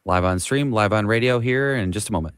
Live on stream, live on radio here in just a moment.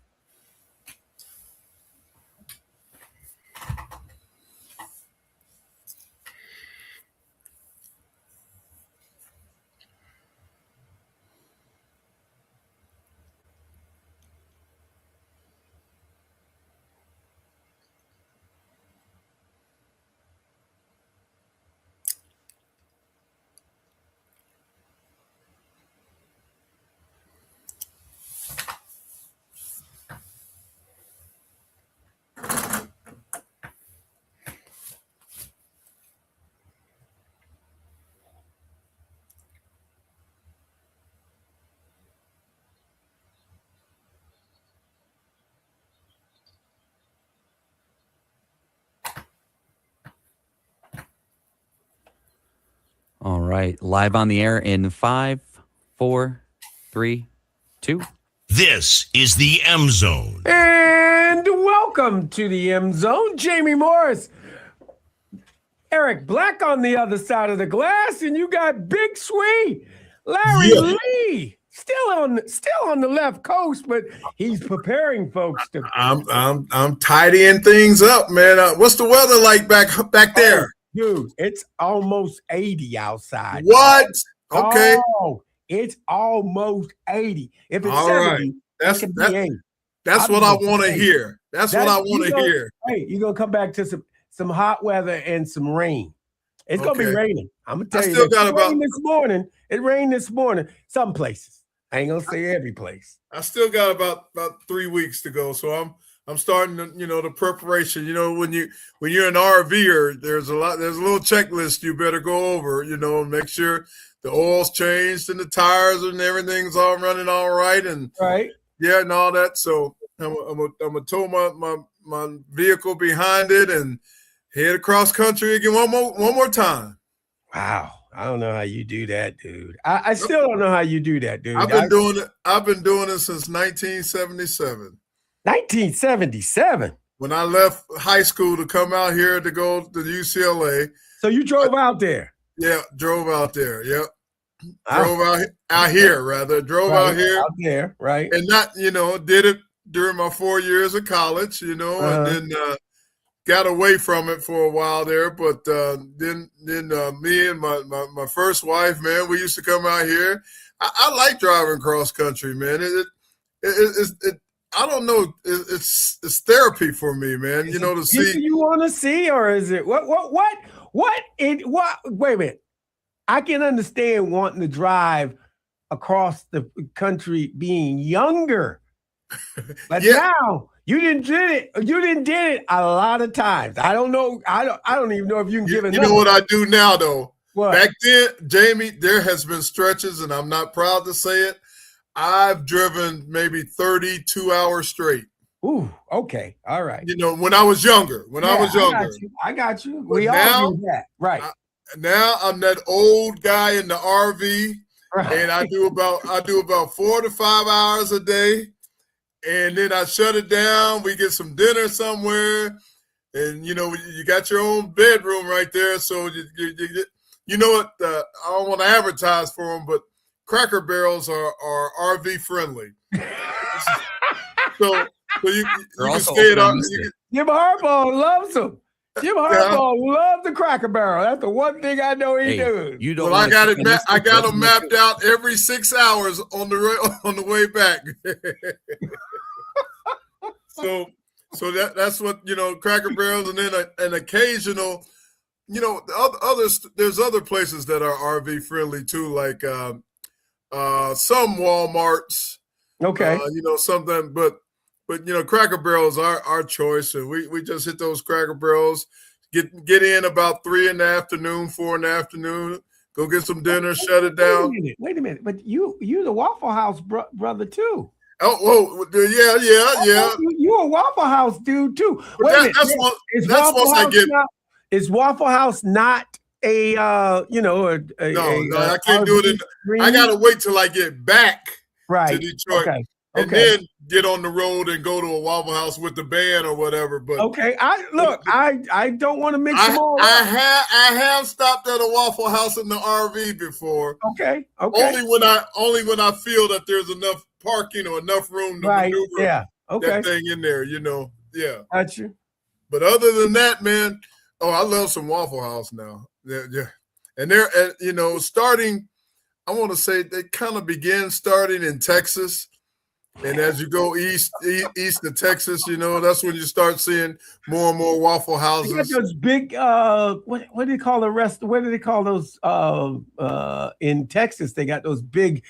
All right. Live on the air in 5, 4, 3, 2. This is the M Zone. And welcome to the M Zone. Jamie Morris, Eric Black on the other side of the glass, and you got Big Swee, Larry Lee, still on the left coast, but he's preparing folks to. I'm tidying things up, man. What's the weather like back there? Dude, it's almost 80 outside. What? Okay. Oh, it's almost 80. If it's all 70, right. That's what I want to hear. That's what I want to hear. Hey, you're gonna come back to some hot weather and some rain. It's gonna be raining. I'm gonna tell you. It rained this morning. Some places. I ain't gonna say every place. I still got about 3 weeks to go, so I'm starting to, the preparation. When you're an RVer, there's a little checklist you better go over, make sure the oil's changed and the tires and everything's all running all right and and all that. So I'm gonna tow my vehicle behind it and head across country again one more time. Wow. I don't know how you do that, dude. I still don't know how you do that, dude. I've been doing it since 1977. 1977. When I left high school to come out here to go to UCLA. So you drove out there? Yeah, drove out there. Yep. Drove out here, rather. Drove out here. Out there, right. And not, did it during my 4 years of college, and then got away from it for a while there. But then me and my first wife, man, we used to come out here. I like driving cross country, man. It I don't know. It's therapy for me, man. To see. You want to see, or is it what? Wait a minute. I can understand wanting to drive across the country, being younger, but now you didn't did it. You didn't did it a lot of times. I don't know. I don't even know if you can give it. You know what I do now, though. What? Back then, Jamie, there has been stretches, and I'm not proud to say it. I've driven maybe 32 hours straight. Ooh, okay. All right. When I was younger. I got you. We all do that. Right. Now I'm that old guy in the RV, and I do about 4 to 5 hours a day. And then I shut it down. We get some dinner somewhere. And, you got your own bedroom right there. So, you know what? I don't want to advertise for them, but Cracker Barrels are RV friendly. so you can stay at our. Jim Harbaugh loves them. Jim Harbaugh loves the Cracker Barrel. That's the one thing I know he does. You don't. Well, I got it. I got them mapped out every 6 hours on the way back. So that's what Cracker Barrels, and then an occasional. There's other places that are RV friendly too, like. Some Walmarts, okay, something, but Cracker Barrels are our choice, and we just hit those Cracker Barrels, get in about 3 in the afternoon, 4 in the afternoon, go get some dinner, shut it down. Wait a minute, but you the Waffle House brother too. Oh, yeah. You a Waffle House dude too. Is Waffle House not a no, I can't do it. I gotta wait till I get back to Detroit. Okay. and Okay. then get on the road and go to a Waffle House with the band or whatever. But Okay. I don't want to mix them all I up. have stopped at a Waffle House in the RV before. Okay. Only when I feel that there's enough parking or enough room to Right. maneuver Yeah. Okay. that thing in there, Yeah. Got you. But other than that, man, I love some Waffle House now. Yeah. And they're starting, I want to say they kind of begin starting in Texas. And as you go east of Texas, that's when you start seeing more and more Waffle They got Houses. those big what do they call the rest? What do they call those in Texas? They got those big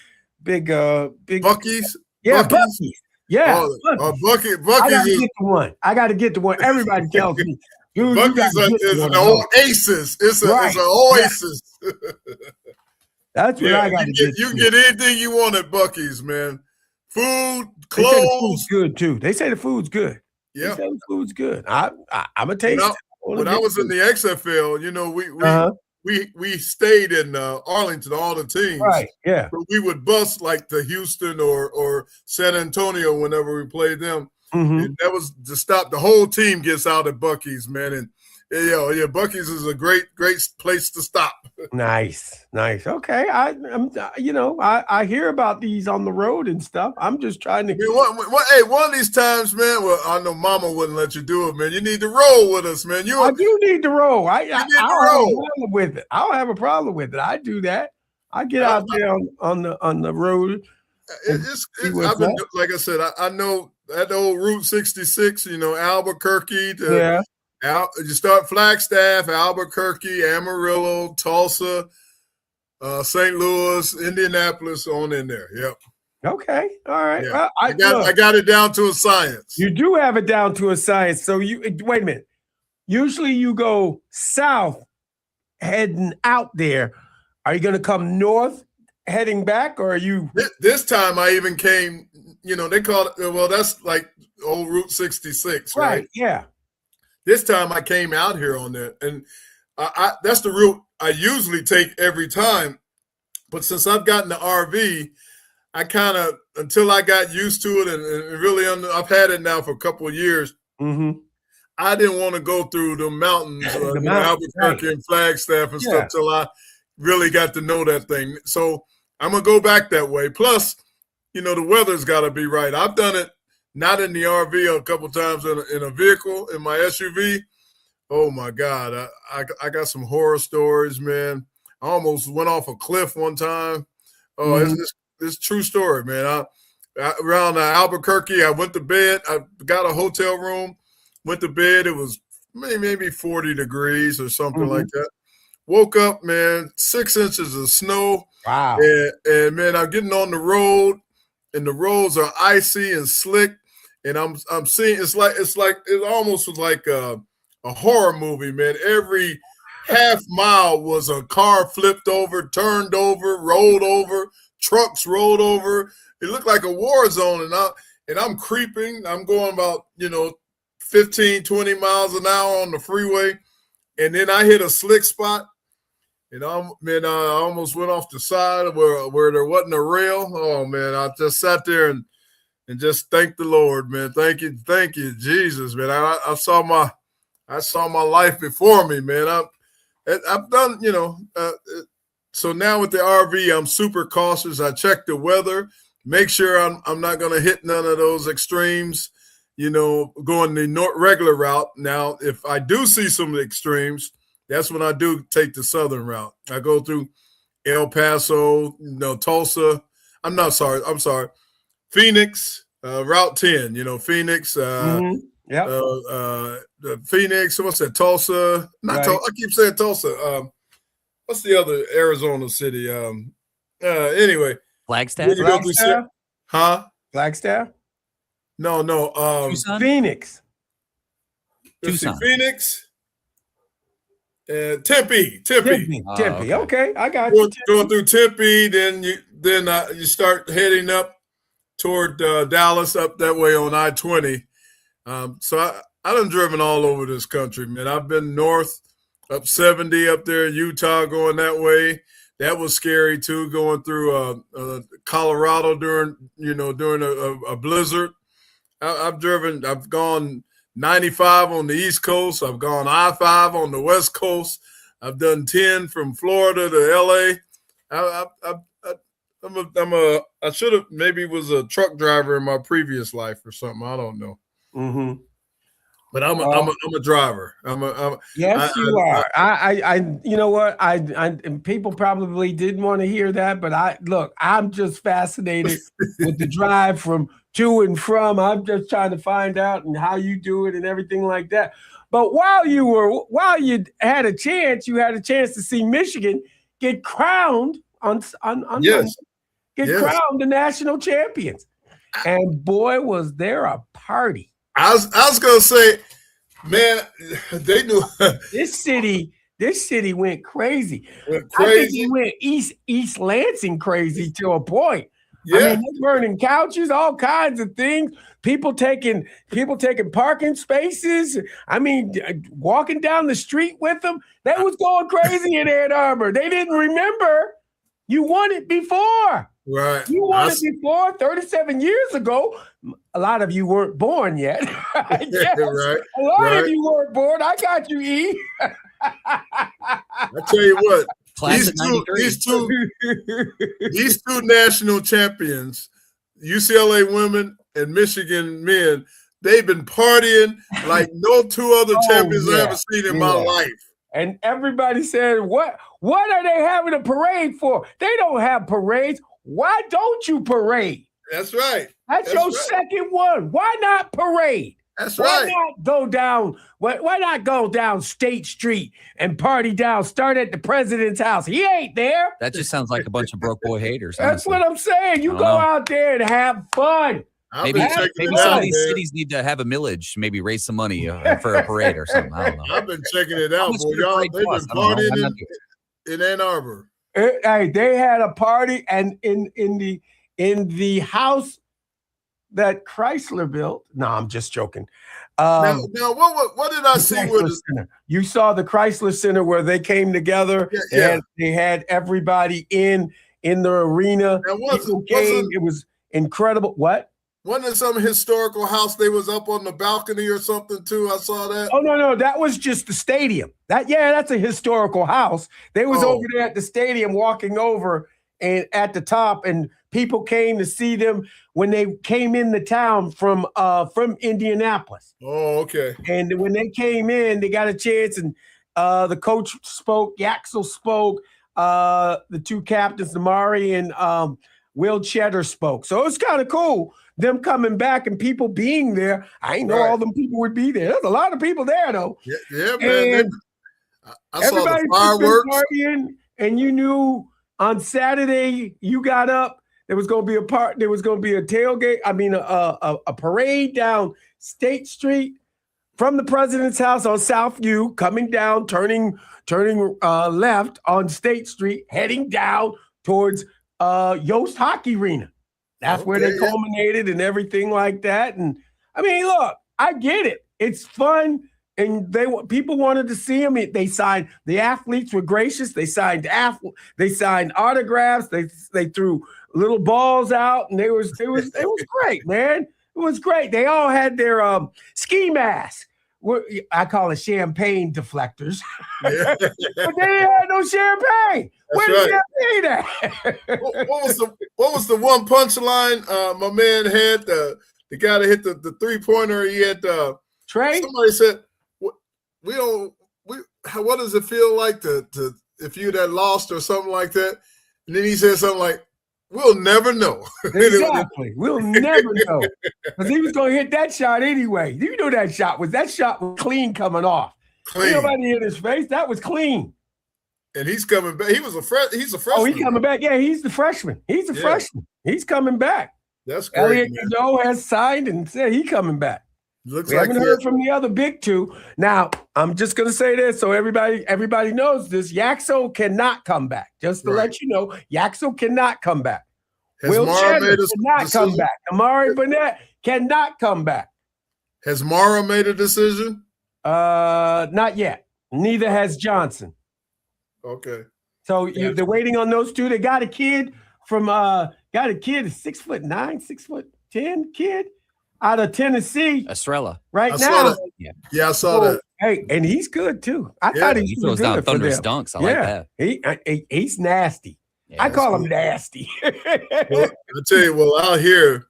Buc-ee's? Yeah, Buc-ee's? Buc-ee's. Yeah. Buc-ee's I gotta is get to one. I gotta get to one. Everybody tells me, dude, you Buc-ee's gotta get to is one an of those. oasis. It's Right. an oasis. That's what I gotta get. You can get anything you want at Buc-ee's, man. Food, They say the clothes. food's good too. They say the food's good. Yeah. They say the food's good. I'm a taste. When I was in the XFL, we stayed in Arlington, all the teams. Right. Yeah. But we would bus like to Houston or San Antonio whenever we played them. Mhm. And that was to stop. The whole team gets out at Buc-ee's, man. And Buc-ee's is a great place to stop. Nice. Okay. I hear about these on the road and stuff. I'm just trying to. I mean, one of these times, man. Well, I know Mama wouldn't let you do it, man. You need to roll with us, man. I do need to roll. I need don't to have roll. a problem with it. I don't have a problem with it. I do that. I get out there on the road. I've been, like I said, I know that old Route 66. Albuquerque to. Yeah. You start Flagstaff, Albuquerque, Amarillo, Tulsa, St. Louis, Indianapolis, on in there. Yep. Okay. All right. Yeah. Well, I got it down to a science. You do have it down to a science. So wait a minute. Usually you go south heading out there. Are you going to come north heading back, or are you? This time I even came, they call it, well, that's like old Route 66, right? Yeah. This time I came out here on that, and that's the route I usually take every time. But since I've gotten the RV, I kind of, until I got used to it and really, I've had it now for a couple of years. Mm-hmm. I didn't want to go through the mountains, Albuquerque and Flagstaff and stuff till I really got to know that thing. So I'm going to go back that way. Plus, the weather's got to be right. I've done it. Not in the RV, a couple times in a vehicle, in my SUV. Oh, my God. I got some horror stories, man. I almost went off a cliff one time. Oh, it's true story, man. Around Albuquerque, I went to bed. I got a hotel room, went to bed. It was maybe 40 degrees or something like that. Woke up, man, 6 inches of snow. Wow. And man, I'm getting on the road, and the roads are icy and slick. And I'm seeing it almost was like a horror movie, man. Every half mile was a car flipped over, turned over, rolled over, trucks rolled over. It looked like a war zone, and I'm creeping. I'm going about 15, 20 miles an hour on the freeway, and then I hit a slick spot, and I almost went off the side where there wasn't a rail. Oh man, I just sat there and just thank the Lord, man. Thank you, Jesus, man. I saw my life before me, man. I've done, so now with the RV, I'm super cautious. I check the weather, make sure I'm not going to hit none of those extremes, going the regular route. Now, if I do see some extremes, that's when I do take the southern route. I go through El Paso, Tulsa. I'm sorry. Phoenix, Route 10, Phoenix, Phoenix, what's that? Tulsa, I keep saying Tulsa. What's the other Arizona city? Anyway. Flagstaff? Huh? Flagstaff? No. Tucson? Phoenix. Tucson. Phoenix. Tempe. Tempe. Okay, I got you. Going through Tempe, then you start heading up toward Dallas, up that way on I-20. So I done driven all over this country, man. I've been north, up 70 up there, Utah, going that way. that was scary too. Going through Colorado during a blizzard. I've gone 95 on the East Coast. I've gone I-5 on the West Coast. I've done 10 from Florida to LA. I should have maybe was a truck driver in my previous life or something. I don't know. Mm-hmm. But I'm a driver. Yes, you are. You know what? And people probably didn't want to hear that, but I'm just fascinated with the drive from to and from. I'm just trying to find out and how you do it and everything like that. But while you had a chance, to see Michigan get crowned yes. crowned the national champions. And boy, was there a party. I was gonna say, man, they knew this city went crazy. Went I think crazy. it went East Lansing crazy to a point. Yeah. I mean, they're burning couches, all kinds of things. People taking parking spaces. I mean, walking down the street with them. They was going crazy in Ann Arbor. They didn't remember you won it before. Right. You won it before 37 years ago. A lot of you weren't born yet. I guess. Right. A lot of you weren't born. I got you, E. I tell you what, Class of these 93. these two national champions, UCLA women and Michigan men, they've been partying like no two other champions I've ever seen in my life. And everybody said, what are they having a parade for? They don't have parades. Why don't you parade? That's right. That's your second one. Why not parade? That's Why right. not go down? Why not go down State Street and party down? Start at the president's house. He ain't there. That just sounds like a bunch of broke boy haters. That's honestly. what I'm saying. You go out there and have fun. Maybe some of these cities need to have a millage, maybe raise some money for a parade or something. I don't know. I've been checking it out, much boy. would a Y'all, parade they've been cost? I don't know. I'm partying not in Ann Arbor. Hey, they had a party, and in the house that Chrysler built. No, I'm just joking. Now, what did I see with the Center? You saw the Chrysler Center where they came together and they had everybody in the arena. People came. It was incredible. What? Wasn't it some historical house? They was up on the balcony or something too. I saw that. Oh no, that was just the stadium. That's a historical house. They was over there at the stadium, walking over and at the top, and people came to see them when they came in the town from Indianapolis. Oh, okay. And when they came in, they got a chance, and the coach spoke, Yaxel spoke, the two captains, Amari and Will Cheddar spoke. So it's kind of cool, them coming back and people being there. I didn't know all them people would be there. There's a lot of people there, though. Yeah, man. I saw the fireworks. Partying, and you knew on Saturday you got up. There was going to be There was going to be a tailgate. I mean, a parade down State Street from the president's house on Southview, coming down, turning left on State Street, heading down towards Yost Hockey Arena. That's where they culminated and everything like that. And I mean, look, I get it. It's fun. And people wanted to see them. They signed. The athletes were gracious. They signed autographs. They threw little balls out, and it was great, man. It was great. They all had their ski masks. I call it champagne deflectors, but they didn't have no champagne. Where the champagne at? What was the one punchline my man had? The guy that hit the 3-pointer. He had Trey. Somebody said, what does it feel like to if you had lost or something like that? And then he said something like, we'll never know. Exactly. We'll never know. Because he was going to hit that shot anyway. You know that shot was clean coming off. Clean. Nobody hit his face. That was clean. And he's coming back. He's a freshman. Oh, he's coming back. Yeah, he's the freshman. He's a freshman. He's coming back. That's great. Elliot Cadeau has signed and said he's coming back. We haven't heard from the other big two. Now, I'm just going to say this so everybody knows this. Yaxel cannot come back. Just to let you know, Yaxel cannot come back. Will Cheddar cannot come back. Amari Burnett cannot come back. Has Mara made a decision? Not yet. Neither has Johnson. Okay. So they're waiting on those two. They got a kid from a 6'9", 6'10" kid out of Tennessee Estrella. right I now. saw that. Yeah, I saw that. Hey, and he's good too. I Yeah, thought He he throws was down good for thunderous them. dunks. I like that. He's nasty. Yeah, I that's call cool. him nasty. Well, I tell you, well, out here,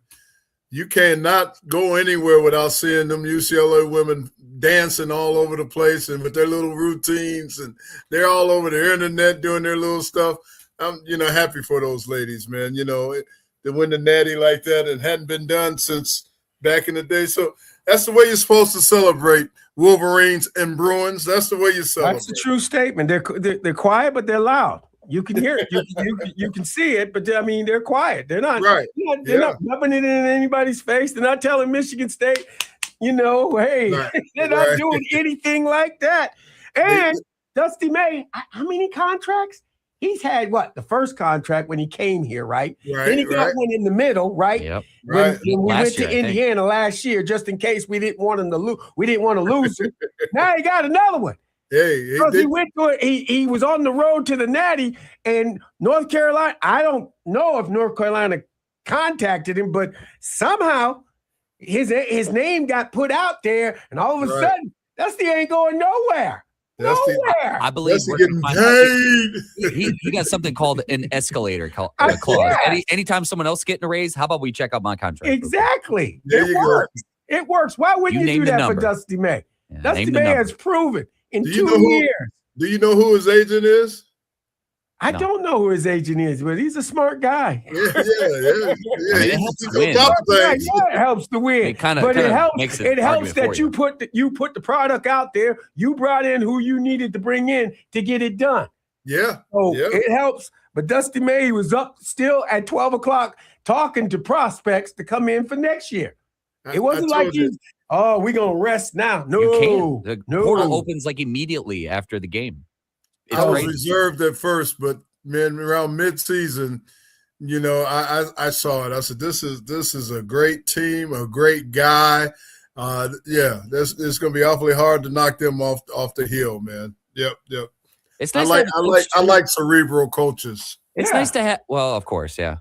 you cannot go anywhere without seeing them UCLA women dancing all over the place and with their little routines, and they're all over the internet doing their little stuff. I'm, happy for those ladies, man. To win the natty like that, and hadn't been done since back in the day. So that's the way you're supposed to celebrate Wolverines and Bruins. That's the way you celebrate. That's a true statement. They're quiet, but they're loud. You can hear it. You can see it, but I mean, they're quiet. They're not. Right. They're not rubbing it in anybody's face. They're not telling Michigan State, hey, Right. they're not doing anything like that. And Dusty May, how many contracts? He's had the first contract when he came here, right? Then he got one in the middle, right? Yep. When we went Last year, to Indiana last year, just in case we didn't want him to lose. We didn't want to lose him. Now he got another one. Hey, He went to it. He was on the road to the Natty, and North Carolina. I don't know if North Carolina contacted him, but somehow his name got put out there, and all of a sudden, Dusty ain't going nowhere. Nowhere. I believe Dusty we're getting gonna find out- paid. he got something called an escalator clause. Yes. Anytime someone else getting a raise, how about we check out my contract? Exactly. There you go. Works. It works. Why wouldn't You you name do the that for number. Dusty May? Yeah, Dusty name the May number. has proven in Do you 2 know who- years. Do you know who his agent is? I No. don't know who his agent is, but he's a smart guy. Yeah. I mean, it helps He's to win. on top of Yeah, things. it helps to win. It kinda- but it kinda helps. makes an It helps argument for that you. you put the product out there. You brought in who you needed to bring in to get it done. Yeah. So Yeah. it helps. But Dusty May was up still at 12 o'clock talking to prospects to come in for next year. It wasn't I like told you. we're gonna rest now. No, You can't. The no. portal opens like immediately after the game. It's I was crazy. reserved at first, but man, around mid-season, I saw it. I said, "This is a great team, a great guy." It's going to be awfully hard to knock them off the hill, man. Yep. It's I nice. like like cerebral coaches. It's Yeah. nice to have. Well, of course, yeah.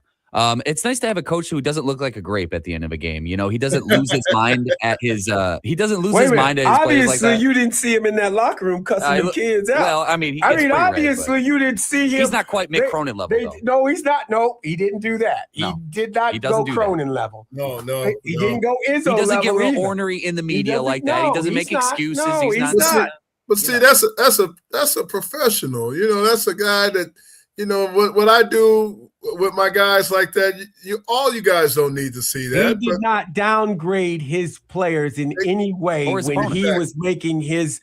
It's nice to have a coach who doesn't look like a grape at the end of a game. He doesn't lose his mind at his. He doesn't lose Wait his a mind minute. at his players like Obviously, that. you didn't see him in that locker room cussing the kids out. Well, I mean, he gets pretty red, obviously, you didn't see but him. he's not quite Mick Cronin level though. No, he's not. No, he didn't do that. No, he did not he go doesn't do that. Cronin level. No. He didn't go Izzo He doesn't level get real either. ornery in the media doesn't- like that. He no, doesn't make he's not. excuses. No, he's he's not. not. But see, that's a professional. That's a guy that what I do with my guys like that. All you guys don't need to see that. He did not downgrade his players in any way Or his when he opponent. was making his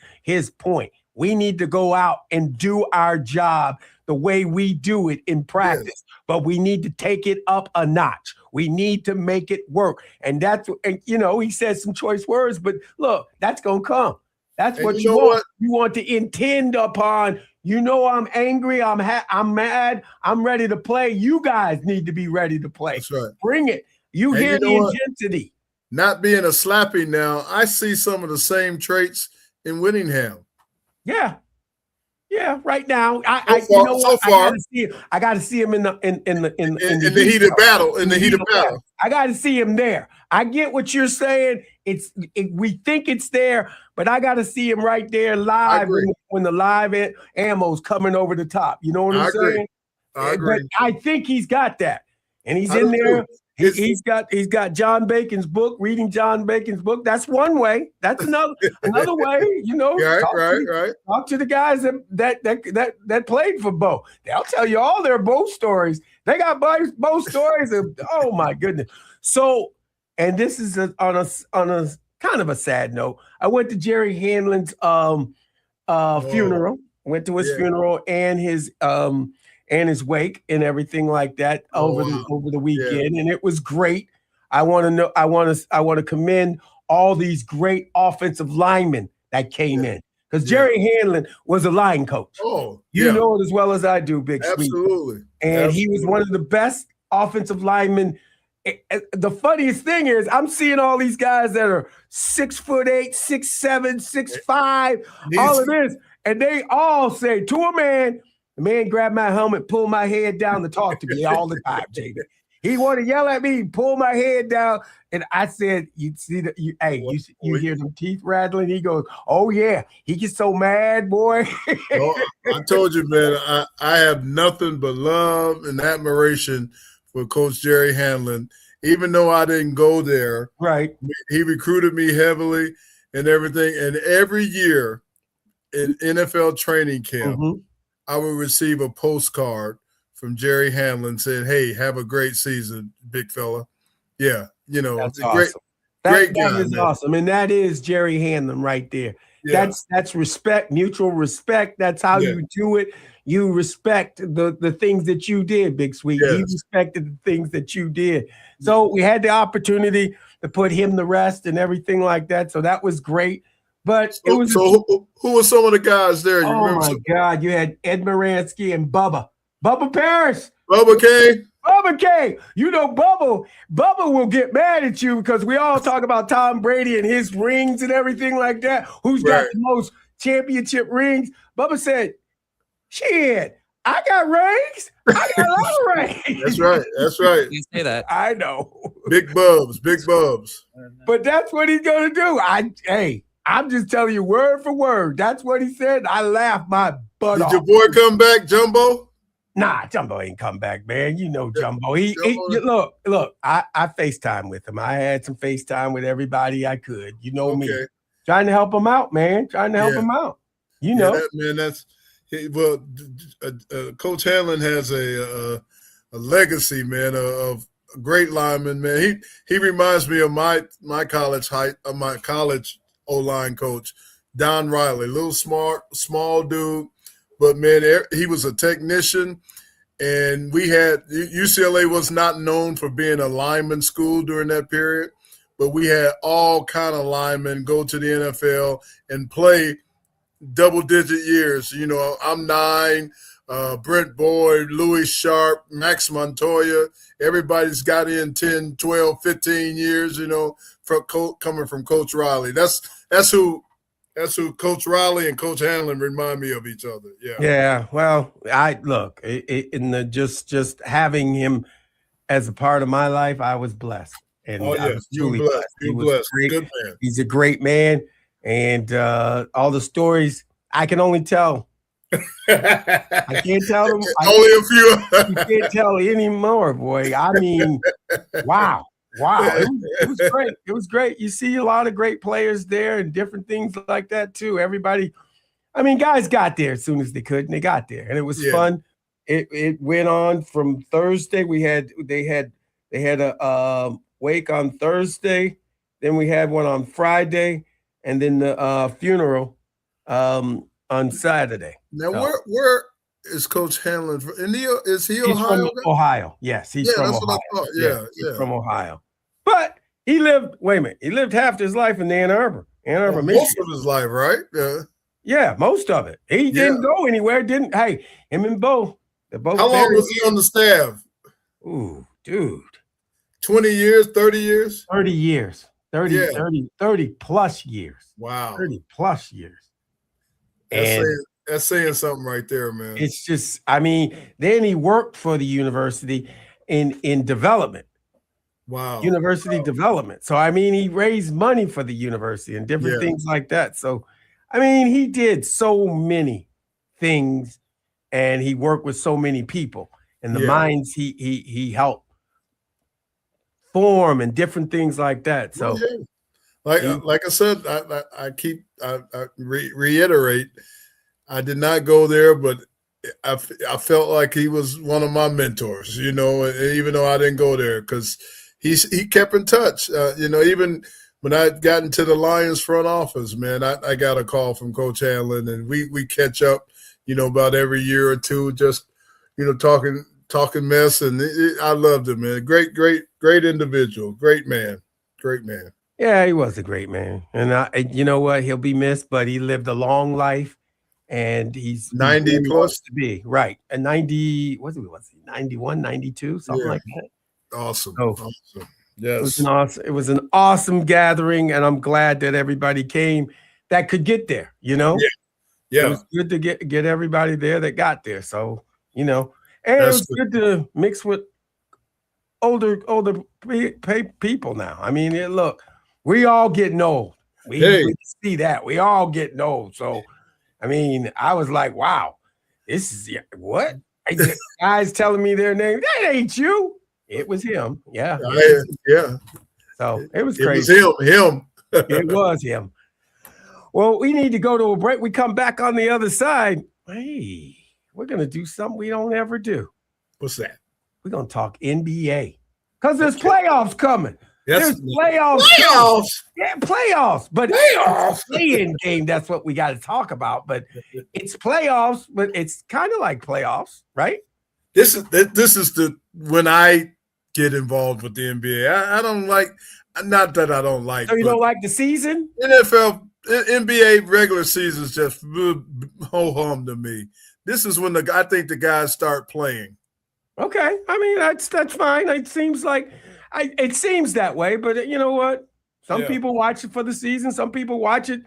point. We need to go out and do our job the way we do it in practice, but we need to take it up a notch. We need to make it work. And he said some choice words, but look, that's going to come. That's And what you you know want. what? You want to intend upon, I'm angry, I'm mad, I'm ready to play. You guys need to be ready to play. That's right. Bring it. You And hear you know the what? intensity. Not being a slappy now, I see some of the same traits in Whittingham. Yeah. Right now, I got to see him in the heat of battle. In the heat of battle. I got to see him there. I get what you're saying. We think it's there, but I got to see him right there live when the live ammo's coming over the top. You know what I'm saying? I agree. But I think he's got that, and he's in there. He's got John Bacon's book. Reading John Bacon's book. That's one way. That's another way. Right. Talk to the guys that played for Bo. They'll tell you all their Bo stories. They got Bo stories. Oh my goodness. So, and this is on a kind of a sad note. I went to Jerry Hanlon's funeral. Went to his funeral and his wake and everything like that over the weekend, and it was great. I want to commend all these great offensive linemen that came in, because Jerry Hanlon was a line coach. You know it as well as I do, Big Sweet. Absolutely. And he was one of the best offensive linemen. The funniest thing is I'm seeing all these guys that are 6'8", 6'7", 6'5", all of this, and they all say to a man, The man grabbed my helmet, pulled my head down to talk to me all the time, JB. He wanted to yell at me, pull my head down. And I said, you see that you hear them teeth rattling? He goes, oh yeah. He gets so mad, boy. Well, I told you, man, I have nothing but love and admiration for Coach Jerry Hanlon. Even though I didn't go there, right? He recruited me heavily and everything. And every year in NFL training camp, I would receive a postcard from Jerry Hanlon saying, "Hey, have a great season, big fella." Yeah, that's awesome. Great guy. That is awesome, and that is Jerry Hanlon right there. Yeah. That's respect, mutual respect. That's how you do it. You respect the things that you did, Big Sweet. Yes. He respected the things that you did. So we had the opportunity to put him to rest and everything like that. So that was great. But it was who were some of the guys there? Oh my God, you had Ed Moransky and Bubba Paris. Bubba K. Bubba K. You know, Bubba will get mad at you because we all talk about Tom Brady and his rings and everything like that. Who's got the most championship rings? Bubba said, shit, I got rings. I got a lot of rings. That's right. You say that. I know. Big Bubs. But that's what he's going to do. I'm just telling you word for word. That's what he said. I laughed my butt off. Did your boy come back, Jumbo? Nah, Jumbo ain't come back, man. You know Jumbo. He look, I FaceTime with him. I had some FaceTime with everybody I could. You know me. Trying to help him out, man. Trying to help him out. You know. Coach Hanlon has a legacy, man, of a great lineman, man. He reminds me of my college O-line coach, Don Riley. Little small dude. But, man, he was a technician, and UCLA was not known for being a lineman school during that period, but we had all kind of linemen go to the NFL and play double-digit years. You know, I'm 9, Brent Boyd, Louis Sharp, Max Montoya. Everybody's got in 10, 12, 15 years, you know, coming from Coach Riley. That's who Coach Riley and Coach Hanlon remind me of each other. Yeah. Yeah. Well, just having him as a part of my life, I was blessed. And I was truly blessed. He was great. Good man. He's a great man. And all the stories I can only tell. I can't tell them. Only a few. You can't tell anymore, boy. I mean, wow. It was great. It was great. You see a lot of great players there and different things like that too. Everybody, I mean, guys got there as soon as they could, and they got there, and it was fun. It went on from Thursday. They had a wake on Thursday, then we had one on Friday, and then the funeral on Saturday. Now, where is Coach Hanlon from? Is he Ohio? From Ohio. Yes, he's from Ohio. What I thought. Yeah. From Ohio. But he lived half his life in Ann Arbor. Michigan. Most of his life, right? Yeah, most of it. He didn't go anywhere. Him and Bo. They're both. How long was he on the staff? Ooh, dude. 20 years, 30 years? 30 years. 30 plus years. Wow. 30 plus years. That's saying something right there, man. It's just, I mean, then he worked for the university in development. Wow. University development. So, I mean, he raised money for the university and different things like that. So, I mean, he did so many things and he worked with so many people and the minds he helped form and different things like that. So, like I said, I reiterate, I did not go there, but I felt like he was one of my mentors, you know, even though I didn't go there because he kept in touch. You know, even when I got into the Lions front office, man, I got a call from Coach Hanlon, and we catch up, you know, about every year or two, just, you know, talking mess. And I loved him, man. Great individual. Great man. Yeah, he was a great man. And you know what? He'll be missed, but he lived a long life. And he's 90 plus to be right. And 90, was he 91, 92, something like that. Awesome. Awesome. Yes. It was an awesome gathering, and I'm glad that everybody came that could get there, you know? It Yeah, was good to get everybody there that got there. So, and it That's was good to mix with older people now. I mean, look, we all getting old. We see that. We all getting old. So, I mean, I was like, wow, this is what? Guys telling me their name. That ain't you. It was him. Yeah. yeah. So it was It crazy. was him. It was him. Well, we need to go to a break. We come back on the other side. Hey, we're going to do something we don't ever do. What's that? We're going to talk NBA because there's playoffs coming. Yes. There's playoffs. Playoffs. Yeah, playoffs. But Playoffs. Play-in game, that's what we got to talk about. But it's playoffs, but it's kind of like playoffs, right? This is when I get involved with the NBA. I don't like, not that I don't like. So you don't like the season? NFL, NBA regular season is just ho-hum to me. This is when I think the guys start playing. Okay, I mean that's fine. It seems like it seems that way, but you know what? Some people watch it for the season. Some people watch it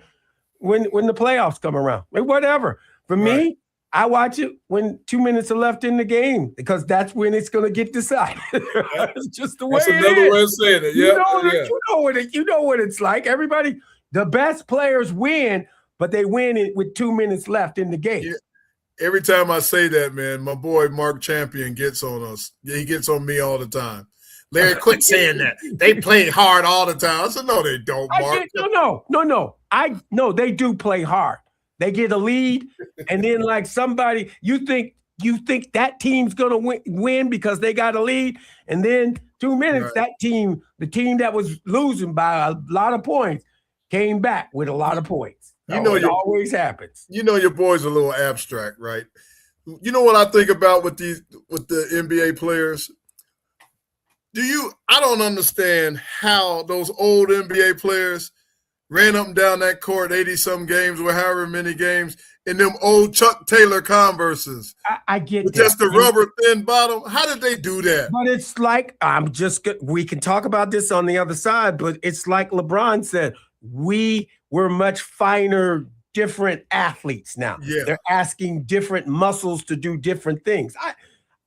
when the playoffs come around. Like, whatever. For me, I watch it when 2 minutes are left in the game because that's when it's going to get decided. It's just the way That's it another is. way of saying it. You know what it's like. Everybody, the best players win, but they win it with 2 minutes left in the game. Yeah. Every time I say that, man, my boy Mark Champion gets on us. He gets on me all the time. Larry, quit saying that. They play hard all the time. I said, no, they don't, Mark. No. They do play hard. They get a lead, and then like somebody, you think that team's gonna win because they got a lead, and then 2 minutes, that team, the team that was losing by a lot of points, came back with a lot of points. It always happens. You know your boy's a little abstract, right? You know what I think about with the NBA players? I don't understand how those old NBA players ran up and down that court 80-some games or however many games in them old Chuck Taylor Converses. I get with that. Just the rubber thin bottom. How did they do that? But it's like, we can talk about this on the other side, but it's like LeBron said, we're much finer, different athletes now. Yeah. They're asking different muscles to do different things.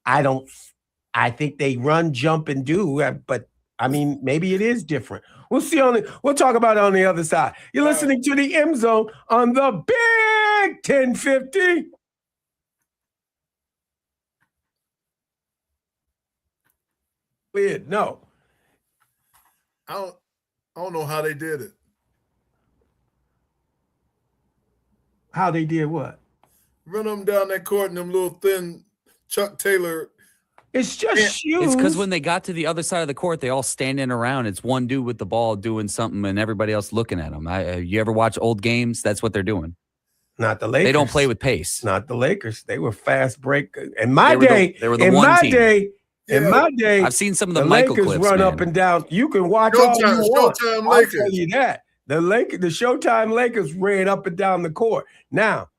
I think they run, jump, and do, but I mean, maybe it is different. We'll see we'll talk about it on the other side. You're listening to the M Zone on the Big 1050. Weird. No. I don't know how they did it. How they did what? Run them down that court in them little thin Chuck Taylor. It's just shoes. It's because when they got to the other side of the court, they all standing around. It's one dude with the ball doing something and everybody else looking at him. You ever watch old games? That's what they're doing. Not the Lakers. They don't play with pace. Not the Lakers. They were fast break. In my day, I've seen some of the Michael Lakers clips, run up and down. You can watch all you want. Showtime I'll Lakers. tell you that. The Showtime Lakers ran up and down the court. Now,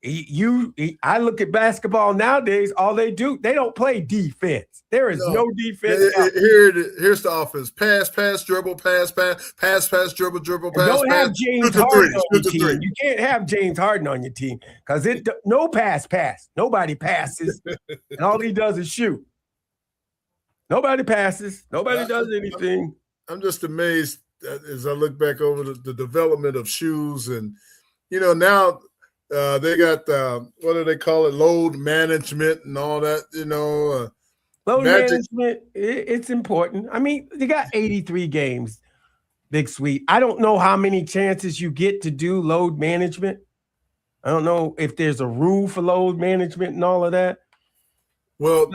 I look at basketball nowadays, all they don't play defense. There is no defense. Here's the offense. Pass, dribble, pass, dribble, pass. Don't have James Harden on your team. You can't have James Harden on your team because no pass. Nobody passes. And all he does is shoot. Nobody passes. Nobody does anything. I'm just amazed as I look back over the development of shoes. And, now they got, what do they call it? Load management and all that, Load management, it's important. I mean, they got 83 games, Big Sweet. I don't know how many chances you get to do load management. I don't know if there's a rule for load management and all of that. Well,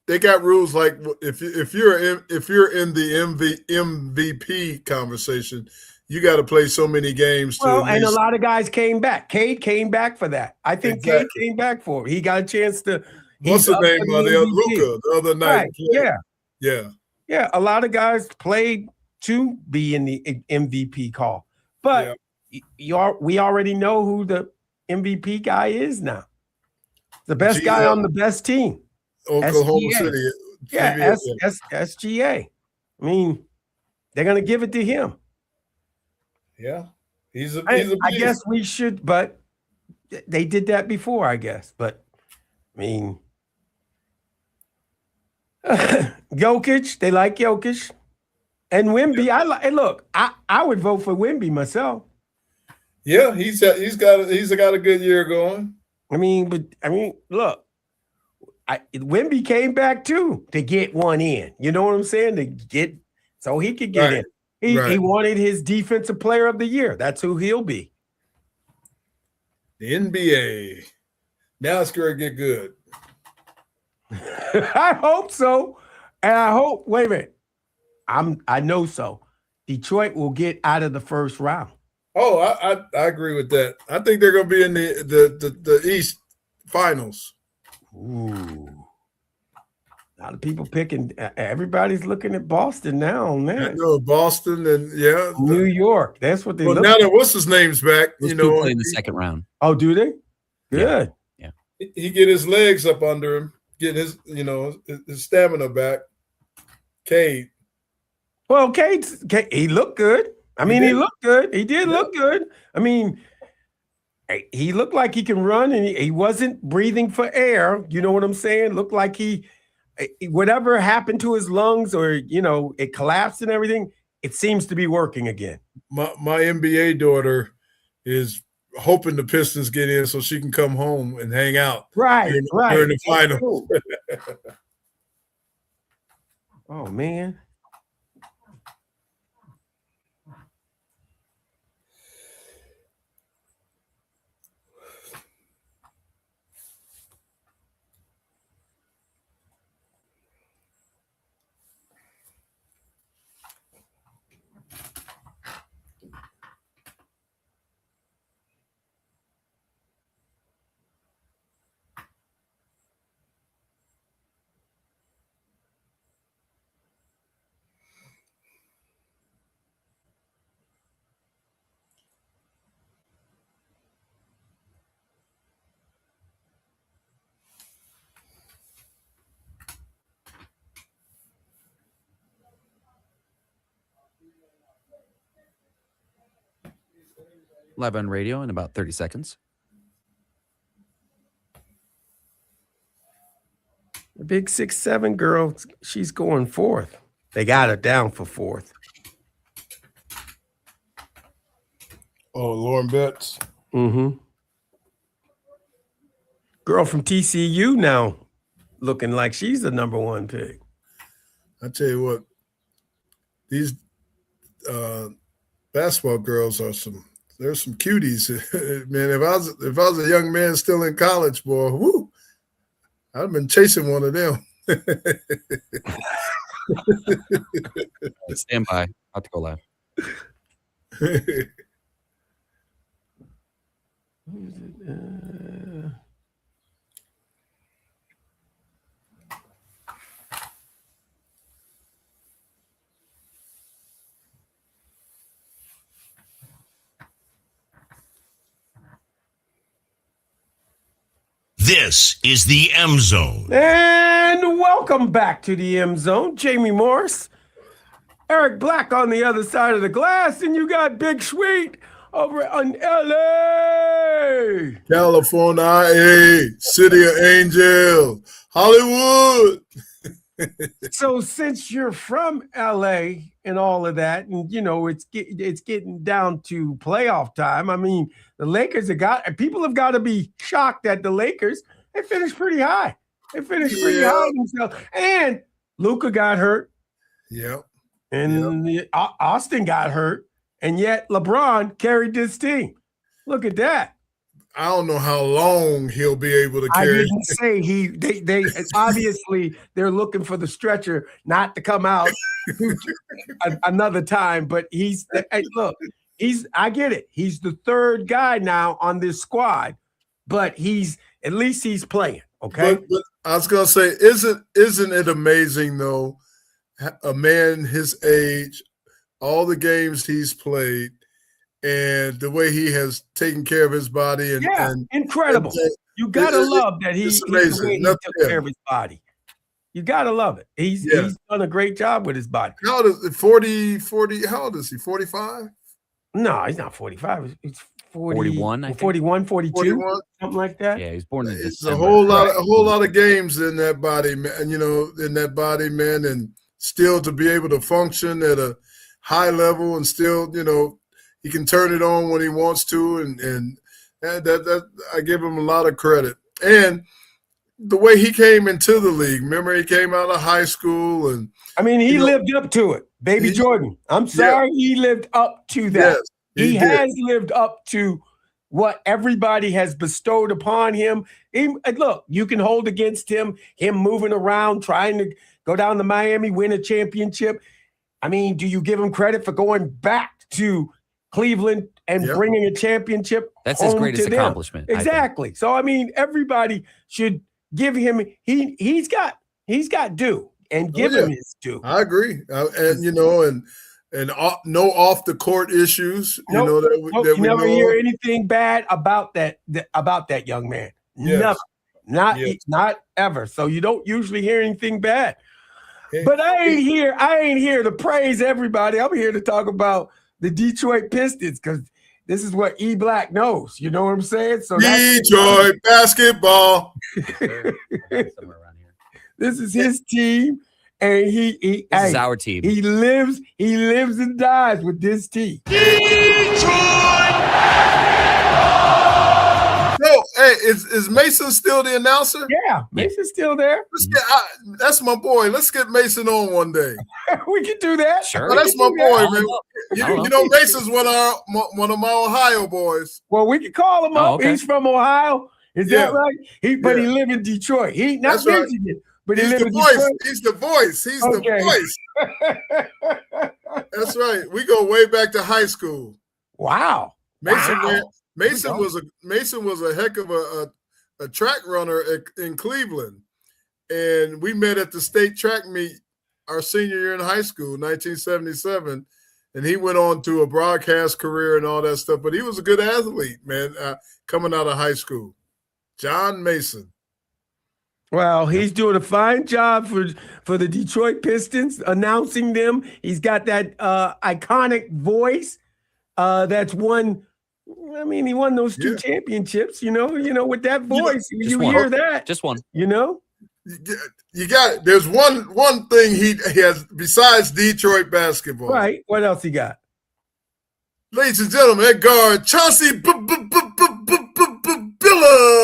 they got rules like if you're in the MVP conversation, you got to play so many games. And a lot of guys came back. Cade came back for that. I think Cade came back for it. He got a chance to. What's the name of Luka the other night? Right. Yeah. A lot of guys played to be in the MVP call, but we already know who the MVP guy is now. The best guy on the best team. Oklahoma SGA. City. Yeah, SGA. I mean, they're going to give it to him. Yeah. He's a I guess we should, but They did that before, I guess. But I mean, Jokic, they like Jokic. And Wemby, and look, I would vote for Wemby myself. Yeah, he's got a good year going. I mean, look, Wemby came back too to get one in. You know what I'm saying? So he could get in. He wanted his defensive player of the year. That's who he'll be. The NBA. Now it's going to get good. I hope so. And I hope, wait a minute. I know so. Detroit will get out of the first round. Oh, I agree with that. I think they're going to be in the East Finals. Ooh. A lot of people picking. Everybody's looking at Boston now, man. I know Boston and New York. That's what they. Well, now that what's his name's back, Those two play in the second round. Oh, do they? Good. Yeah. He get his legs up under him, get his his stamina back. Cade. Well, Cade, he looked good. I mean, he looked good. He did look good. I mean, he looked like he can run, and he wasn't breathing for air. You know what I'm saying? Looked like whatever happened to his lungs, or it collapsed and everything. It seems to be working again. My NBA daughter is hoping the Pistons get in so she can come home and hang out. Right. During the finals. Oh man. Live on radio in about 30 seconds. The big 6'7" girl, she's going fourth. They got her down for fourth. Oh, Lauren Betts. Mm-hmm. Girl from TCU now looking like she's the number one pick. I tell you what, these basketball girls there's some cuties. Man, if I was a young man still in college, boy, whoo, I'd have been chasing one of them. Stand by. About to go live. This is the M Zone. And welcome back to the M Zone. Jamie Morris, Eric Black on the other side of the glass, and you got Big Sweet over on LA. California, City of Angels, Hollywood. So since you're from LA and all of that, and it's getting down to playoff time. I mean, the Lakers people have got to be shocked that the Lakers, they finished pretty high. They finished pretty high themselves. And Luka got hurt. Yep. And Austin got hurt. And yet LeBron carried this team. Look at that. I don't know how long he'll be able to carry. I didn't say they obviously they're looking for the stretcher not to come out another time, but I get it. He's the third guy now on this squad, but at least he's playing. Okay. But I was gonna say, isn't it amazing though? A man his age, all the games he's played, and the way he has taken care of his body, and incredible. You gotta love that he took care of his body. You gotta love it. He's done a great job with his body. How old is 40? How old is he? 45? No, he's not 45. He's 41, I think. 41, 42, 41. something like that. Yeah, he was born in It's December. a whole lot of games in that body, man. You know, in that body, man, and still to be able to function at a high level, and still, you know, he can turn it on when he wants to, and that I give him a lot of credit. And the way he came into the league, remember, he came out of high school, and I mean, he lived up to it, baby Jordan. I'm sorry, he lived up to that. Yes, he did. has lived up to what everybody has bestowed upon him. Look, you can hold against him moving around, trying to go down to Miami, win a championship. I mean, do you give him credit for going back to Cleveland and bringing a championship? That's his greatest accomplishment. Exactly. So, I mean, everybody should give him, he's got due, and give him his due. I agree. And, you know, and no off the court issues, you know, that we never know hear of. anything bad about that young man. Yes. Never. Not ever. So you don't usually hear anything bad. But I ain't here to praise everybody. I'm here to talk about the Detroit Pistons, because this is what E Black knows. You know what I'm saying? So Detroit basketball. Somewhere around here. This is his team, and This is our team. He lives and dies with this team. So, hey, is Mason still the announcer? Yeah, Mason's still there. That's my boy. Let's get Mason on one day. We can do that. Sure. Oh, that's my boy, man. I You know, Mason's one of my Ohio boys. Well, we can call him up. okay. He's from Ohio. Is that right? But he live in Detroit. He not That's right. Michigan, but he He's live the in voice. Detroit. He's the voice. He's Okay. the voice. That's right. We go way back to high school. Wow. Mason was a heck of a track runner in Cleveland, and we met at the state track meet our senior year in high school, 1977. And he went on to a broadcast career and all that stuff. But he was a good athlete, man, coming out of high school. John Mason. Well, he's doing a fine job for the Detroit Pistons, announcing them. He's got that iconic voice that's won. I mean, he won those two championships, you know, with that voice. You hear that. Just one. You know? You got it. There's one thing he has besides Detroit basketball. Right. What else he got? Ladies and gentlemen, at guard, Chauncey Billups.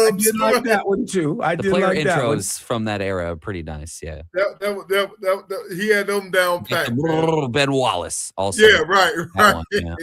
I did like that one too. The player intros from that era are pretty nice. Yeah. That he had them down pat. Ben Wallace also. Yeah, right. One, yeah.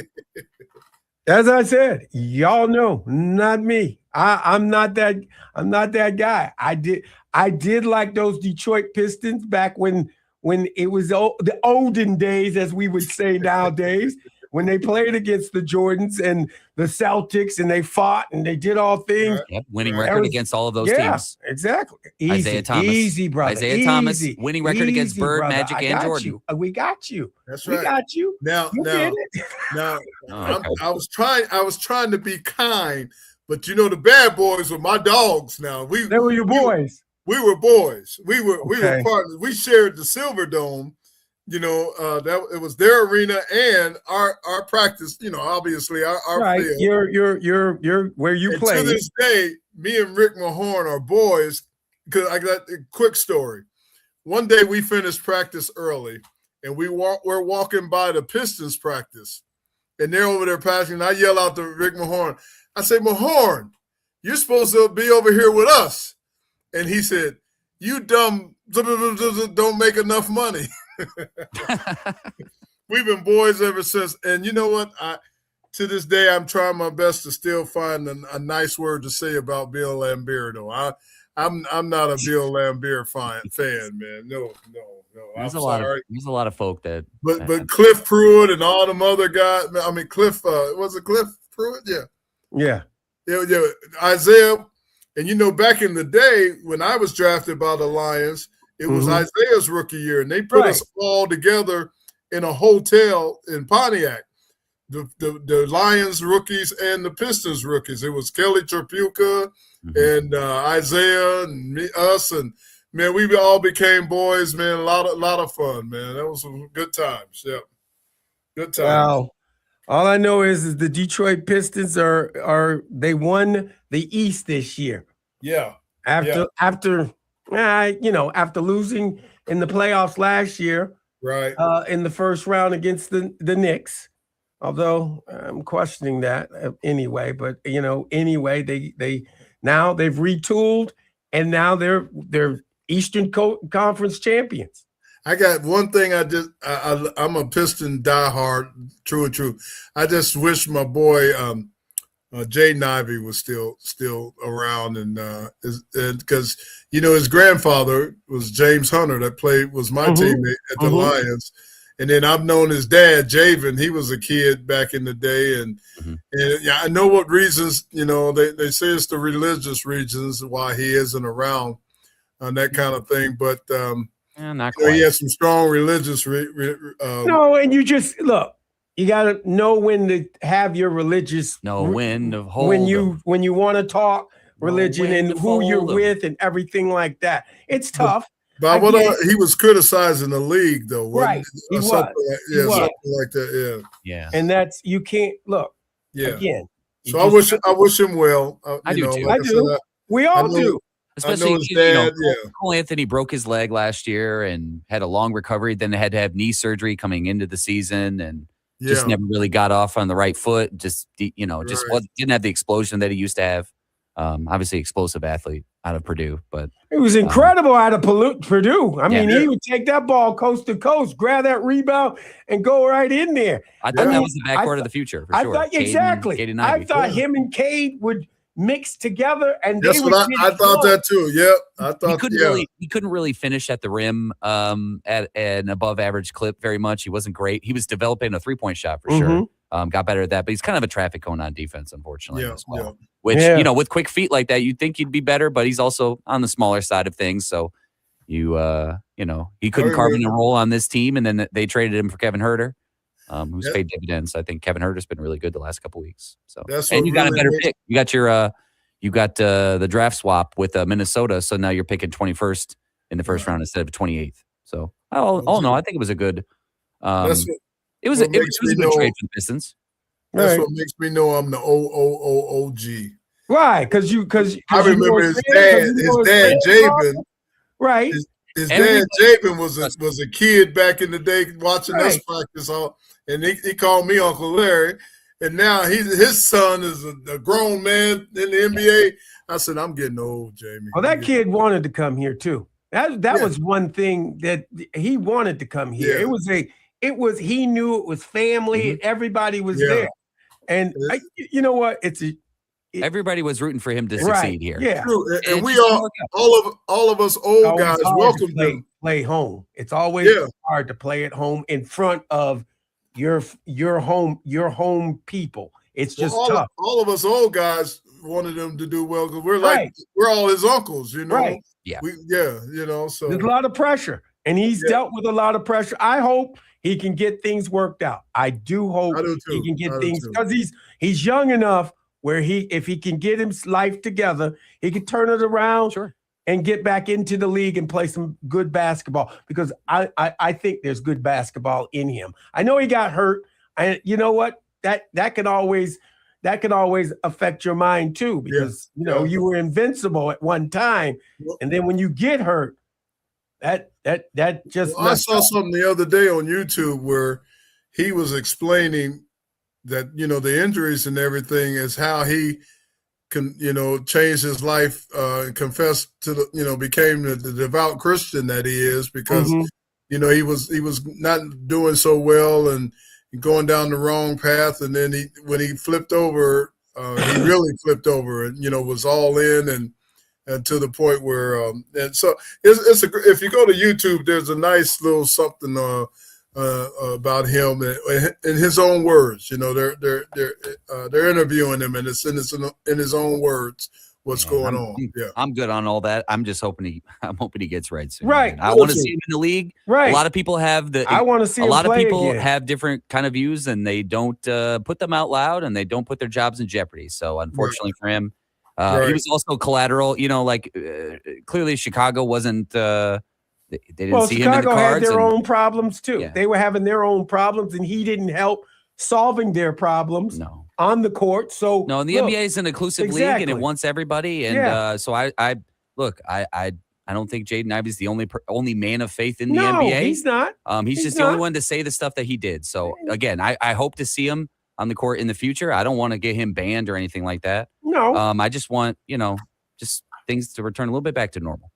As I said, y'all know, not me. I'm not that guy. I did like those Detroit Pistons back when it was the olden days, as we would say nowadays, when they played against the Jordans and the Celtics, and they fought and they did all things. Yep. Winning record against all of those teams. Exactly. Isaiah Thomas. Easy, brother. Isaiah Thomas, winning record against Bird, brother. Magic, and Jordan. We got you. That's right. We got you. Now, I was trying to be kind, but you know the bad boys were my dogs. Now they were your boys. We were boys. We were partners. We shared the Silver Dome. You know, that it was their arena and our practice. You know, obviously our right. field. You're where you play. To this day, me and Rick Mahorn are boys. Because I got a quick story. One day we finished practice early, and we're walking by the Pistons practice, and they're over there passing. And I yell out to Rick Mahorn. I say, Mahorn, you're supposed to be over here with us. And he said, you dumb don't make enough money. We've been boys ever since. And you know what? To this day, I'm trying my best to still find a nice word to say about Bill Laimbeer, though. I'm not a Bill Laimbeer fan, man. No. There's a lot of folk that. But Cliff Pruitt and all them other guys. I mean, Cliff. Was it Cliff Pruitt? Yeah. Isaiah. And, you know, back in the day when I was drafted by the Lions, it was Isaiah's rookie year, and they put us all together in a hotel in Pontiac, the Lions rookies and the Pistons rookies. It was Kelly Tripucka and Isaiah and me, us, and, man, we all became boys, man. A lot of fun, man. That was some good times. Yeah, good times. All I know is the Detroit Pistons they won the East this year. Yeah. After losing in the playoffs last year, Right. in the first round against the Knicks. Although I'm questioning that anyway, but anyway, they now they've retooled and now they're Eastern Conference champions. I got one thing. I'm a Piston diehard, true and true. I just wish my boy Jaden Ivey was still around, and because his grandfather was James Hunter that was my teammate at the Lions, and then I've known his dad Javen. He was a kid back in the day, and yeah, I know what reasons. They say it's the religious reasons why he isn't around, that kind of thing, but. Not quite. He has some strong religious. No, and you just look. You got to know when to have your religious. When you want to talk religion and who you're with and everything like that. It's tough. But he was criticizing the league, though. Right. He was. Something like that. Yeah. Yeah. And that's you can't look. Yeah. Again. So I wish him well. I do too. I do. We all do. Especially, his dad, Cole Anthony broke his leg last year and had a long recovery. Then had to have knee surgery coming into the season, and just never really got off on the right foot. Just didn't have the explosion that he used to have. Obviously, explosive athlete out of Purdue, but it was incredible out of Purdue. I mean, he would take that ball coast to coast, grab that rebound, and go right in there. I thought that was the backcourt of the future. For sure. Exactly. I thought him and Cade would mixed together, and that's what I thought that too. Yeah, I thought he couldn't really finish at the rim at an above average clip very much. He wasn't great. He was developing a 3-point shot for sure. Got better at that, but he's kind of a traffic cone on defense, unfortunately, as well. Which with quick feet like that, you'd think he'd be better, but he's also on the smaller side of things. So he couldn't carve in a role on this team, and then they traded him for Kevin Huerter. Who's paid dividends. I think Kevin Huerter's been really good the last couple weeks. So, and you got a better pick. You got the draft swap with Minnesota. So now you're picking 21st in the first round instead of 28th. So, no, I think it was a good. It was a good trade for the Pistons. That's what makes me know I'm the OG. Why? Because I remember his dad, Javen. Right. His dad, Javen, was a kid back in the day watching us practice all. And he called me Uncle Larry, and now his son is a grown man in the NBA. I said, I'm getting old, Jamie. Well, that kid wanted to come here too. That was one thing that he wanted to come here. Yeah. He knew it was family, and everybody was there. And you know what? Everybody was rooting for him to succeed here. Yeah, and we all of us old guys welcomed him. Play home. It's always hard to play at home in front of your home people. It's just tough. All of us old guys wanted him to do well because we're all his uncles, Right. Yeah. So there's a lot of pressure, and he's dealt with a lot of pressure. I hope he can get things worked out. I do hope he can get things because he's young enough where if he can get his life together, he can turn it around. Sure. And get back into the league and play some good basketball because I think there's good basketball in him. I know he got hurt, and you know what? That can always affect your mind too because you were invincible at one time, and then when you get hurt, that just. Well, I saw something the other day on YouTube where he was explaining that the injuries and everything is how he. Changed his life and confessed to became the devout Christian that he is because he was not doing so well and going down the wrong path, and then when he flipped over, he really flipped over and was all in and to the point where and so if you go to YouTube, there's a nice little something about him in his own words. They're interviewing him, and it's in his own words what's going on. Yeah, I'm good on all that. I'm just hoping he gets right soon. Right, I want to see him in the league. Right, a lot of people have I want to see. A lot of people have different kind of views, and they don't put them out loud, and they don't put their jobs in jeopardy. So unfortunately for him, he was also collateral. Clearly Chicago wasn't. They didn't see him in the cards. Chicago had their own problems too. Yeah. They were having their own problems, and he didn't help solving their problems on the court. So no, and the NBA is an inclusive league, and it wants everybody. And so I don't think Jaden Ivey's the only man of faith in the NBA. No, he's not. He's just the only one to say the stuff that he did. So again, I hope to see him on the court in the future. I don't want to get him banned or anything like that. No. I just want, just things to return a little bit back to normal.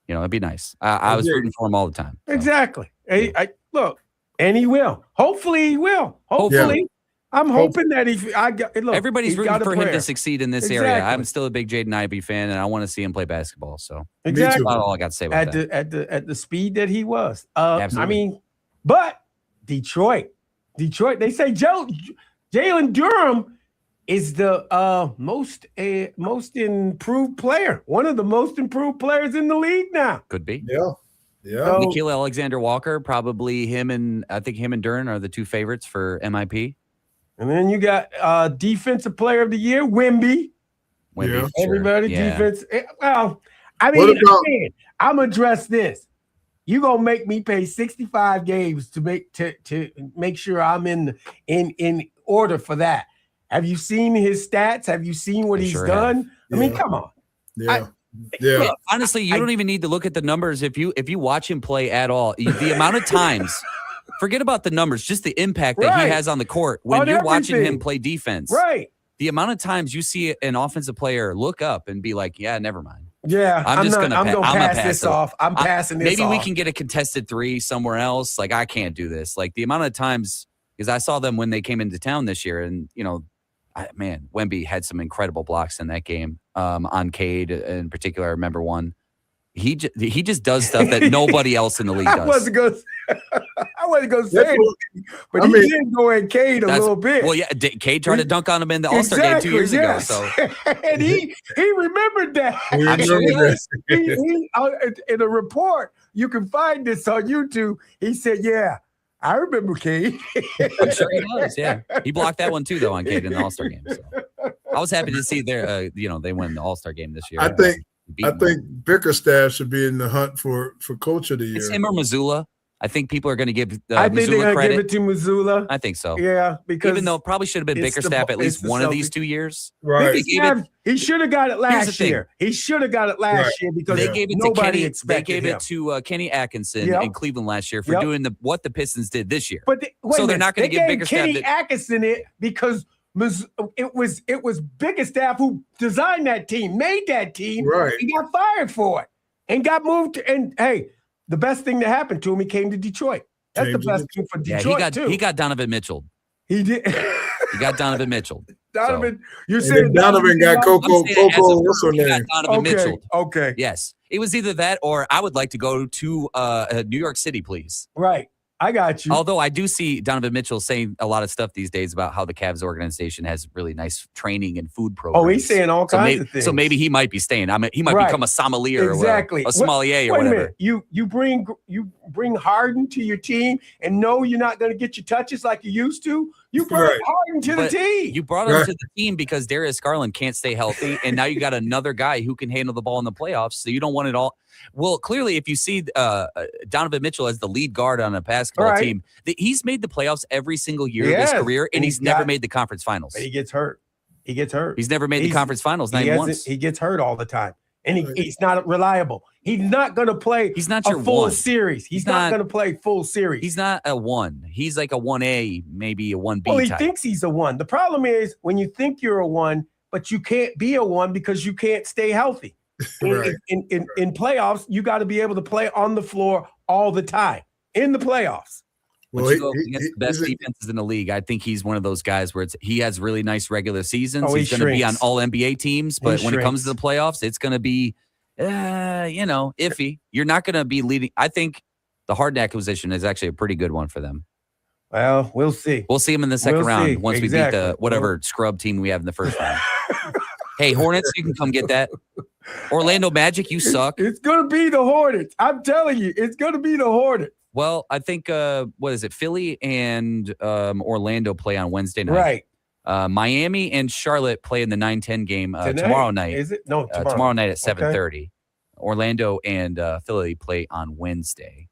It'd be nice. I was rooting for him all the time. So. Exactly. Look, and he will. Hopefully he will. Hopefully. Yeah. I'm hoping that everybody's rooting for him to succeed in this area. I'm still a big Jaden Ivey fan, and I want to see him play basketball. So exactly, that's all I got to say about that. At the speed that he was. But Detroit. They say Jalen Durham is the most improved player, one of the most improved players in the league now. Could be. Yeah. So, Nickeil Alexander-Walker, probably him and Duren are the two favorites for MIP. And then you got Defensive Player of the Year, Wemby. Sure. Everybody defense. Well, I'm gonna address this. You gonna make me pay 65 games to make sure I'm in order for that. Have you seen his stats? Have you seen what he's done? I mean, come on. Yeah. Honestly, you don't even need to look at the numbers if you watch him play at all. The amount of times, forget about the numbers, just the impact that he has on the court when you're watching him play defense. Right. The amount of times you see an offensive player look up and be like, "Yeah, never mind." Yeah, I'm gonna pass this off. I'm passing this off. Maybe we can get a contested three somewhere else. Like, I can't do this. Like, the amount of times, because I saw them when they came into town this year, and Wemby had some incredible blocks in that game. On Cade in particular, I remember one. He just does stuff that nobody else in the league does. I wasn't gonna say it, but he did go at Cade a little bit. Well, yeah, Cade tried to dunk on him in the All-Star game 2 years ago. So, and he remembered that. I'm sure he does. In a report, you can find this on YouTube. He said, "Yeah, I remember Cade." I'm sure he does. Yeah, he blocked that one too, though, on Cade in the All-Star game. So I was happy to see they win the All-Star game this year. I think Bickerstaff should be in the hunt for Coach of the Year. It's him or Mazzulla. I think people are going to give I think they're Mazzulla going to give it to Mazzulla. I think so. Yeah, because even though it probably should have been Bickerstaff at least one of these 2 years. Right. He should have got it last year. He should have got it last year because they gave it nobody to expected They gave him. it to Kenny Atkinson in Cleveland last year for doing what the Pistons did this year. But they're not going to give Bickerstaff Kenny Atkinson it because it was Bickerstaff who designed that team, made that team. Right. He got fired for it and got moved. And hey, the best thing that happened to him, he came to Detroit. That's the best thing for Detroit too. He got Donovan Mitchell. He did. He got Donovan Mitchell. Donovan, you're saying Donovan got Coco. What's her name? Donovan Mitchell. Okay. Yes, it was either that or I would like to go to New York City, please. Right. I got you. Although I do see Donovan Mitchell saying a lot of stuff these days about how the Cavs organization has really nice training and food programs. Oh, he's saying all kinds of things. So maybe he might be staying. He might become a sommelier or a sommelier or whatever. Wait a minute. You bring Harden to your team and know you're not going to get your touches like you used to. You brought Harden to the team. You brought him to the team because Darius Garland can't stay healthy, and now you got another guy who can handle the ball in the playoffs. So you don't want it all. Well, clearly, if you see Donovan Mitchell as the lead guard on a basketball team, he's made the playoffs every single year of his career, and he's never made the conference finals. But he gets hurt. He's never made the conference finals, not even once. He gets hurt all the time, and he's not reliable. He's not going to play He's not your full one. series. He's not going to play full series. He's not a 1. He's like a 1A, maybe a 1B Well, he type. thinks he's a 1. The problem is when you think you're a 1, but you can't be a 1 because you can't stay healthy. In playoffs, you got to be able to play on the floor all the time in the playoffs. Well, against the best defenses in the league, I think he's one of those guys where he has really nice regular seasons. He's going to be on all NBA teams, but when it comes to the playoffs, it's going to be, iffy. You're not going to be leading. I think the Harden acquisition is actually a pretty good one for them. Well, we'll see. We'll see him in the second round once we beat the whatever scrub team we have in the first round. Hey, Hornets, you can come get that. Orlando Magic, you suck. It's going to be the Hornets. I'm telling you, it's going to be the Hornets. Well, I think, Philly and Orlando play on Wednesday night. Right. Miami and Charlotte play in the 9-10 game tomorrow night. Is it? No, tomorrow night at 7:30. Orlando and Philly play on Wednesday.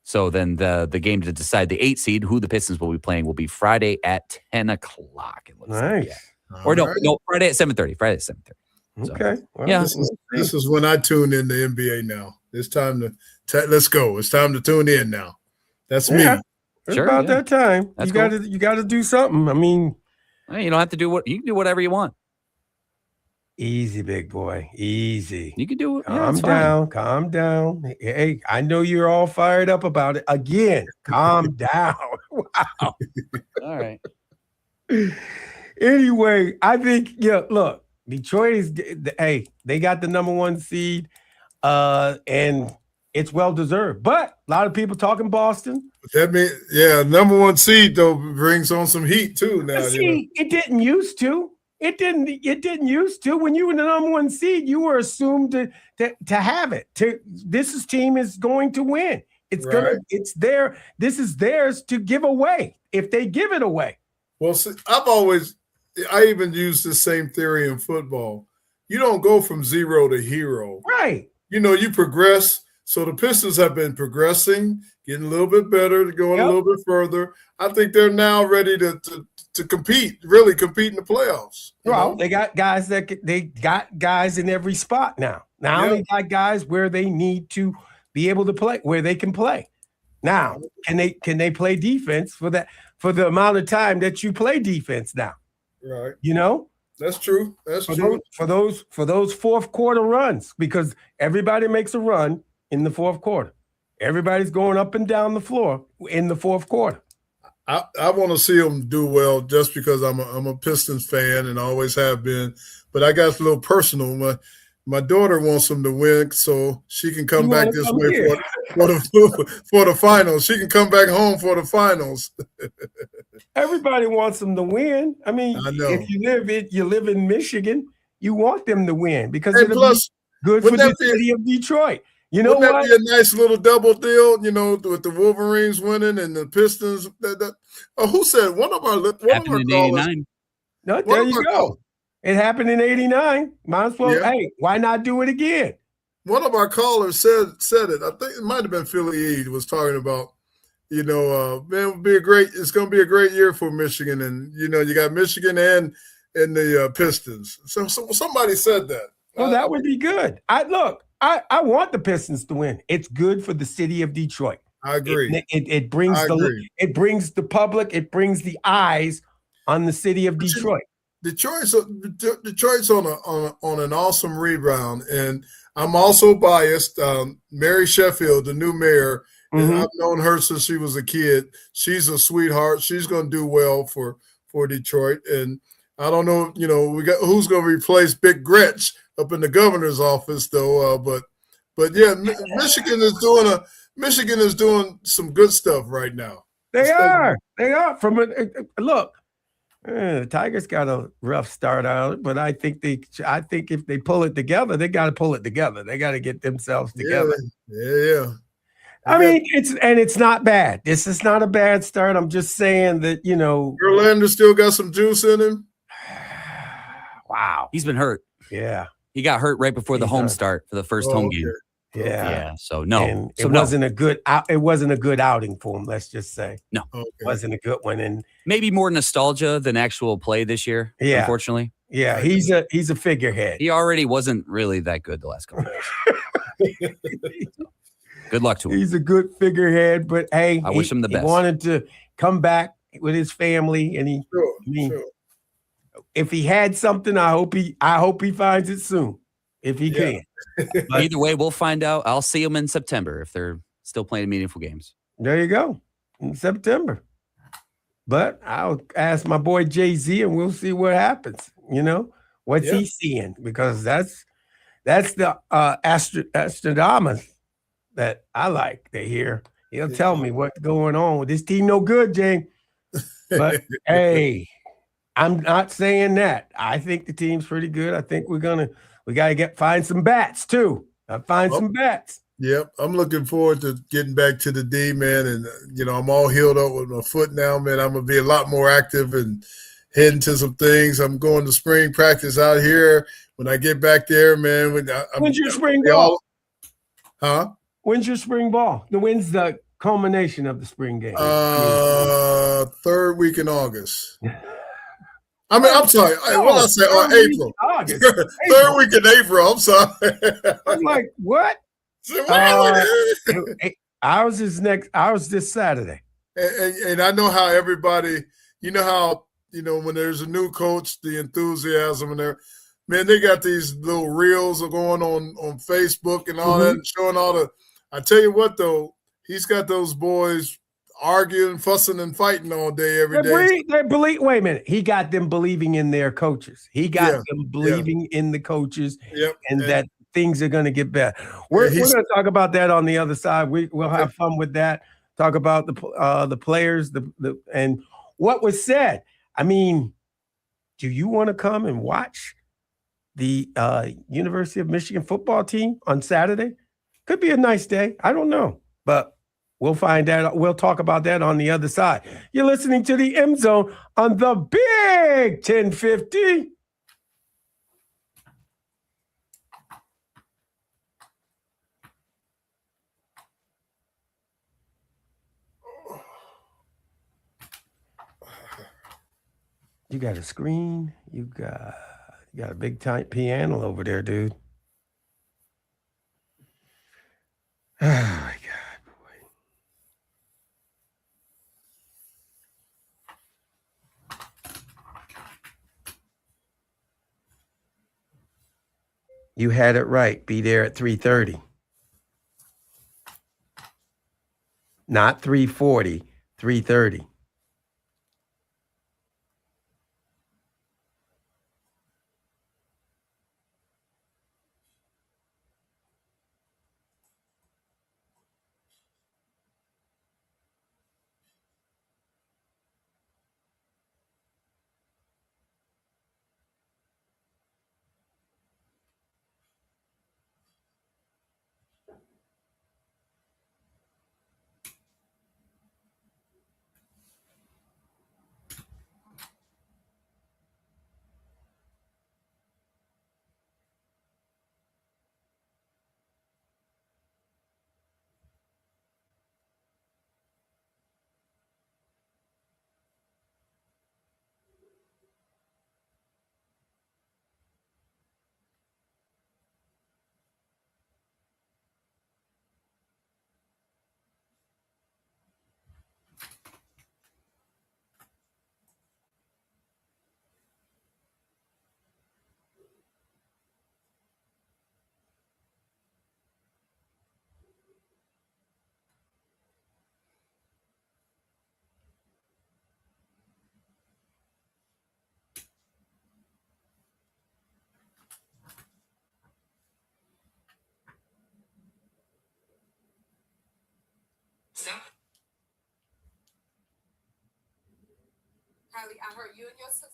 So then the game to decide the 8 seed, who the Pistons will be playing, will be Friday at 10 o'clock. It looks like. Yeah. Or no, Friday at 7:30. Friday at 7:30. So, Okay. Well, yeah. This is when I tune in the NBA now. It's time to let's go. It's time to tune in now. That's me. It's about that time. That's you gotta do something. I mean, you don't have to you can do whatever you want. Easy, big boy. Easy. You can do it. Calm down. Hey, I know you're all fired up about it. Again, calm down. Wow. All right. Anyway, I think, look, Detroit is, they got the number 1 seed, and it's well-deserved. But a lot of people talking Boston. That means, number 1 seed, though, brings on some heat, too. Now, see, it didn't used to. It didn't used to. When you were the number 1 seed, you were assumed to have it. This team is going to win. It's there. This is theirs to give away if they give it away. Well, see, I even use the same theory in football. You don't go from 0 to hero. Right. You progress. So the Pistons have been progressing, getting a little bit better, going a little bit further. I think they're now ready to compete, really compete in the playoffs. Well, they got guys in every spot now. They got guys where they need to be able to play, where they can play. Now, can they play defense for the amount of time that you play defense now? Right. That's true. That's true. For those fourth quarter runs, because everybody makes a run in the fourth quarter. Everybody's going up and down the floor in the fourth quarter. I want to see them do well just because I'm a Pistons fan and always have been. But I got a little personal. My daughter wants them to win so she can come back this way for the finals. She can come back home for the finals. Everybody wants them to win. I mean, if you live in Michigan, you want them to win because it'll be good for the city of Detroit. You know what? That'd be a nice little double deal, with the Wolverines winning and the Pistons. Who said one of our happened in '89? No, there you go. It happened in it'd Might as well. Yeah. Hey, why not do it again? One of our callers said it. I think it might have been Philly Eid was talking about. Man, it's going to be a great year for Michigan, and you got Michigan and the Pistons. So somebody said that. Well, that would be good. I want the Pistons to win. It's good for the city of Detroit. I agree. It brings the public. It brings the eyes on the city of Detroit. Detroit's on an awesome rebound, and I'm also biased. Mary Sheffield, the new mayor, and I've known her since she was a kid. She's a sweetheart. She's going to do well for Detroit, and I don't know. We got who's going to replace Big Gretsch up in the governor's office, though. But yeah, Michigan is doing some good stuff right now. They are. Look. The Tigers got a rough start out, but I think if they pull it together, they got to pull it together. They got to get themselves together. Yeah. I mean, it's not bad. This is not a bad start. I'm just saying that Verlander still got some juice in him. Wow, he's been hurt. Yeah, he got hurt right before the home start for the first home game. Yeah. So no, and it wasn't a good. It wasn't a good outing for him. Let's just say no. It wasn't a good one, and maybe more nostalgia than actual play this year. Yeah, unfortunately. Yeah, he's a figurehead. He already wasn't really that good the last couple of years. Good luck to him. He's a good figurehead, but hey, I wish him the best. He wanted to come back with his family, and sure. If he had something, I hope he finds it soon. If he can. But either way, we'll find out. I'll see them in September if they're still playing meaningful games. There you go. In September. But I'll ask my boy Jay-Z and we'll see what happens. What's he seeing? Because that's the Astradamus that I like to hear. He'll tell me what's going on with this team. No good, Jay. But hey, I'm not saying that. I think the team's pretty good. I think we got to find some bats too. Some bats. Yep, I'm looking forward to getting back to the D, man. And I'm all healed up with my foot now, man. I'm gonna be a lot more active and heading to some things. I'm going to spring practice out here. When I get back there, man. When's your spring ball? Huh? When's your spring ball? When's the culmination of the spring game? Third week in August. I mean, I'm sorry. What I say? April. August. Third week in April. I'm sorry. I'm like, what? Ours is this Saturday. And I know how everybody, when there's a new coach, the enthusiasm and man, they got these little reels going on Facebook and all that, and showing all the. I tell you what, though, he's got those boys arguing, fussing, and fighting all day, every day. They believe. Wait a minute, he got them believing in their coaches. He got them believing in the coaches, and that things are going to get better. We're going to talk about that on the other side. We'll have fun with that. Talk about the players, and what was said. I mean, do you want to come and watch the University of Michigan football team on Saturday? Could be a nice day. I don't know, but we'll find out. We'll talk about that on the other side. You're listening to the M Zone on the Big 1050. You got a screen. You got a big tight piano over there, dude. Oh my God, boy. You had it right. Be there at 3:30. Not 3:40, 3:30. Kylie, I heard you and your sister.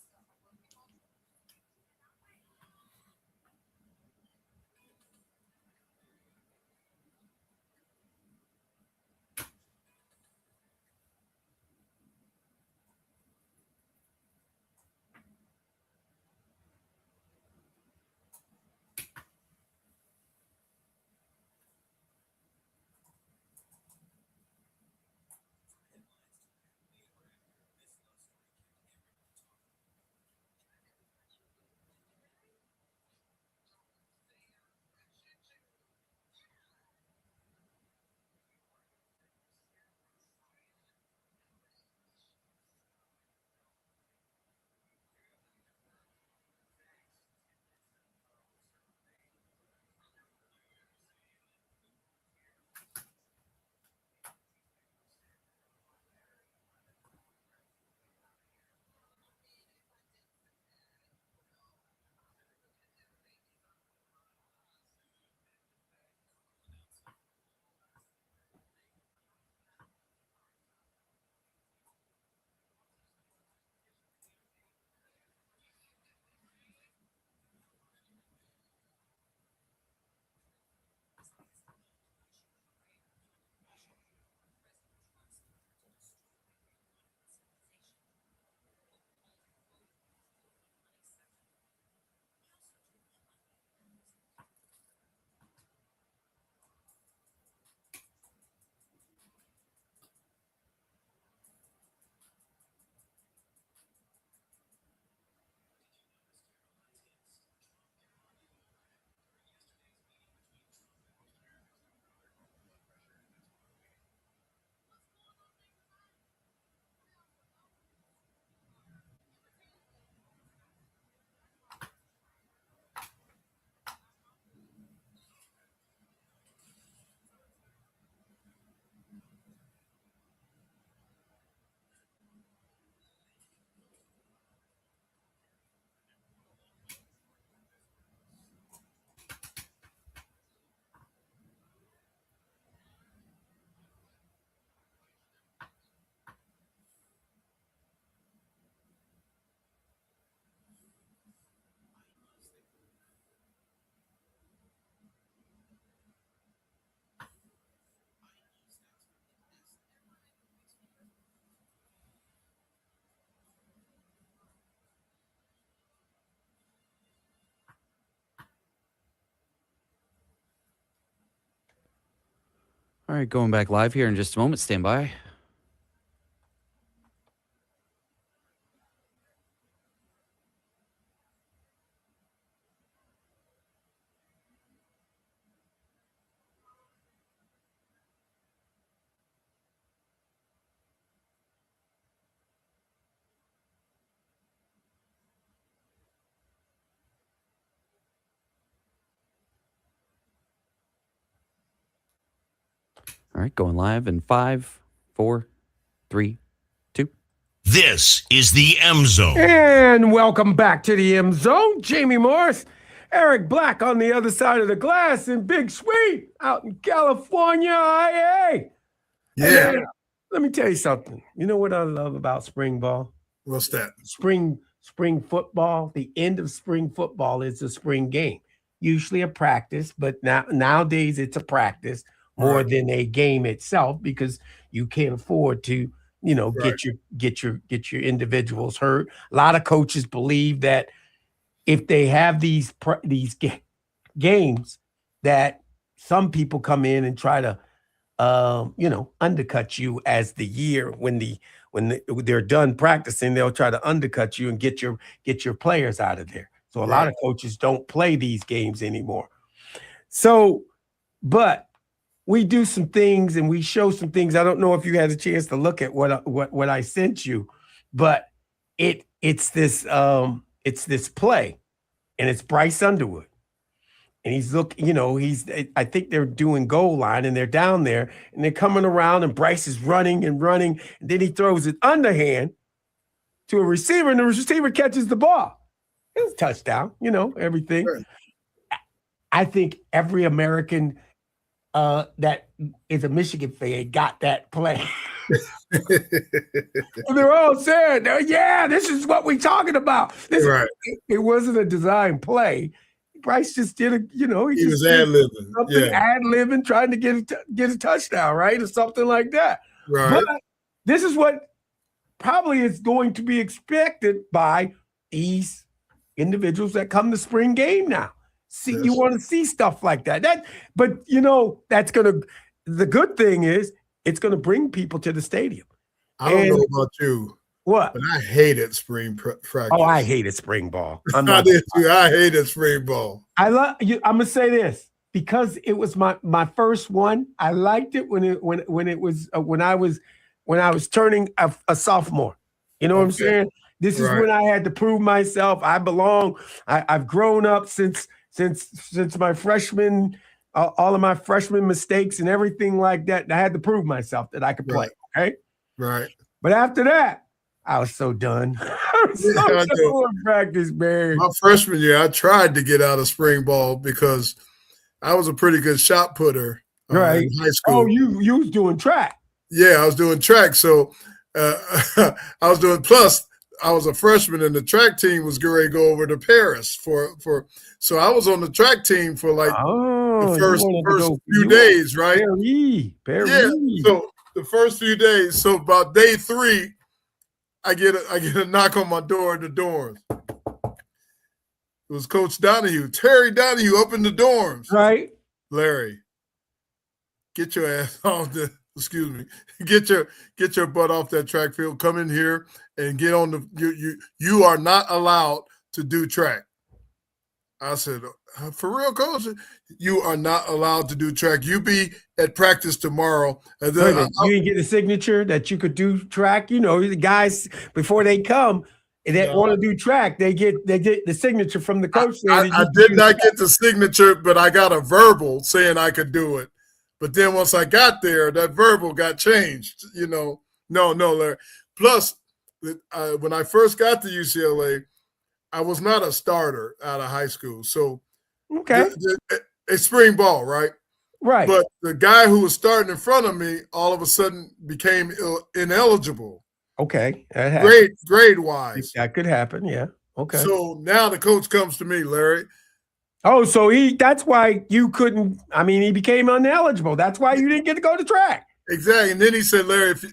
All right, going back live here in just a moment. Stand by. All right, going live in 5, 4, 3, 2. This is the M Zone. And welcome back to the M Zone. Jamie Morris, Eric Black on the other side of the glass, and Big Sweet out in California, IA. Yeah. And, let me tell you something. You know what I love about spring ball? What's that? Spring football. The end of spring football is a spring game. Usually a practice, but nowadays it's a practice more than a game itself, because you can't afford to, get your individuals hurt. A lot of coaches believe that if they have these games, that some people come in and try to undercut you as the year when they're done practicing, they'll try to undercut you and get your players out of there. So a lot of coaches don't play these games anymore. So, but we do some things and we show some things. I don't know if you had a chance to look at what I sent you, but it's this play, and it's Bryce Underwood. And I think they're doing goal line, and they're down there and they're coming around, and Bryce is running and running. And then he throws it underhand to a receiver, and the receiver catches the ball. It was a touchdown, everything. Sure. I think every American that is a Michigan fan got that play. They're all saying, yeah, this is what we're talking about. It wasn't a design play. Bryce just did he was ad-libbing. Ad-libbing, trying to get a touchdown, right? Or something like that. Right. But this is what probably is going to be expected by these individuals that come to spring game now. You want to see stuff like that. That's the good thing is it's going to bring people to the stadium. I don't know about you. What? But I hated spring practice. Oh, I hated spring ball. I did too. I hated spring ball. I'm gonna say this because it was my first one. I liked it when I was turning a sophomore. You know what I'm saying? This is when I had to prove myself. I belong. I've grown up since my freshman, all of my freshman mistakes and everything like that. I had to prove myself that I could play. Okay. Right. But after that, I was so done. I was so done with practice, man. My freshman year, I tried to get out of spring ball because I was a pretty good shot putter in high school. Oh, you was doing track. Yeah, I was doing track. So plus I was a freshman, and the track team was getting ready to go over to Paris so I was on the track team for like the first few days, right? Paris. Yeah. So the first few days. So about day 3, I get a knock on my door in the dorms. It was Coach Donahue, Terry Donahue, up in the dorms. Right. Larry, get your ass off the. Excuse me. Get your butt off that track field. Come in here and get on the. You are not allowed to do track. I said, for real, coach, you are not allowed to do track. You be at practice tomorrow. And then you didn't get the signature that you could do track. The guys before they come and they want to do track, they get the signature from the coach. I did not get the signature, but I got a verbal saying I could do it. But then once I got there, that verbal got changed. No, Larry. Plus, when I first got to UCLA, I was not a starter out of high school. So, it's spring ball, right? Right. But the guy who was starting in front of me all of a sudden became ineligible. Okay. Grade-wise. That could happen, yeah. Okay. So now the coach comes to me, Larry. Oh, so that's why you couldn't – he became ineligible. That's why you didn't get to go to track. Exactly. And then he said, Larry, if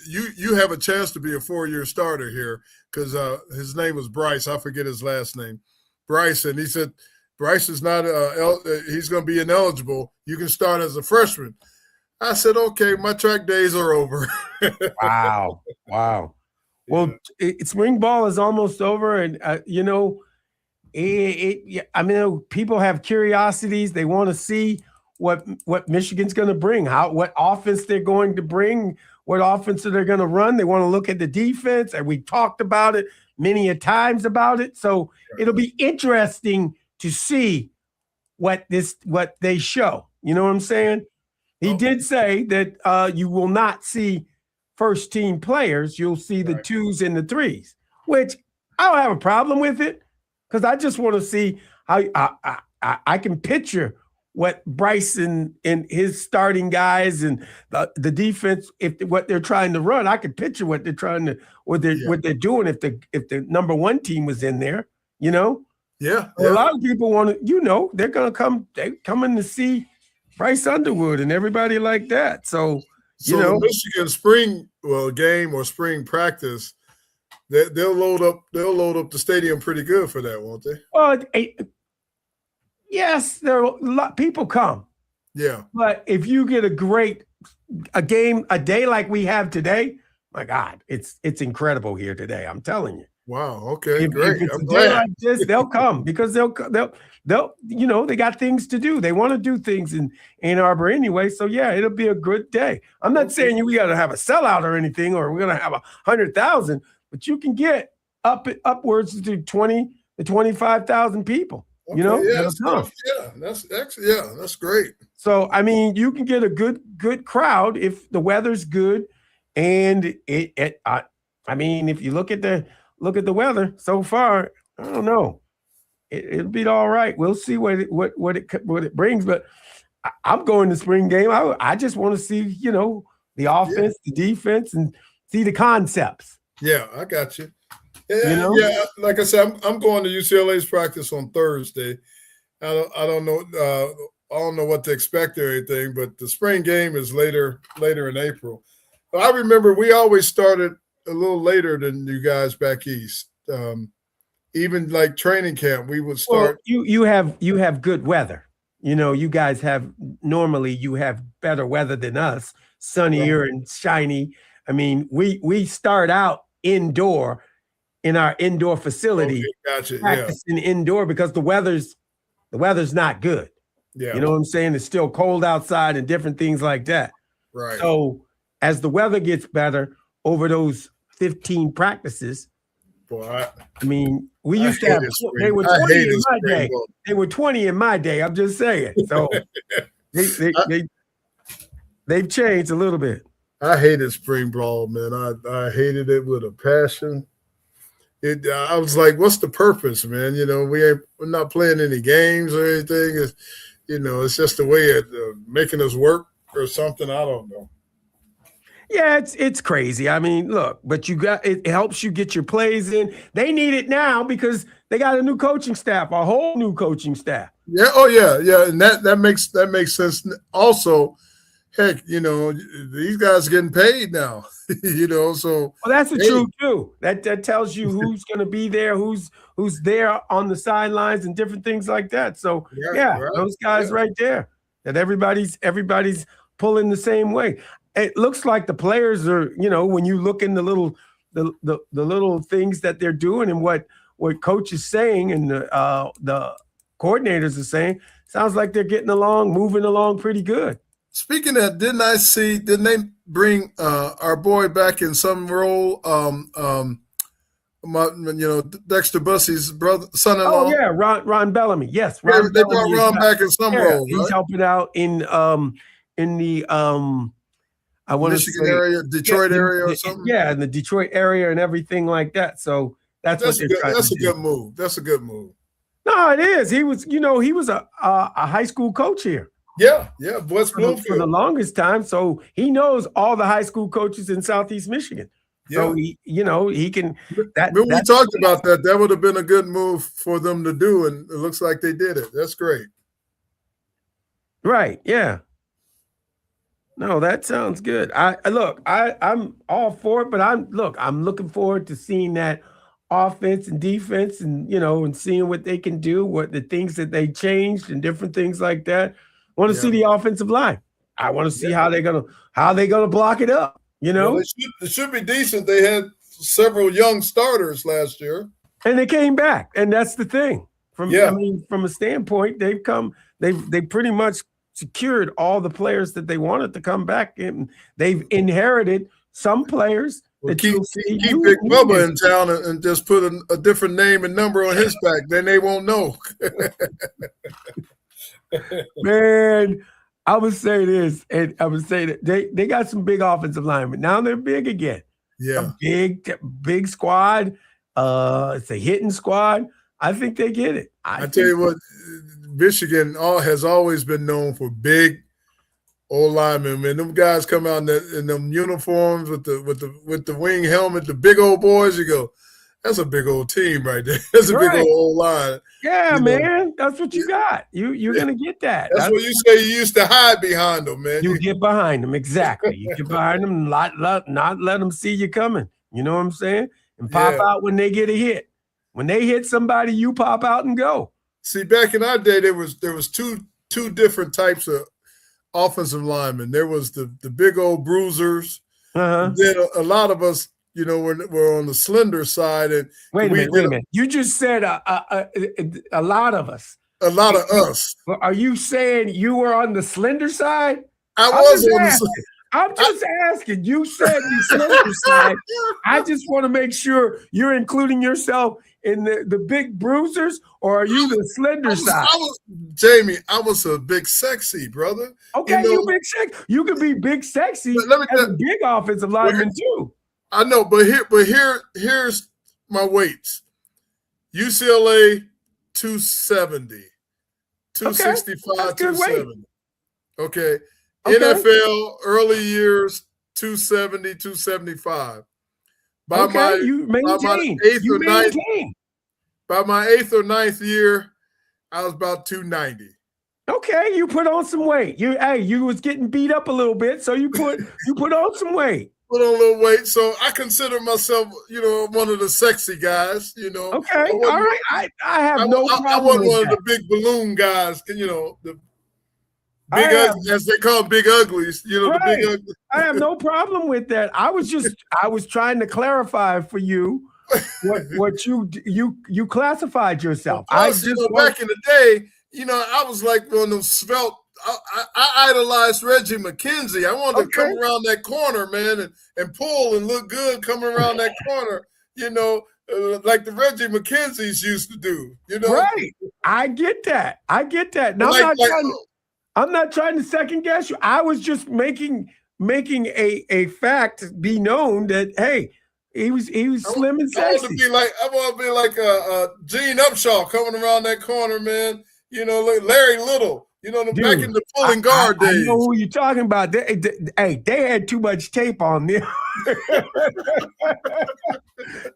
you have a chance to be a 4-year starter here, because his name was Bryce. I forget his last name. Bryce. And he said, Bryce is not he's going to be ineligible. You can start as a freshman. I said, okay, my track days are over. Wow. Wow. Well, spring ball is almost over. And, you know, I mean, people have curiosities. They want to see what Michigan's going to bring, what offense they're going to bring, what offense they're going to run. They want to look at the defense, and we talked about it many a times about it. So it'll be interesting to see what they show. You know what I'm saying? He did say that you will not see first team players. You'll see the 2s and the 3s, which I don't have a problem with it, because I just want to see how I can picture what Bryson and his starting guys and the defense, what they're trying to run. I can picture what they're doing if the number one team was in there, you know? Yeah. A lot of people want to, they're going to coming to see Bryce Underwood and everybody like that. So the Michigan spring game or spring practice, they'll load up the stadium pretty good for that, won't they? Well, yes, there are a lot people come. Yeah. But if you get a day like we have today, my God, it's incredible here today. I'm telling you. Wow. Okay. Great. If it's a day like this, they'll come because they'll they got things to do. They want to do things in Ann Arbor anyway. So yeah, it'll be a good day. I'm not saying we got to have a sellout or anything, or we're gonna have 100,000, but you can get upwards to 20 to 25,000 people. Okay, that's great. So I mean, you can get a good crowd if the weather's good, and I mean, if you look at the weather so far, I don't know, it'll be all right. We'll see what it brings. But I'm going to spring game. I just want to see the offense, the defense, and see the concepts. Yeah, I got you. Yeah, like I said, I'm going to UCLA's practice on Thursday. I don't know what to expect or anything, but the spring game is later in April. I remember we always started a little later than you guys back east. Even like training camp, we would start. Well, you have good weather. You guys normally have better weather than us, sunnier and shiny. I mean, we start out indoor in our indoor facility, practicing indoor because the weather's not good. Yeah. You know what I'm saying? It's still cold outside and different things like that. Right. So as the weather gets better over those 15 practices, boy, I mean, we used to have, they were 20 in my day. They were 20 in my day. I'm just saying. So they've changed a little bit. I hated spring ball, man. I hated it with a passion. I was like, what's the purpose, man? We're not playing any games or anything. It's just a way of making us work or something. I don't know. Yeah, it's crazy. I mean, look, but it helps you get your plays in. They need it now because they got a new coaching staff, a whole new coaching staff. Yeah. Oh, yeah. And that makes sense. Also, heck, these guys are getting paid now. So that's the truth too. That tells you who's going to be there, who's there on the sidelines and different things like that. So those guys right there, that everybody's pulling the same way. It looks like the players are, when you look in the little things that they're doing and what coach is saying and the coordinators are saying, sounds like they're moving along pretty good. Speaking of, didn't they bring our boy back in some role? Dexter Bussey's son-in-law. Oh yeah, Ron Bellamy. Yes, they brought Ron back in some role. He's right? helping out in the I want to say area, Detroit area or something. Yeah, in the Detroit area and everything like that. So that's what they're trying to do. That's a good move. That's a good move. No, it is. He was a high school coach here. Yeah, West Bloomfield for the longest time. So he knows all the high school coaches in Southeast Michigan. Yeah. So he can. When we talked about that, that would have been a good move for them to do, and it looks like they did it. That's great. Right. Yeah. No, that sounds good. I'm all for it, but I'm looking forward to seeing that offense and defense, and and seeing what they can do, what the things that they changed, and different things like that. Want to see the offensive line. I want to see how they're gonna block it up. You know, well, it should be decent. They had several young starters last year, and they came back, and that's the thing. From a standpoint, they've pretty much secured all the players that they wanted to come back, and they've inherited some players. Well, keep Big Bubba in town and just put a different name and number on his back. Then they won't know. Man, I would say this, and I would say that they got some big offensive linemen. Now they're big again. Yeah, a big squad. It's a hitting squad. I think they get it. I tell you what, Michigan has always been known for big old linemen. Man, them guys come out in them uniforms with the wing helmet, the big old boys. You go, that's a big old team right there. That's a big old line. Yeah, man, that's what you got. You're gonna get that. That's what you say. You used to hide behind them, man. You get behind them, exactly. You get behind them, and not let them see you coming. You know what I'm saying? And pop out when they get a hit. When they hit somebody, you pop out and go. See, back in our day, there was two different types of offensive linemen. There was the big old bruisers. Uh-huh. Then a lot of us, you know, we're on the slender side. And wait a minute. You just said a lot of us. A lot of us. Are you saying you were on the slender side? I was on the slender. I'm just asking. You said the slender side. I just want to make sure you're including yourself in the big bruisers, or are you the slender side? Jamie, I was a big sexy, brother. Okay, you big sexy. You can be big sexy as a big offensive lineman too. I know, but here's my weights. UCLA 270, 265, 270. Okay. NFL early years 270, 275. By my eighth or ninth year, I was about 290. Okay, you put on some weight. You was getting beat up a little bit, so you put on some weight. Put on a little weight, so I consider myself, you know, one of the sexy guys. You know. Okay, all right. I have no problem. I wasn't one of the big balloon guys. You know, the big as they call them, big uglies. You know, the big uglies. I have no problem with that. I was trying to clarify for you what you classified yourself. Plus, back in the day, you know, I was like one of them svelte. I idolized Reggie McKenzie. I wanted to come around that corner, man, and pull and look good coming around that corner, you know, like the Reggie McKenzies used to do, you know? Right. I get that. Now, I'm not trying to second guess you. I was just making a fact be known that, hey, he was slim and sexy. I want to be like a Gene Upshaw coming around that corner, man. You know, like Larry Little. You know, back in the pulling guard days. I know who you're talking about. They had too much tape on them.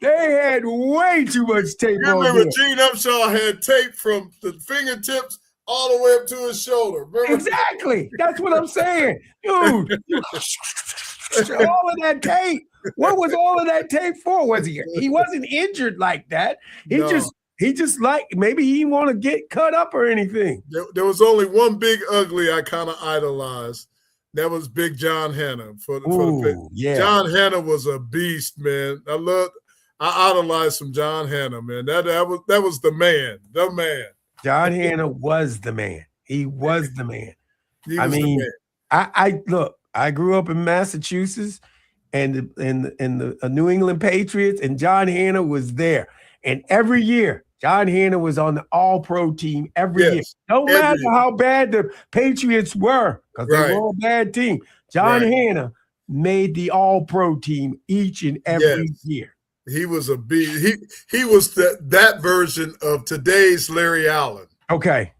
They had way too much tape on them. Remember Gene Upshaw had tape from the fingertips all the way up to his shoulder. Remember? Exactly. That's what I'm saying. Dude, all of that tape. What was all of that tape for? He wasn't injured like that. He just like, maybe he didn't want to get cut up or anything. There was only one big ugly I kind of idolized. That was Big John Hanna. John Hanna was a beast, man. I idolized some John Hanna, man. That was the man. John Hanna was the man. He was the man. I grew up in Massachusetts and the New England Patriots, and John Hanna was there. And every year, John Hanna was on the All-Pro team every year. No matter how bad the Patriots were, because they were a bad team. John Hanna made the All-Pro team each and every year. He was a beast. He was that version of today's Larry Allen. Okay.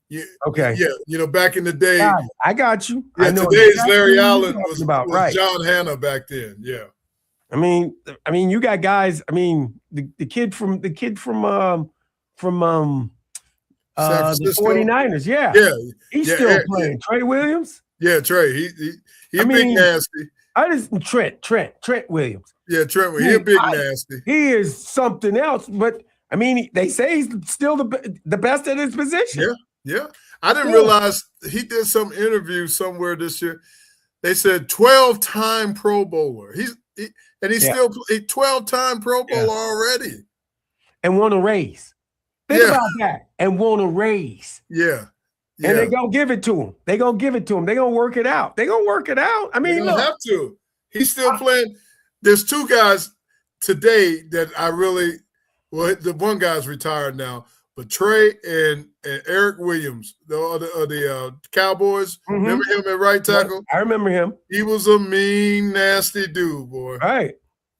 Yeah. Okay. Yeah. You know, back in the day. I got you. Yeah, today's Larry Allen was John Hanna back then. Yeah. I mean, you got guys. I mean, the kid from the 49ers. Yeah. He's still playing. Trey Williams. Yeah, Trey. He big nasty. Trent Williams. Yeah, Trent. He a big nasty. He is something else. But I mean, they say he's still the best at his position. Yeah. I didn't realize he did some interview somewhere this year. They said 12-time Pro Bowler. He's still a 12-time Pro Bowler already. And won a raise. Think about that. And won a raise. Yeah. And they're going to give it to him. They're going to give it to him. They're going to work it out. They're going to work it out. I mean, look. Have to. He's still playing. There's two guys today that I really – well, the one guy's retired now, but Trey and Eric Williams, the Cowboys, remember him at right tackle? I remember him. He was a mean, nasty dude, boy. Right.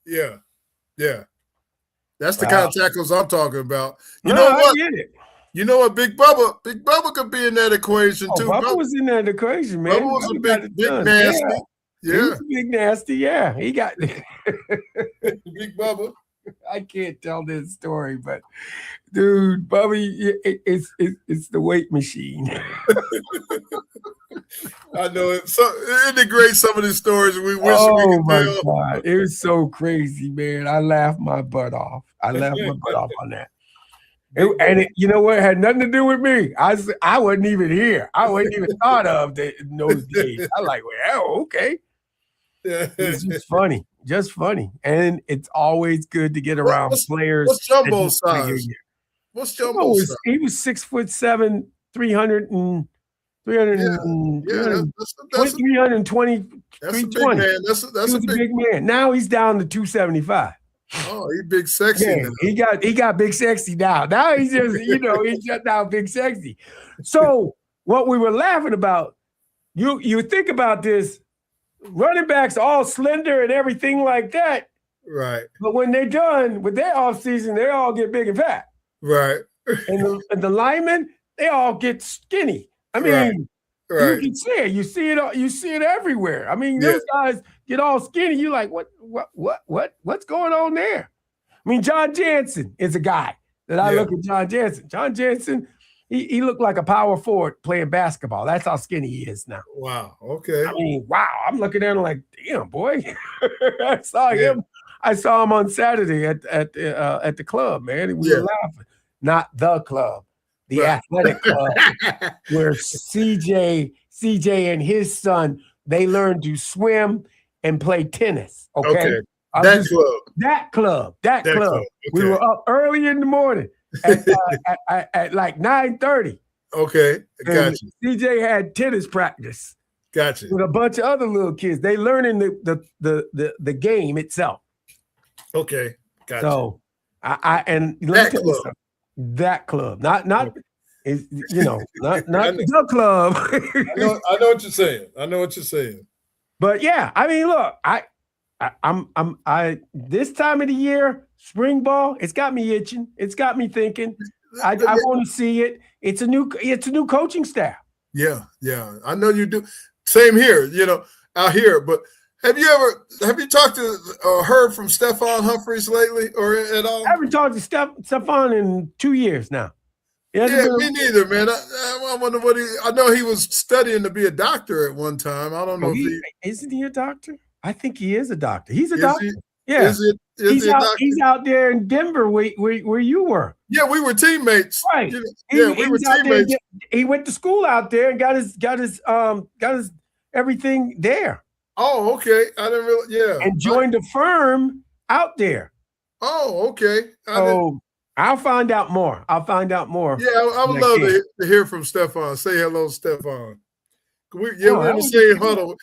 Yeah. Yeah. That's the kind of tackles I'm talking about. You know what? I get it. You know what? Big Bubba could be in that equation too. Bubba was in that equation, man. Bubba was a big nasty. Yeah. He was a big nasty. Yeah. He got Big Bubba. I can't tell this story, but dude, Bubby, it's the weight machine. I know it. So it integrates some of these stories we wish we could tell. God. It was so crazy, man. I laughed my butt off. on that. You know what? It had nothing to do with me. I wasn't even here. I wasn't even thought of in those days. I like, well, okay. It's just funny. Just funny. And it's always good to get around players. What's Jumbo size? What's Jumbo size? He was 6'7", 320. That's a big man. That's a big man. Now he's down to 275. Oh, he's big sexy. Yeah, now. he got big sexy now. Now he's just, he's just now big sexy. So what we were laughing about, you think about this, running backs all slender and everything like that. Right. But when they're done with their offseason, they all get big and fat. Right. And the linemen, they all get skinny. I mean, you can see it. You see it everywhere. I mean, those guys get all skinny. You're like, what's going on there? I mean, John Jansen is a guy that I look at. John Jansen. John Jansen, he looked like a power forward playing basketball. That's how skinny he is now. Wow. Okay. I mean, wow. I'm looking at him like, damn, boy. I saw him. I saw him on Saturday at the club, man. We were laughing. Not the club. The athletic club, where CJ and his son, they learned to swim and play tennis. Okay. That club. Okay. We were up early in the morning at like 9:30. Okay, gotcha. CJ had tennis practice. Gotcha. With a bunch of other little kids. They learning the game itself. Okay, gotcha. So that club, not not the club. I know what you're saying. But yeah, I mean, look, I'm this time of the year, spring ball, it's got me itching. It's got me thinking. I want to see it. It's a new coaching staff. Yeah. I know you do. Same here, out here. But have you talked to or heard from Stephon Humphreys lately or at all? I haven't talked to Stephon in 2 years now. Me neither, man. I wonder I know he was studying to be a doctor at one time. I don't know isn't he a doctor? I think he is a doctor. He's a doctor. Yeah. He's out there in Denver where you were. Yeah, we were teammates. Right. We were teammates. He went to school out there and got his everything there. Oh, okay. I didn't really, and joined a firm out there. Oh, okay. I'll find out more. Yeah, I would love to hear from Stephon. Say hello, Stephon. We're in the same huddle.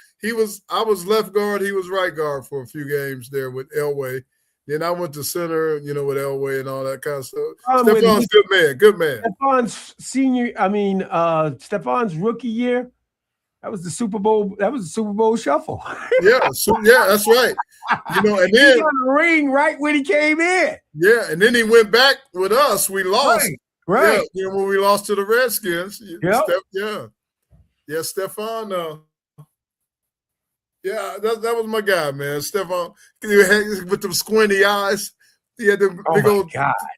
I was left guard. He was right guard for a few games there with Elway. Then I went to center, with Elway and all that kind of stuff. Stephon's good man. Stephon's rookie year. That was the Super Bowl. That was the Super Bowl shuffle. Yeah, that's right. And then he got a ring right when he came in. Yeah, and then he went back with us. We lost. Right. Yeah, when we lost to the Redskins. Yep. Stephon. That was my guy, man. Stephon with them squinty eyes. He had them big old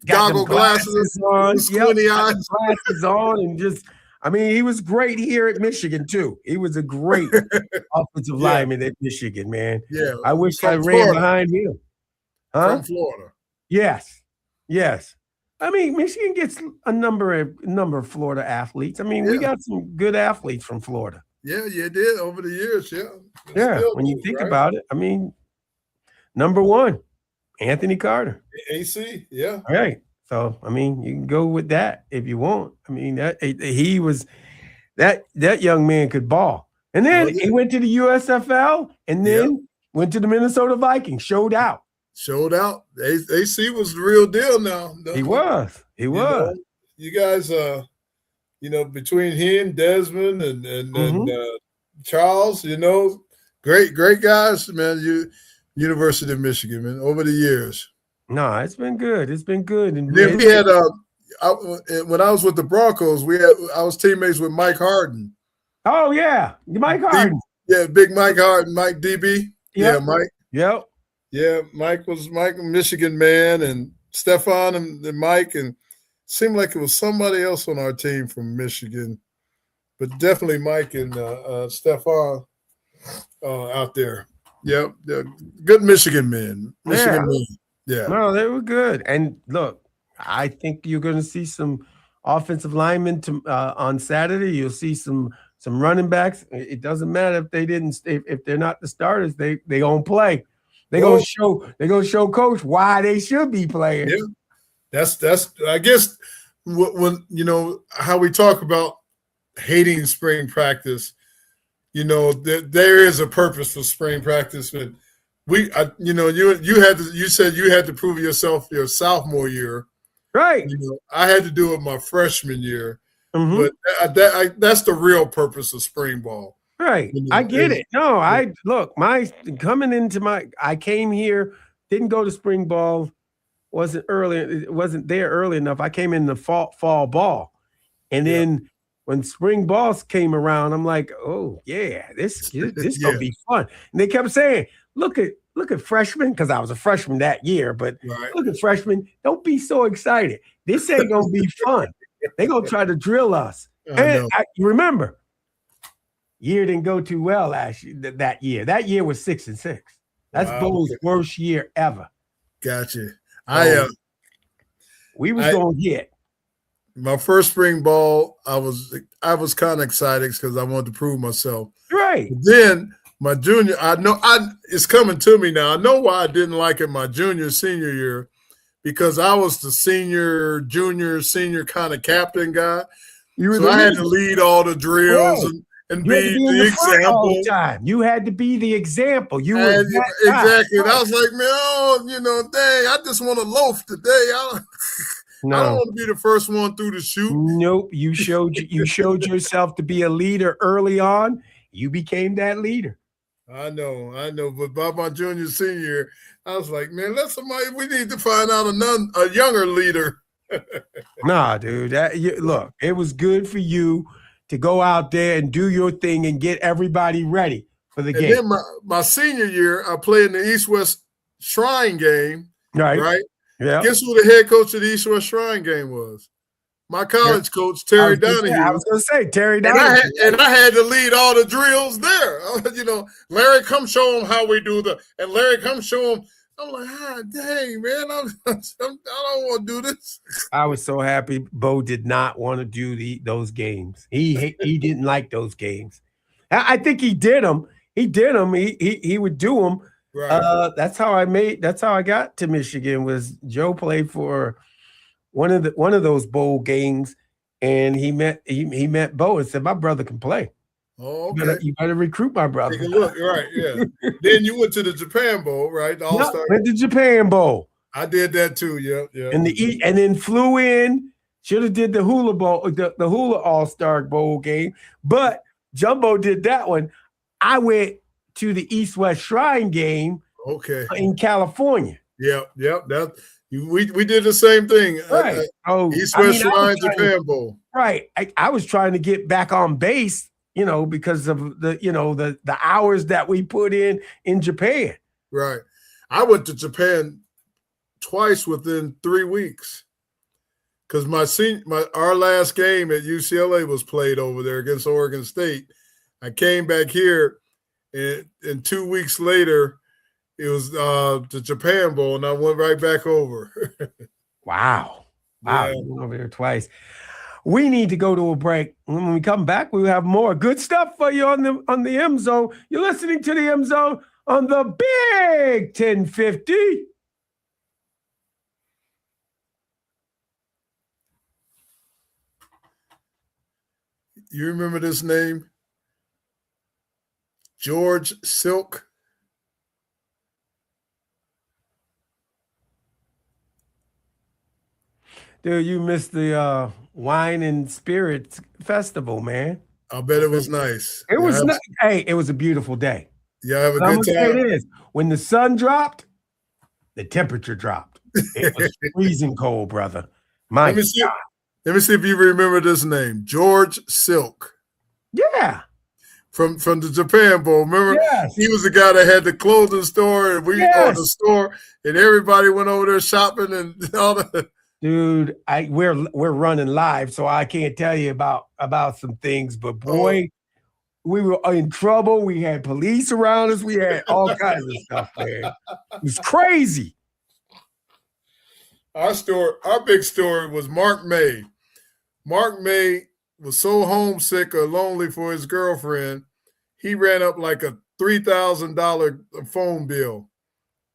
goggle glasses on, squinty eyes. Glasses on, and just. I mean, he was great here at Michigan, too. He was a great offensive lineman at Michigan, man. Yeah. I wish I ran behind him. Huh? From Florida. Yes. I mean, Michigan gets a number of Florida athletes. I mean, we got some good athletes from Florida. Yeah, you did over the years. Yeah. Yeah. When you think about it, I mean, number one, Anthony Carter. AC. Yeah. All right. So, I mean, you can go with that if you want. I mean, he was that young man could ball. And then he went to the USFL and then went to the Minnesota Vikings, showed out. AC was the real deal now. He was. You guys, between him, Desmond, and Charles, great guys, man. University of Michigan, man, over the years. No, it's been good. And then we had when I was with the Broncos, I was teammates with Mike Harden. Oh yeah, Mike Harden. Big Mike Harden, Mike DB. Yep. Yeah, Mike. Yep. Yeah, Mike, Michigan man, and Stefan and Mike, and seemed like it was somebody else on our team from Michigan, but definitely Mike and Stefan out there. Yep, good Michigan men. Men. Yeah. No, they were good. And look, I think you're going to see some offensive linemen on Saturday. You'll see some running backs. It doesn't matter if they're not the starters. They gonna play. They're gonna show coach why they should be playing. Yeah, that's I guess when how we talk about hating spring practice. There is a purpose for spring practice, but you said you had to prove yourself your sophomore year, right? I had to do it my freshman year, but that's the real purpose of spring ball, right? I get it. No, I came here, didn't go to spring ball, wasn't there early enough. I came in the fall ball, and then. When spring balls came around, I'm like, oh yeah, this gonna be fun. And they kept saying, look at freshmen, because I was a freshman that year, but look at freshmen, don't be so excited. This ain't gonna be fun. They're gonna try to drill us. And you remember, year didn't go too well last year. That year. That year was 6-6. That's Bo's worst year ever. Gotcha. We was gonna get. My first spring ball, I was kind of excited because I wanted to prove myself. Right. But then my junior, it's coming to me now. I know why I didn't like it my senior year, because I was the senior kind of captain guy. So I had to lead all the drills and be the example. All the time. You had to be the example. You were exactly. And I was like, man, dang, I just want to loaf today. No. I don't want to be the first one through the chute. Nope. You showed yourself to be a leader early on. You became that leader. I know. But by my senior year, I was like, man, we need to find out a younger leader. Nah, dude. Look, it was good for you to go out there and do your thing and get everybody ready for the game. And then my senior year, I played in the East-West Shrine game. Right. Yeah. Guess who the head coach of the East-West Shrine game was? My college coach, Terry Donahue. I was going to say Terry Donahue. And I had to lead all the drills there. Larry, come show them how we do and Larry, come show them. I'm like, dang, man, I don't want to do this. I was so happy Bo did not want to do those games. He didn't like those games. I think he did them. He would do them. Right. That's how I got to Michigan. Was Joe played for one of those bowl games, and he met Bo and said, my brother can play. Oh, okay. You better recruit my brother. Take a look, right? Yeah. Then you went to the Japan Bowl, right? The All-Star. Went to Japan Bowl. I did that too. Yeah. And then flew in. Should have did the Hula Bowl, the Hula All-Star Bowl game, but Jumbo did that one. I went to the East-West Shrine game, in California. Yep. We did the same thing. Right. East-West Shrine Japan Bowl. Right. I was trying to get back on base, because of the hours that we put in Japan. Right. I went to Japan twice within 3 weeks, because our last game at UCLA was played over there against Oregon State. I came back here. And 2 weeks later, it was the Japan Bowl, and I went right back over. Wow. Wow, Yeah. you went over there twice. We need to go to a break. When we come back, we'll have more good stuff for you on the M Zone. You're listening to the M Zone on the Big 1050. You remember this name? George Silk. Dude, you missed the Wine and Spirits Festival, man. I bet it was nice. It was hey, it was a beautiful day. Yeah, have a I'm good gonna say time. this: when the sun dropped, the temperature dropped. It was freezing cold, brother. My Let me see if you remember this name, George Silk. Yeah. From the Japan Bowl. Remember, Yes. he was the guy that had the clothing store, and we Yes. on the store, and everybody went over there shopping and all that. Dude, we're running live, so I can't tell you about some things, but boy, we were in trouble. We had police around us. We had all kinds of stuff, man. It was crazy. Our big story was Mark May. Mark May was so homesick or lonely for his girlfriend, he ran up like a $3,000 phone bill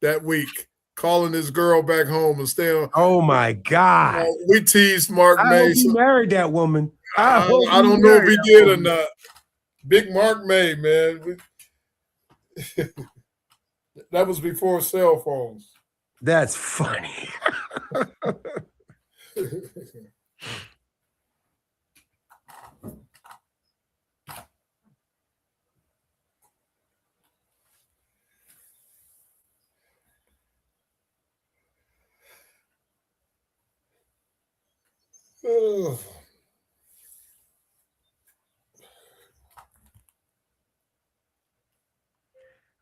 that week, calling his girl back home and staying. Oh my God! We teased Mark I May. hope he married that woman. I don't know if he did or not. Big Mark May, man. That was before cell phones. That's funny.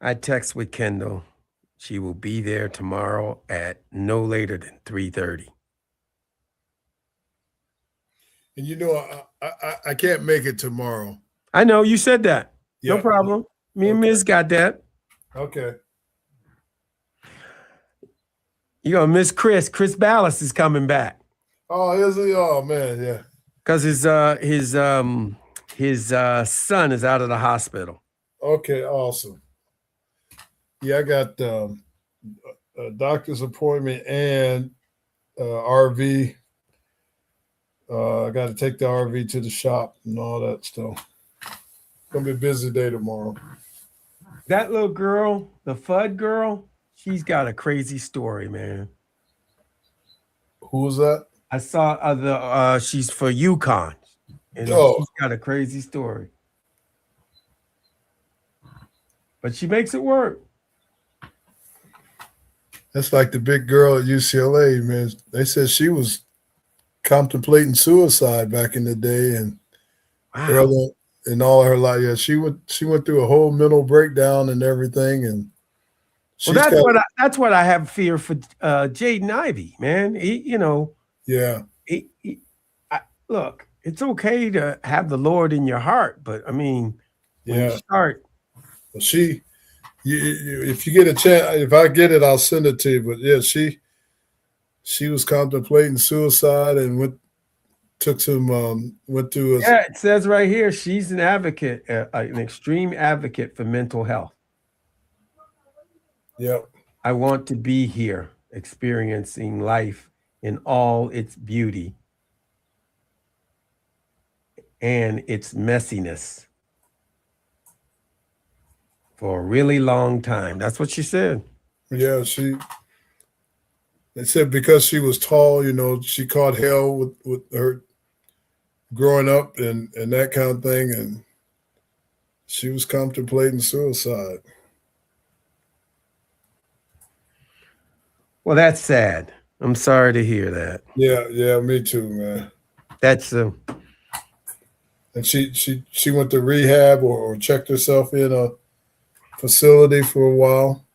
I text with Kendall. She will be there tomorrow at no later than 3:30. And you know, I can't make it tomorrow. I know you said that. Yeah. No problem. Me and Miz got that. Okay. You're gonna miss Chris. Chris Ballas is coming back. Oh, is he? Oh man, yeah. Because his son is out of the hospital. Okay, awesome. Yeah, I got a doctor's appointment and RV. I got to take the RV to the shop and all that stuff. Gonna be a busy day tomorrow. That little girl, the FUD girl, she's got a crazy story, man. Who was that? I saw she's for UConn, and she's got a crazy story. But she makes it work. That's like the big girl at UCLA, man. They said she was contemplating suicide back in the day, and early in all her life, yeah, she went through a whole mental breakdown and everything. And that's what I have fear for Jaden Ivey, man. Look, it's okay to have the Lord in your heart, but I mean, when you start. Well, if you get a chance, if I get it, I'll send it to you. But yeah, she was contemplating suicide and went to it says right here she's an advocate, an extreme advocate for mental health. Yep. I want to be here, experiencing life in all its beauty and its messiness for a really long time. That's what she said. Yeah, they said because she was tall, she caught hell with her growing up and that kind of thing, and she was contemplating suicide. Well, that's sad. I'm sorry to hear that. Yeah, me too, man. That's and she went to rehab or checked herself in a facility for a while.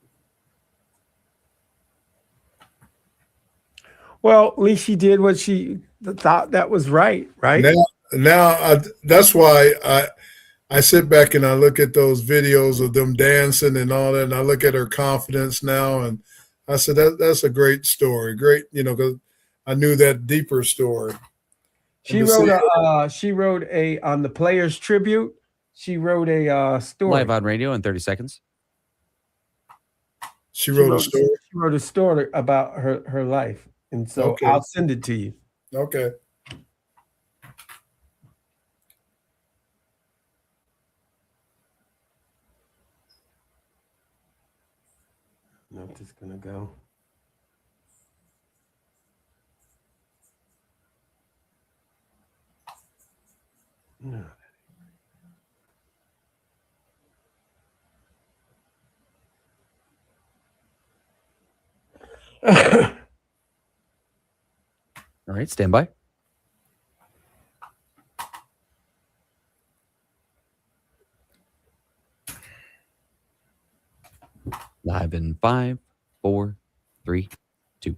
Well, at least she did what she thought that was right? Now that's why I sit back and I look at those videos of them dancing and all that, and I look at her confidence now, and I said that's a great story. Great, because I knew that deeper story. She wrote a on the Players Tribute. She wrote a story Live on radio in 30 seconds. She wrote a story. She wrote a story about her life, and so I'll send it to you. Okay. I'm just gonna go. No. All right, stand by. Live in 5, 4, 3, 2.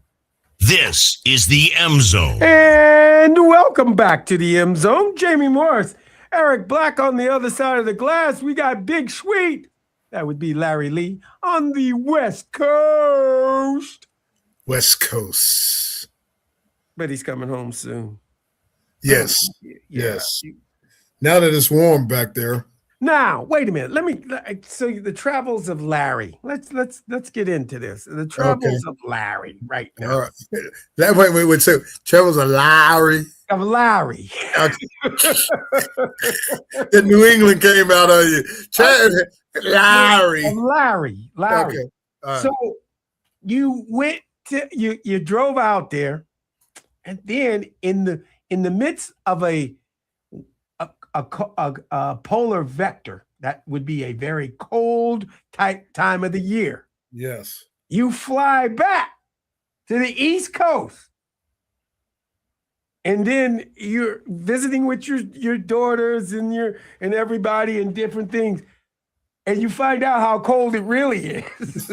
This is the M Zone. And welcome back to the M Zone. Jamie Morris, Eric Black on the other side of the glass. We got Big Sweet. That would be Larry Lee on the West Coast. West Coast. But he's coming home soon. Yes. Yes. Now that it's warm back there. Now, wait a minute. So the travels of Larry. Let's get into this. The travels of Larry right now. All right. That way we would say travels of Larry. Of Larry. The New England came out of you. Larry. Of Larry. Okay. Right. So you went to you drove out there, and then in the midst of a polar vector, that would be a very cold type time of the year. Yes. You fly back to the East Coast, and then you're visiting with your daughters and everybody and different things, and you find out how cold it really is.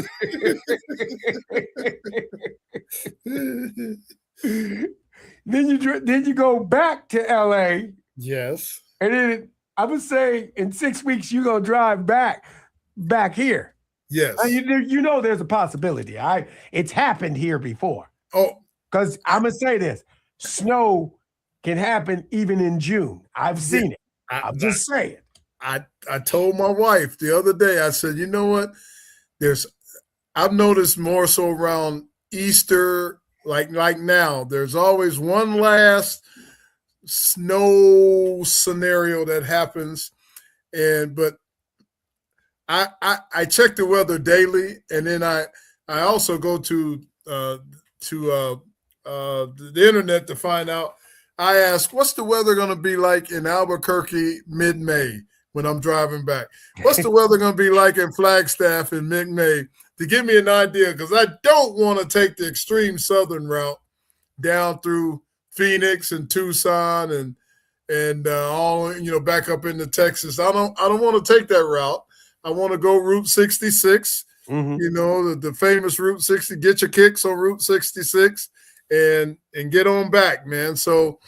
Then you go back to LA. Yes. And then I would say in 6 weeks you're gonna drive back here. Yes. You know there's a possibility. It's happened here before. Oh, because I'm gonna say this: snow can happen even in June. I've seen it. I'm just saying. I told my wife the other day. I said, you know what? I've noticed more so around Easter, like now. There's always one last snow scenario that happens, but I check the weather daily, and then I also go to the internet to find out. I ask, what's the weather going to be like in Albuquerque mid-May when I'm driving back? What's the weather going to be like in Flagstaff in mid-May, to give me an idea, because I don't want to take the extreme southern route down through Phoenix and Tucson and all back up into Texas. I don't want to take that route. I want to go Route 66. Mm-hmm. The famous Route 60. Get your kicks on Route 66 and get on back, man. So,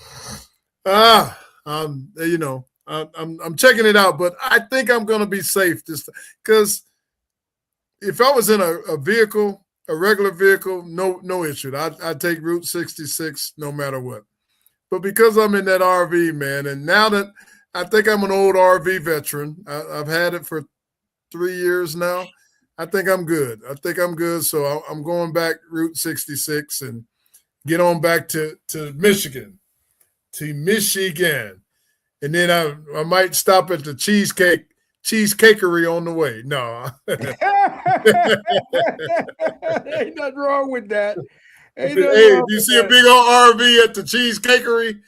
I'm checking it out, but I think I'm going to be safe this time, because if I was in a vehicle, a regular vehicle, no issue. I'd take Route 66 no matter what. But because I'm in that RV, man, and now that I think I'm an old RV veteran, I've had it for 3 years now, I think I'm good. So I'm going back Route 66 and get on back to Michigan. And then I might stop at the cheesecakery on the way. No. Ain't nothing wrong with that. Hey, you see a big old RV at the cheesecakery,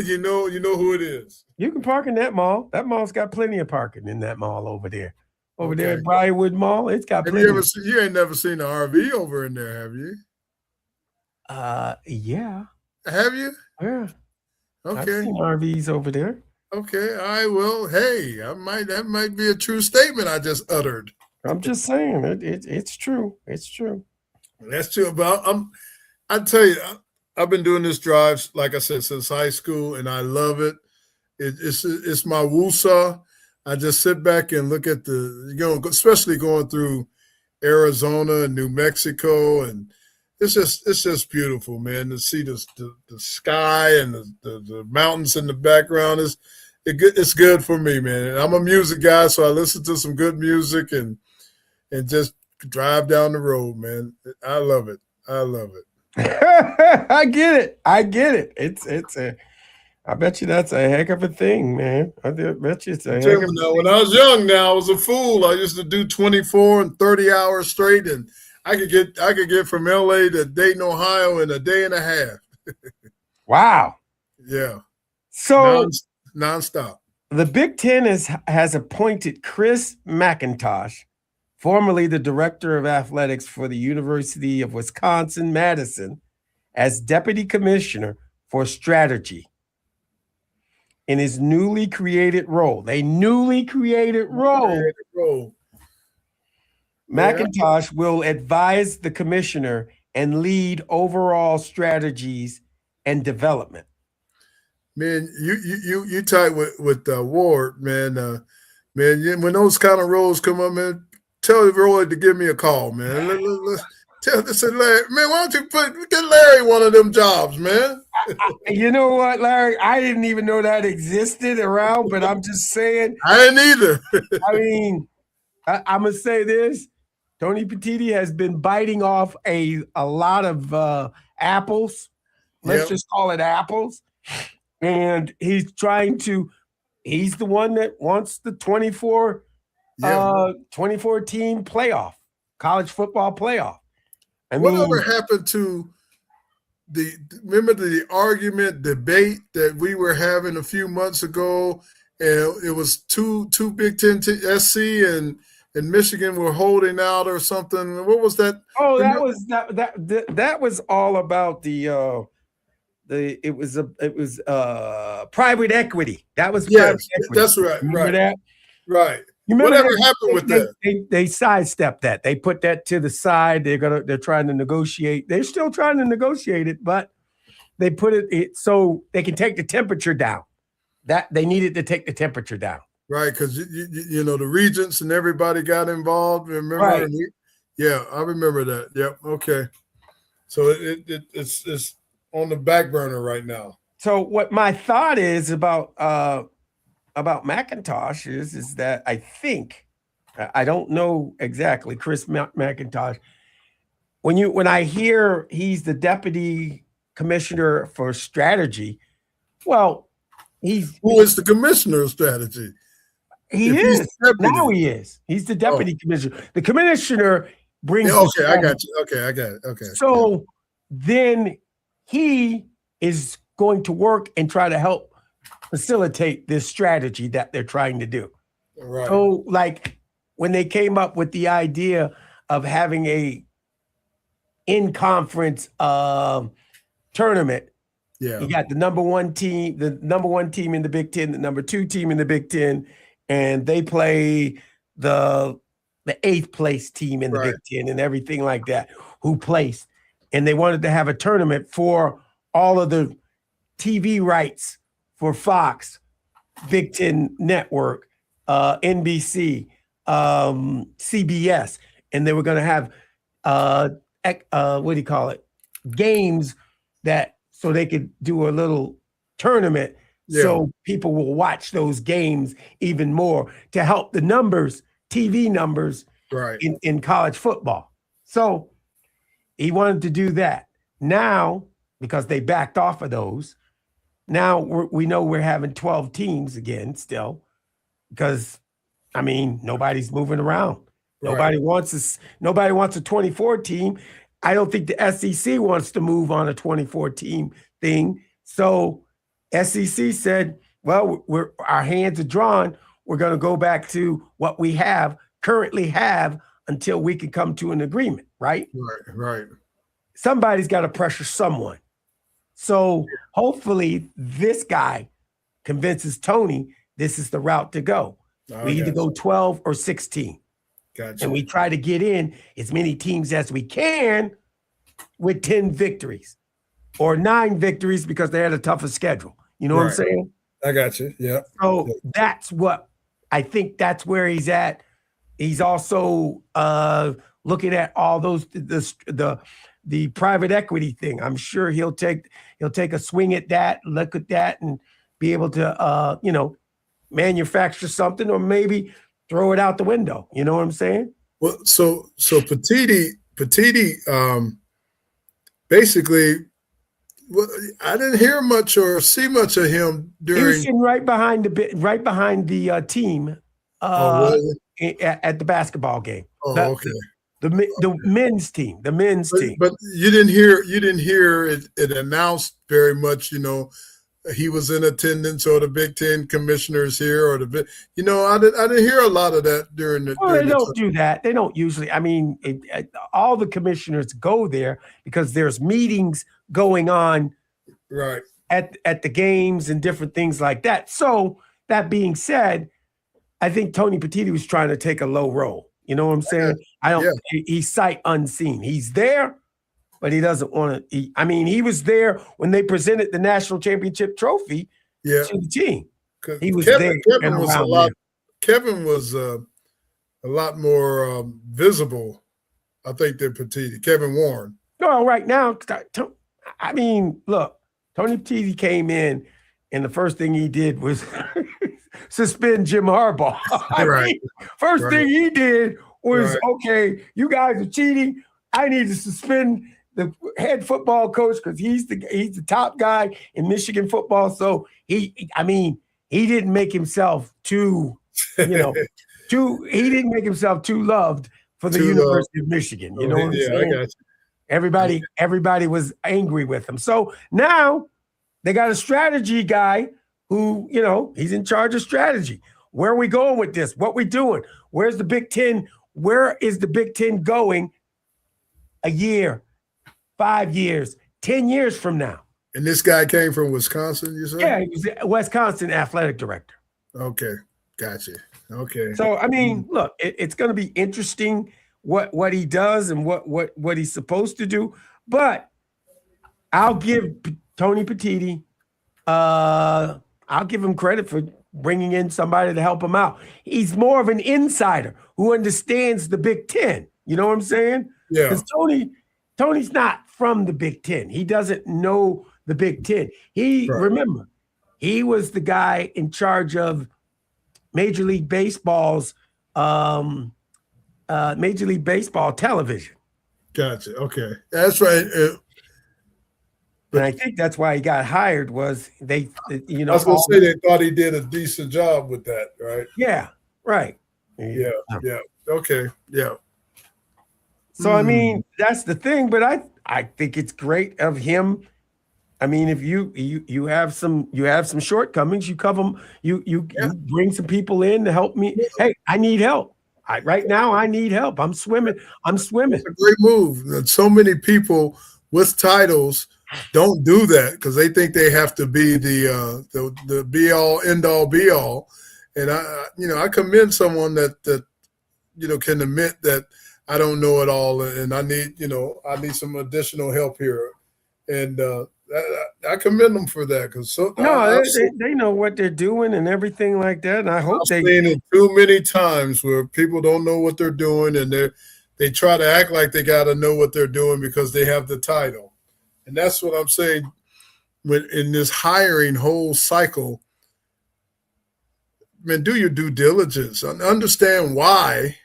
you know who it is. You can park in that mall. That mall's got plenty of parking in that mall over there. Over there at Briarwood Mall, it's got plenty. You ain't never seen an RV over in there, have you? Yeah. Have you? Yeah. Okay. I've seen RVs over there. Okay. All right. Well, hey, that might be a true statement I just uttered. I'm just saying it's true. It's true. That's true. But I tell you, I've been doing this drive, like I said, since high school, and I love it. It's my woosah. I just sit back and look at especially going through Arizona and New Mexico, and it's just beautiful, man. To see the sky and the mountains in the background it's good for me, man. And I'm a music guy, so I listen to some good music and just drive down the road, man. I love it. I love it. I get it. I bet you that's a heck of a thing, man. I bet you it's a heck of a thing. When I was young, I was a fool. I used to do 24 and 30 hours straight, and I could get from LA to Dayton, Ohio in a day and a half. Wow. Yeah. So nonstop. The Big Ten has appointed Chris McIntosh, formerly the director of athletics for the University of Wisconsin-Madison, as deputy commissioner for strategy in his newly created role. McIntosh will advise the commissioner and lead overall strategies and development. Man, you tight with Ward, man. When those kind of roles come up, man, tell Roy to give me a call, man. Say, Larry, man, why don't you get Larry one of them jobs, man? You know what, Larry? I didn't even know that existed around, but I'm just saying. I didn't either. I mean, I'm gonna say this: Tony Petitti has been biting off a lot of apples. Let's just call it apples. And he's he's the one that wants the 24 team playoff, college football playoff. Whatever happened to remember the argument, debate that we were having a few months ago, and it was two Big Ten, SC and Michigan were holding out or something. What was that? Oh, that was all about it was private equity. That was private equity. That's right. Remember that? Right. Whatever happened with that? They sidestepped that. They put that to the side. They're trying to negotiate. They're still trying to negotiate it, but they put it so they can take the temperature down. That they needed to take the temperature down. Right, because you know the regents and everybody got involved. Remember? Right. Yeah, I remember that. Yep. Okay. So it's on the back burner right now. So what my thought is about McIntosh is that I think, I don't know exactly, Chris McIntosh, when I hear he's the deputy commissioner for strategy, well, who is the commissioner of strategy? He is. Now he is. He's the deputy commissioner. The commissioner brings I got you. Okay, I got it. Okay. So then he is going to work and try to help facilitate this strategy that they're trying to do. Right. So, like when they came up with the idea of having a in-conference tournament, you got the number one team in the Big Ten, the number 2 team in the Big Ten, and they play the 8th place team in the Big Ten and everything like that, who placed. And they wanted to have a tournament for all of the TV rights for Fox, Big Ten Network, NBC, CBS, and they were going to have games so they could do a little tournament, so people will watch those games even more to help the numbers, TV numbers, in college football. So he wanted to do that. Now, because they backed off of those, now we know we're having 12 teams again still, because nobody's moving around. Nobody wants a 24 team. I don't think the SEC wants to move on a 24 team thing. So SEC said, well, our hands are drawn. We're going to go back to what we currently have until we can come to an agreement, right? Right. Somebody's got to pressure someone. So hopefully this guy convinces Tony this is the route to go. We either go 12 or 16. Gotcha. And we try to get in as many teams as we can with 10 victories or 9 victories because they had a tougher schedule. You know what I'm saying? I got you. Yeah. So that's what I think that's where he's at. He's also looking at all those the the private equity thing. I'm sure he'll take a swing at that, look at that, and be able to manufacture something, or maybe throw it out the window. You know what I'm saying? Well, so Petiti, basically, I didn't hear much or see much of him during. He was sitting right behind the team really? at the basketball game. Oh, okay. The men's team, But you didn't hear it announced very much. He was in attendance, or the Big Ten commissioners here, or I didn't hear a lot of that during the. Well, they don't do that. They don't usually. I mean, all the commissioners go there because there's meetings going on, right, at the games and different things like that. So that being said, I think Tony Petiti was trying to take a low roll. You know what I'm saying? He's sight unseen. He's there, but he doesn't want to. He was there when they presented the national championship trophy to the team. He was there. Kevin was a lot more visible, I think, than Petiti. Kevin Warren. No, right now, look, Tony Petiti came in, and the first thing he did was suspend Jim Harbaugh. First thing he did was, okay, you guys are cheating. I need to suspend the head football coach because he's the top guy in Michigan football. So he didn't make himself too loved for the University of Michigan. You know what I'm saying? I got you. Everybody was angry with him. So now they got a strategy guy who, he's in charge of strategy. Where are we going with this? What we doing? Where's the Big Ten? Where is the Big Ten going a year, 5 years, 10 years from now? And this guy came from Wisconsin, you said? Yeah, he was a Wisconsin athletic director. Okay, gotcha. Okay. So, look, it's going to be interesting what he does and what he's supposed to do. But I'll give Tony Petiti, I'll give him credit for bringing in somebody to help him out. He's more of an insider who understands the Big Ten. You know what I'm saying? Yeah. Because Tony's not from the Big Ten. He doesn't know the Big Ten. Remember, he was the guy in charge of Major League Baseball's Major League Baseball television. Gotcha. Okay, that's right. And I think that's why he got hired. Was they? I was going to say they thought he did a decent job with that, right? Yeah. Right. Yeah. Okay. Yeah. So that's the thing. But I think it's great of him. If you have some shortcomings, you cover them. You bring some people in to help me. Hey, I need help. Right now I need help. I'm swimming. It's a great move. So many people with titles don't do that because they think they have to be the be all end all be all. And I commend someone that can admit that I don't know it all and I need some additional help here. And I commend them for that because they know what they're doing and everything like that. And I hope I've seen it too many times where people don't know what they're doing and they try to act like they got to know what they're doing because they have the title. And that's what I'm saying in this hiring whole cycle. Man, do your due diligence. Understand why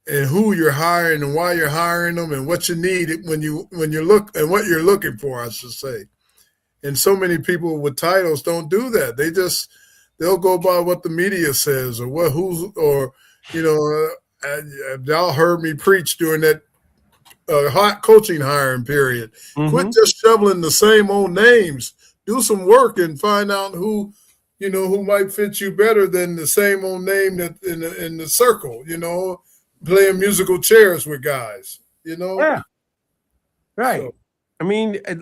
and who you're hiring and why you're hiring them and what you need when you look and what you're looking for, I should say. And so many people with titles don't do that. They'll go by what the media says or y'all heard me preach during that hot coaching hiring period. Mm-hmm. Quit just shoveling the same old names. Do some work and find out who might fit you better than the same old name that in the circle, playing musical chairs with guys, Yeah. Right. So,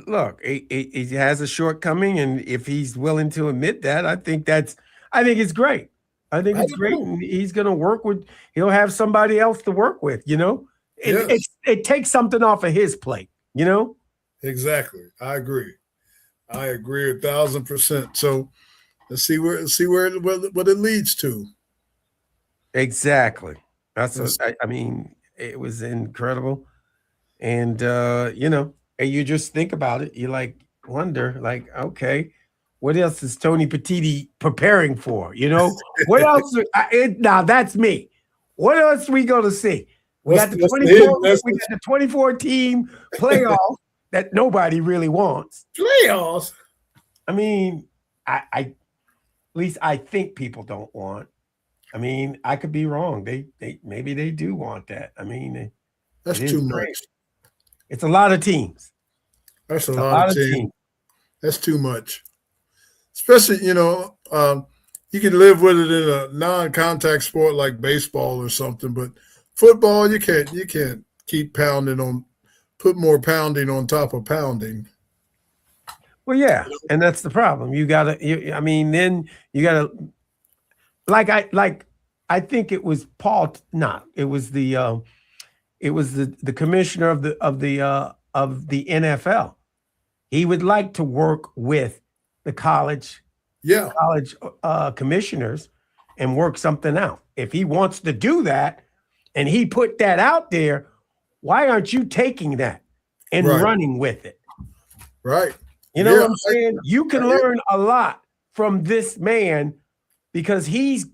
look, he has a shortcoming, and if he's willing to admit that, I think it's great. I think it's great. And he's going to he'll have somebody else to work with, It takes something off of his plate, Exactly. I agree 1,000%. So let's see what it leads to. Exactly. It was incredible. And and you just think about it. You wonder, okay, what else is Tony Petitti preparing for? What else? Now that's me. What else are we going to see? We got the 24 team playoff that nobody really wants. Playoffs. I mean, I at least I think people don't want. I mean, I could be wrong. They maybe they do want that. I mean, that's too much. It's a lot of teams. That's a lot of teams. That's too much. Especially, you can live with it in a non-contact sport like baseball or something, but football, you can't keep put more pounding on top of pounding. Well, yeah, and that's the problem. Then you gotta I think it was Paul. It was the commissioner of the NFL. He would like to work with the college commissioners and work something out. If he wants to do that, and he put that out there, why aren't you taking that and running with it? Right. You know what I'm saying? You can learn a lot from this man because he's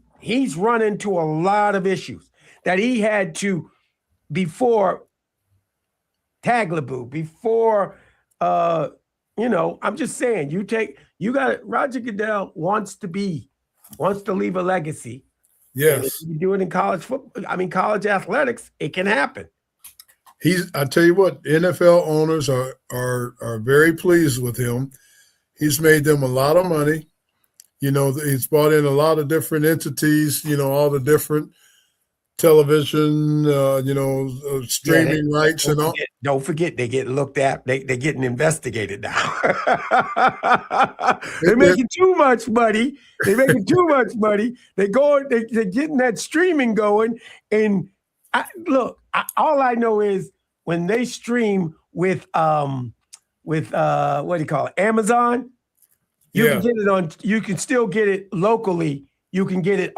run into a lot of issues that he had to before Tagliabue, before I'm just saying Roger Goodell wants to leave a legacy. Yes. And if you do it in college football, college athletics, it can happen. I tell you what, NFL owners are very pleased with him. He's made them a lot of money. He's brought in a lot of different entities, all the different television, streaming rights and all. Don't forget, they get looked at. They're getting investigated now. They're making too much money. They're getting that streaming going. And all I know is when they stream with what do you call it, Amazon, you can get it on. You can still get it locally. You can get it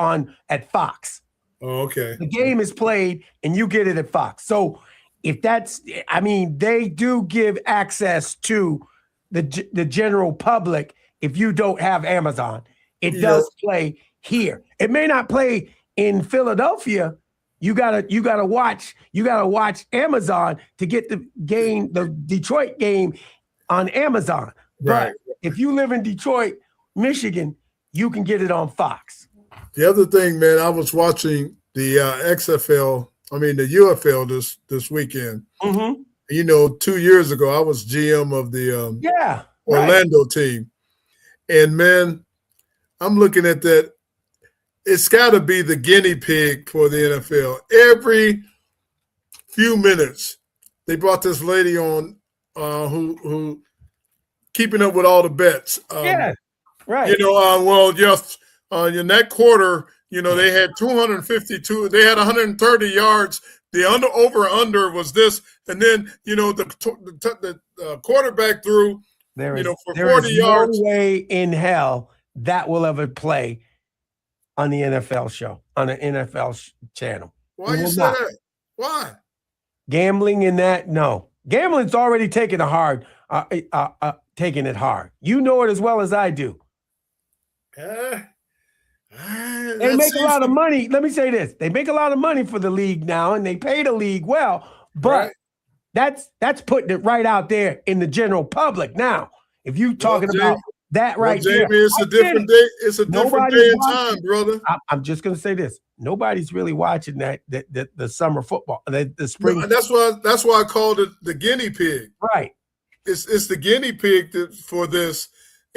at Fox. Oh, okay. The game is played, and you get it at Fox. So if they do give access to the general public. If you don't have Amazon, it does play here. It may not play in Philadelphia. You gotta watch Amazon to get the Detroit game on Amazon. Right. But if you live in Detroit, Michigan, you can get it on Fox. The other thing, man, I was watching the the UFL this weekend. Mm-hmm. 2 years ago, I was GM of the Orlando team. And, man, I'm looking at that. It's got to be the guinea pig for the NFL. Every few minutes, they brought this lady on who keeping up with all the bets. Right. In that quarter, they had 252. They had 130 yards. The over was this, and then the quarterback threw for 40 yards. No way in hell that will ever play on the NFL show, on an NFL channel. Why you say that? Why? Gambling in that? No. Gambling's already taking it hard. You know it as well as I do. They make a lot of money. Let me say this. They make a lot of money for the league now, and they pay the league well, but that's putting it right out there in the general public. Now, if you talking about that right there. Jamie, it's a different day. It's a different day and time, brother. I'm just going to say this. Nobody's really watching the summer football, the spring. No, that's why I called it the guinea pig. Right. It's the guinea pig for this.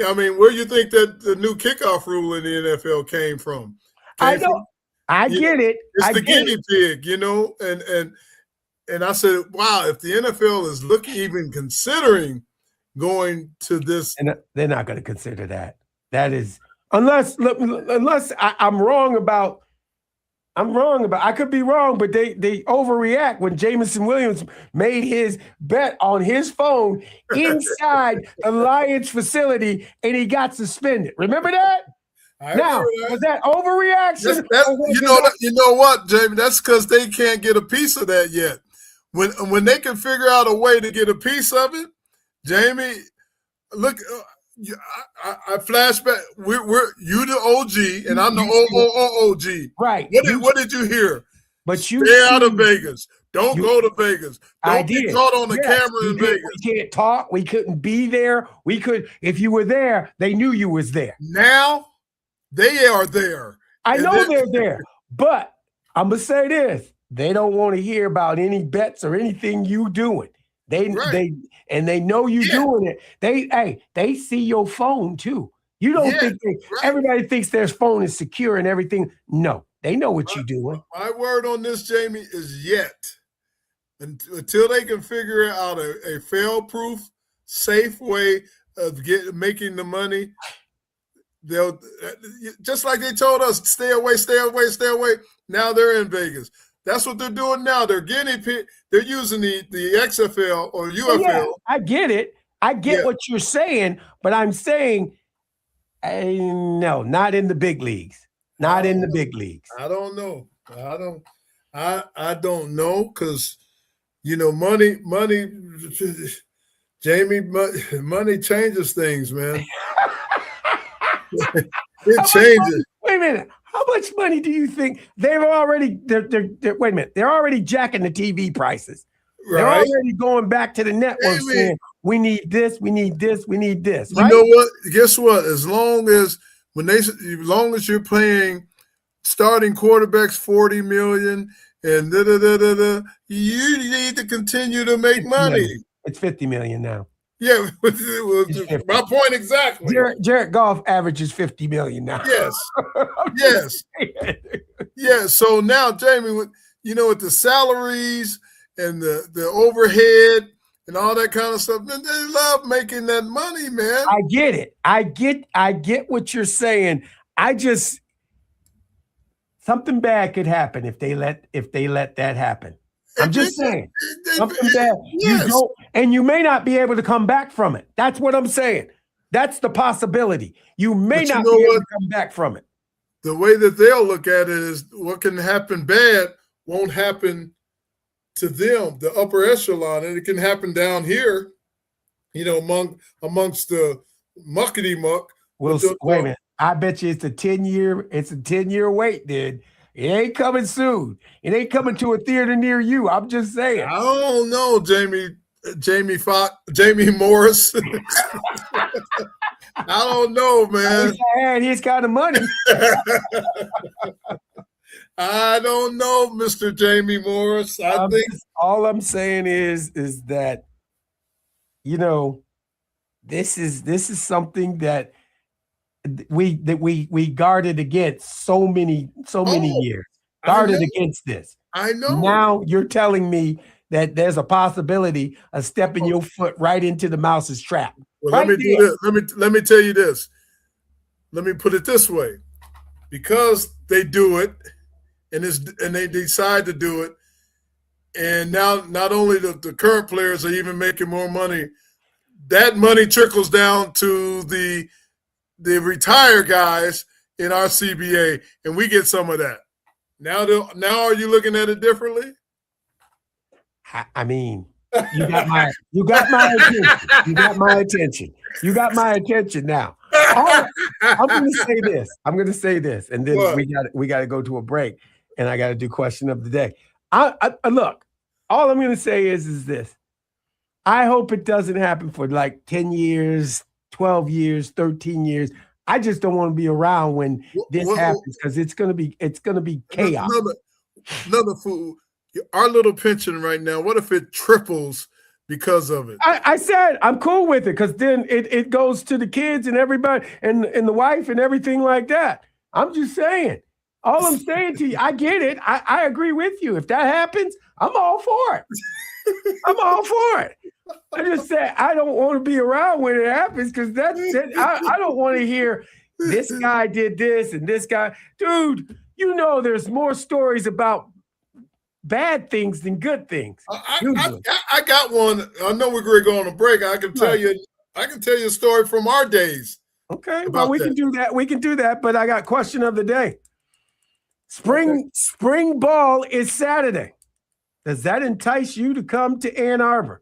I mean, where do you think that the new kickoff rule in the NFL came from? I know. I get it. It's the guinea pig, and I said, wow, if the NFL is even considering going to this. And they're not going to consider that. That is, unless I'm wrong about, I could be wrong, but they overreact when Jameson Williams made his bet on his phone inside the Lions facility and he got suspended. Remember that? Was that overreaction? You know what, Jamie? That's because they can't get a piece of that yet. when they can figure out a way to get a piece of it, Jamie, look, I flashback. We're you the OG and I'm the OG. Right. What did you hear? But you stay out of Vegas. Don't go to Vegas. Don't be caught on the camera in Vegas. We can't talk. We couldn't be there. We could, if you were there, they knew you was there. Now they are there. I know they're there, but I'm gonna say this: they don't want to hear about any bets or anything you doing. They know you doing it. They see your phone too. You don't think everybody thinks their phone is secure and everything. No, they know what you're doing. My word on this, Jamie, is yet. Until they can figure out a fail-proof, safe way of making the money, they'll just like they told us, stay away. Now they're in Vegas. That's what they're doing now. They're they're using the XFL or UFL. Yeah, I get it. I get what you're saying, but I'm saying, no, not in the big leagues. Not in the big leagues. I don't know. I don't know because. Money, Jamie, money changes things, man. It changes. Wait a minute. How much money do you think they're already? They're wait a minute. They're already jacking the TV prices. Right. They're already going back to the network saying, "We need this. We need this. We need this." Right? You know what? Guess what? As long as you're paying starting quarterbacks $40 million. And you need to continue to make money. It's $50 million now. Yeah, my point exactly. Jared Goff averages $50 million now. Yes. Yeah. So now, Jamie, with the salaries and the overhead and all that kind of stuff, they love making that money, man. I get it. I get what you're saying. Something bad could happen if they let that happen. I'm just saying. Something bad. Yes. And you may not be able to come back from it. That's what I'm saying. That's the possibility. You may not be able to come back from it. The way that they'll look at it is what can happen bad won't happen to them, the upper echelon, and it can happen down here, amongst the muckety muck. Wait a minute. I bet you it's a 10-year wait, dude. It ain't coming soon. It ain't coming to a theater near you. I'm just saying. I don't know, Jamie Morris. I don't know, man. He's got the money. I don't know, Mr. Jamie Morris. I think all I'm saying is that this is something that we guarded against so many years. Guarded against this. I know. Now you're telling me that there's a possibility of stepping your foot right into the mouse's trap. Well, let me do this. Let me tell you this. Let me put it this way. Because they do it and they decide to do it, and now not only the current players are even making more money, that money trickles down to the retired guys in our CBA, and we get some of that. Now are you looking at it differently? I mean, you got my attention. You got my attention. You got my attention now. I'm going to say this, and then what? we got to go to a break, and I got to do question of the day. Look, all I'm going to say is this. I hope it doesn't happen for like 10 years, 12 years, 13 years. I just don't want to be around when this happens because it's gonna be chaos. Another fool. Our little pension right now. What if it triples because of it? I said I'm cool with it because then it goes to the kids and everybody and the wife and everything like that. I'm just saying. All I'm saying to you, I get it. I agree with you. If that happens, I'm all for it. I'm all for it. I just said I don't want to be around when it happens because I don't want to hear this guy did this and this guy. Dude, there's more stories about bad things than good things. I got one. I know we're going to go on a break. I can tell you a story from our days. Okay, well, we can do that. We can do that, but I got question of the day. Spring ball is Saturday. Does that entice you to come to Ann Arbor?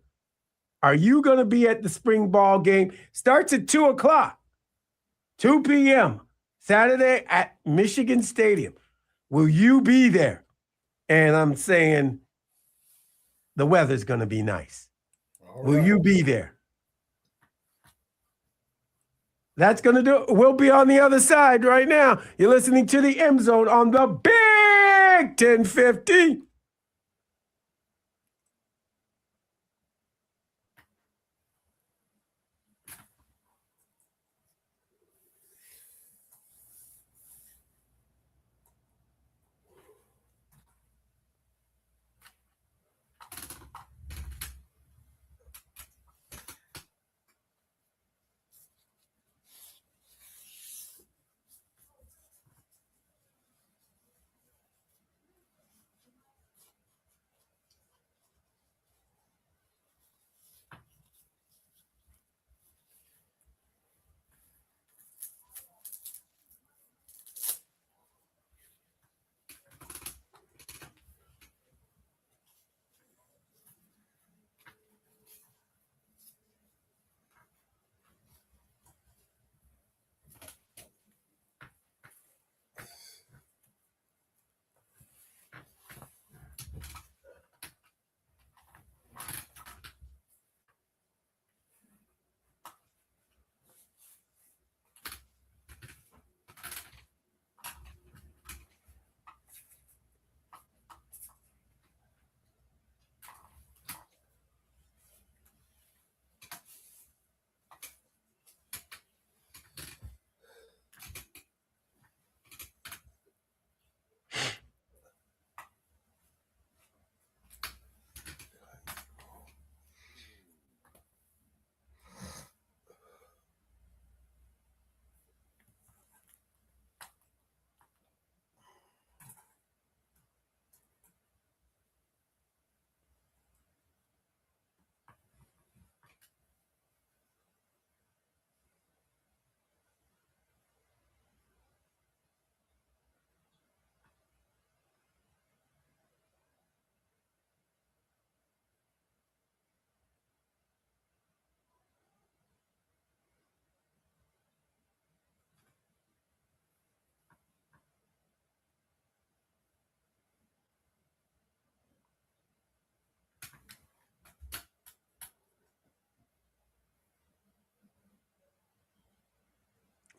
Are you going to be at the spring ball game? Starts at 2 o'clock, 2 p.m., Saturday at Michigan Stadium. Will you be there? And I'm saying the weather's going to be nice. Will you be there? That's going to do it. We'll be on the other side right now. You're listening to the M Zone on the Big 1050.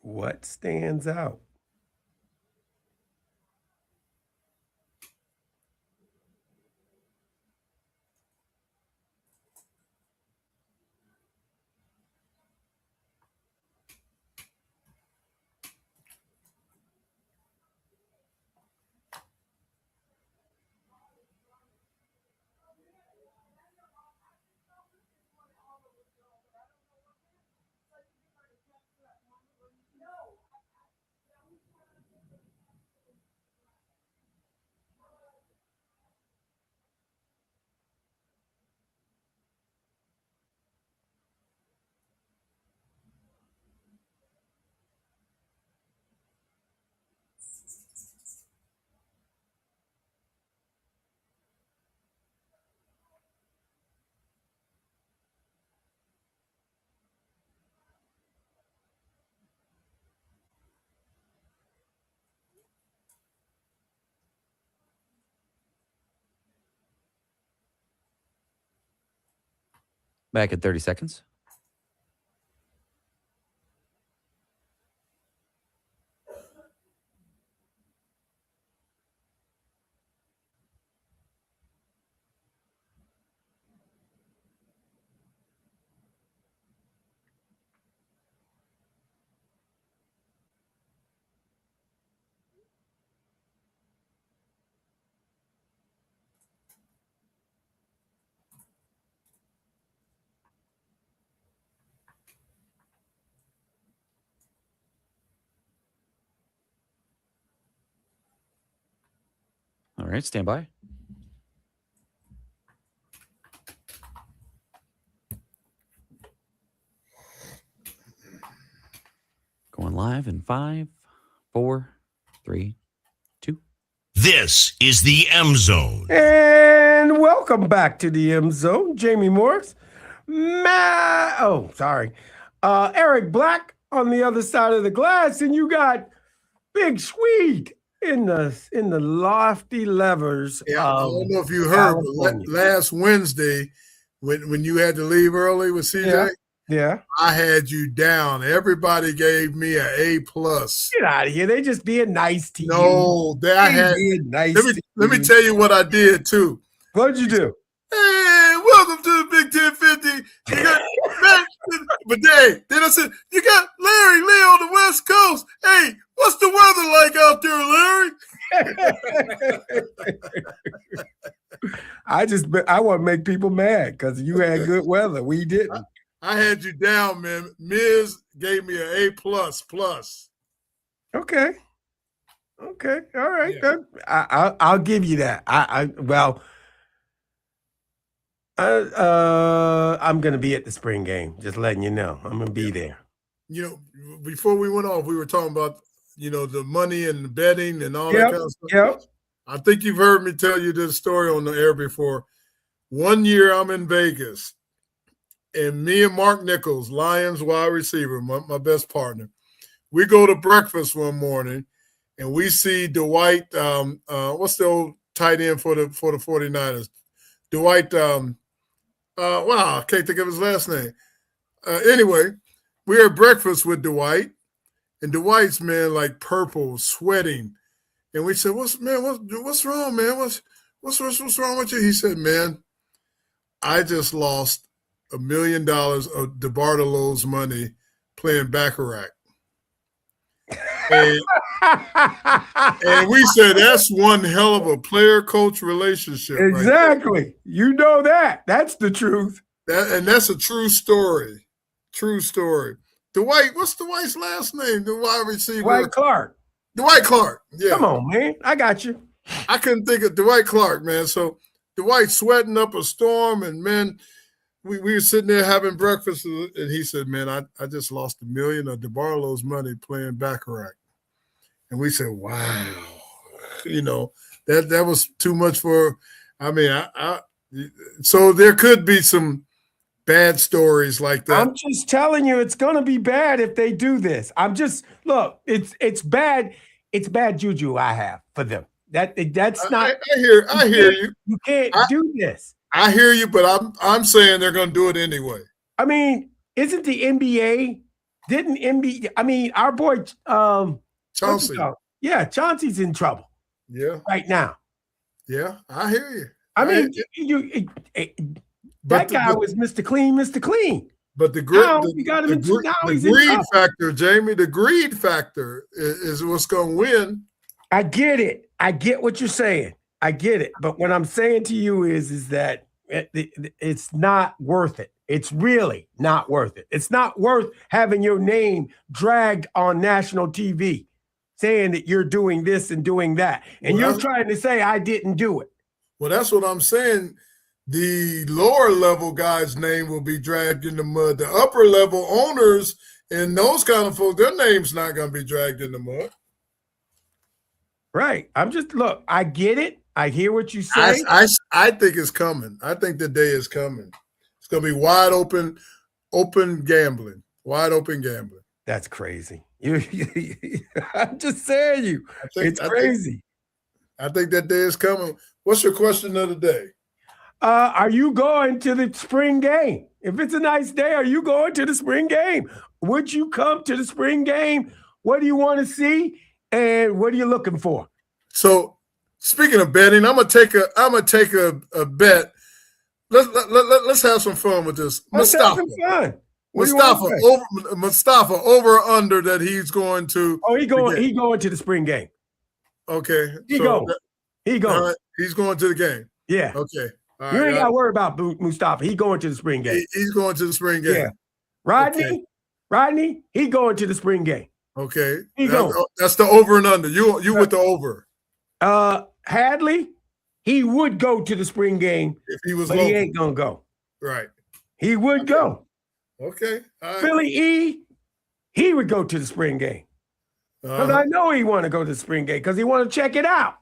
What stands out? Back in 30 seconds. All right, stand by. Going live in 5, 4, 3, 2. This is the M Zone. And welcome back to the M Zone. Jamie Morris. Eric Black on the other side of the glass, and you got Big Swede in the lofty levers. Yeah, I don't know if you heard, but last Wednesday, when you had to leave early with CJ, yeah, I had you down. Everybody gave me an A+. Get out of here! They just being nice to you. No, I had. Nice Let me tell you what I did too. What'd you do? Hey, welcome to the Big 1050. You got but then I said, you got Larry Lee on the West Coast. Hey, what's the weather like out there, Larry? I want to make people mad because you had good weather. We didn't. I had you down, man. Miz gave me an A++. Okay. All right. Yeah. I'll give you that. I'm gonna be at the spring game. Just letting you know, I'm gonna be there. You know, before we went off, we were talking about the money and the betting and all that kind of stuff. Yep. I think you've heard me tell you this story on the air before. One year I'm in Vegas, and me and Mark Nichols, Lions wide receiver, my best partner, we go to breakfast one morning, and we see Dwight. What's the old tight end for the 49ers? Dwight. I can't think of his last name. Anyway, we're at breakfast with Dwight, and Dwight's, man, like purple, sweating. And we said, what's wrong, man? What's wrong with you? He said, man, I just lost $1 million of DeBartolo's money playing Baccarat. And we said, that's one hell of a player-coach relationship. Exactly. Right, you know that. That's the truth. And that's a true story. True story. Dwight, what's Dwight's last name? The wide receiver. Dwight Clark. Dwight Clark. Yeah. Come on, man. I got you. I couldn't think of Dwight Clark, man. So Dwight sweating up a storm, and man, we were sitting there having breakfast, and he said, man, I just lost $1 million of DeBartolo's money playing Baccarat. And we said, wow, that was too much for, so there could be some bad stories like that. I'm just telling you, it's going to be bad if they do this. Look, it's bad. It's bad juju I have for them. That's not. I hear you. You can't do this. I hear you, but I'm saying they're going to do it anyway. I mean, isn't the NBA? Didn't NBA? I mean, our boy Chauncey. Yeah, Chauncey's in trouble. Yeah, right now. Yeah, I hear you. That guy was Mr. Clean, Mr. Clean. But the greed factor, Jamie, the greed factor is what's going to win. I get it. I get what you're saying. I get it. But what I'm saying to you is that it's not worth it. It's really not worth it. It's not worth having your name dragged on national TV saying that you're doing this and doing that. And you're trying to say I didn't do it. Well, that's what I'm saying. The lower level guy's name will be dragged in the mud. The upper level owners and those kind of folks, their name's not going to be dragged in the mud. Right. I get it. I hear what you say. I think it's coming. I think the day is coming. It's going to be wide open gambling. Wide open gambling. That's crazy. I'm just saying it's crazy. I think that day is coming. What's your question of the day? Are you going to the spring game? If it's a nice day, are you going to the spring game? Would you come to the spring game? What do you want to see? And what are you looking for? So, speaking of betting, I'm gonna take a bet. Let's have some fun with this. Mustafa. Mustafa over or under that he's going to. Oh, he going to the spring game. Okay. He going. Right, he's going to the game. Yeah. Okay. You ain't got to worry about Mustafa. He going to the spring game. He's going to the spring game. Yeah. Rodney, he going to the spring game. Okay. That's the over and under. You with the over. Hadley, he would go to the spring game if he was but local. He ain't gonna go. Right. He would go. Okay. All right. Philly E, he would go to the spring game. Because I know he want to go to the spring game because he want to check it out.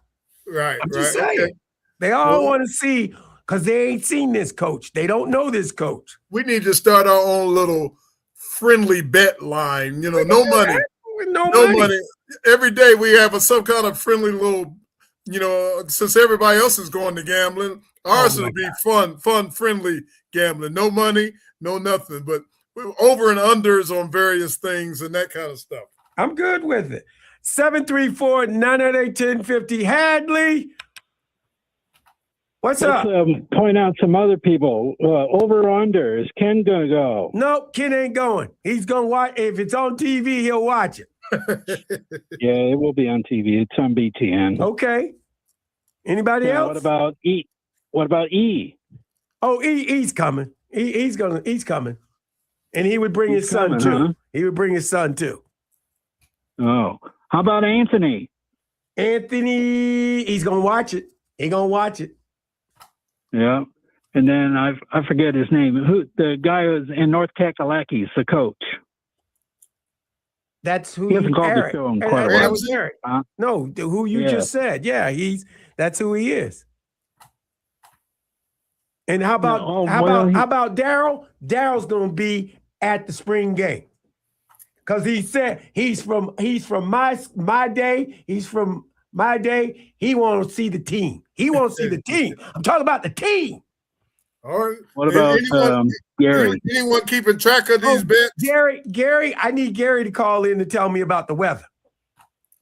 Right. I'm Right. just saying. Okay. They all Well, want to see because they ain't seen this coach. They don't know this coach. we need to start our own little friendly bet line. You know, no money. With no No money. money. Every day we have some kind of friendly little, you know, since everybody else is going to gambling, ours will be fun, friendly gambling. No money, no nothing, but over and unders on various things and that kind of stuff. I'm good with it. 734-998-1050. Hadley, what's up? Point out some other people. Over or under, is Ken going to go? No, Ken ain't going. He's going to watch. If it's on TV, he'll watch it. Yeah, it will be on TV. It's on BTN. Okay. Anybody else? What about E? What about E? Oh, E's coming. He's coming. And he would bring his son too. Huh? He would bring his son too. Oh, how about Anthony? Anthony, he's gonna watch it. He gonna watch it. Yeah, and then I forget his name. Who the guy who's in North Kakalaki is the coach. That's who He hasn't called Eric. the show in quite a That while. was Eric. Huh? No, who you just said. Yeah, that's who he is. And how about how about Daryl? Daryl's gonna be at the spring game. Because he said he's from my day. He's from my day. He wants to see the team. He wants to see the team. I'm talking about the team. All right. What about Gary? Anyone keeping track of these bets? Gary, I need Gary to call in to tell me about the weather.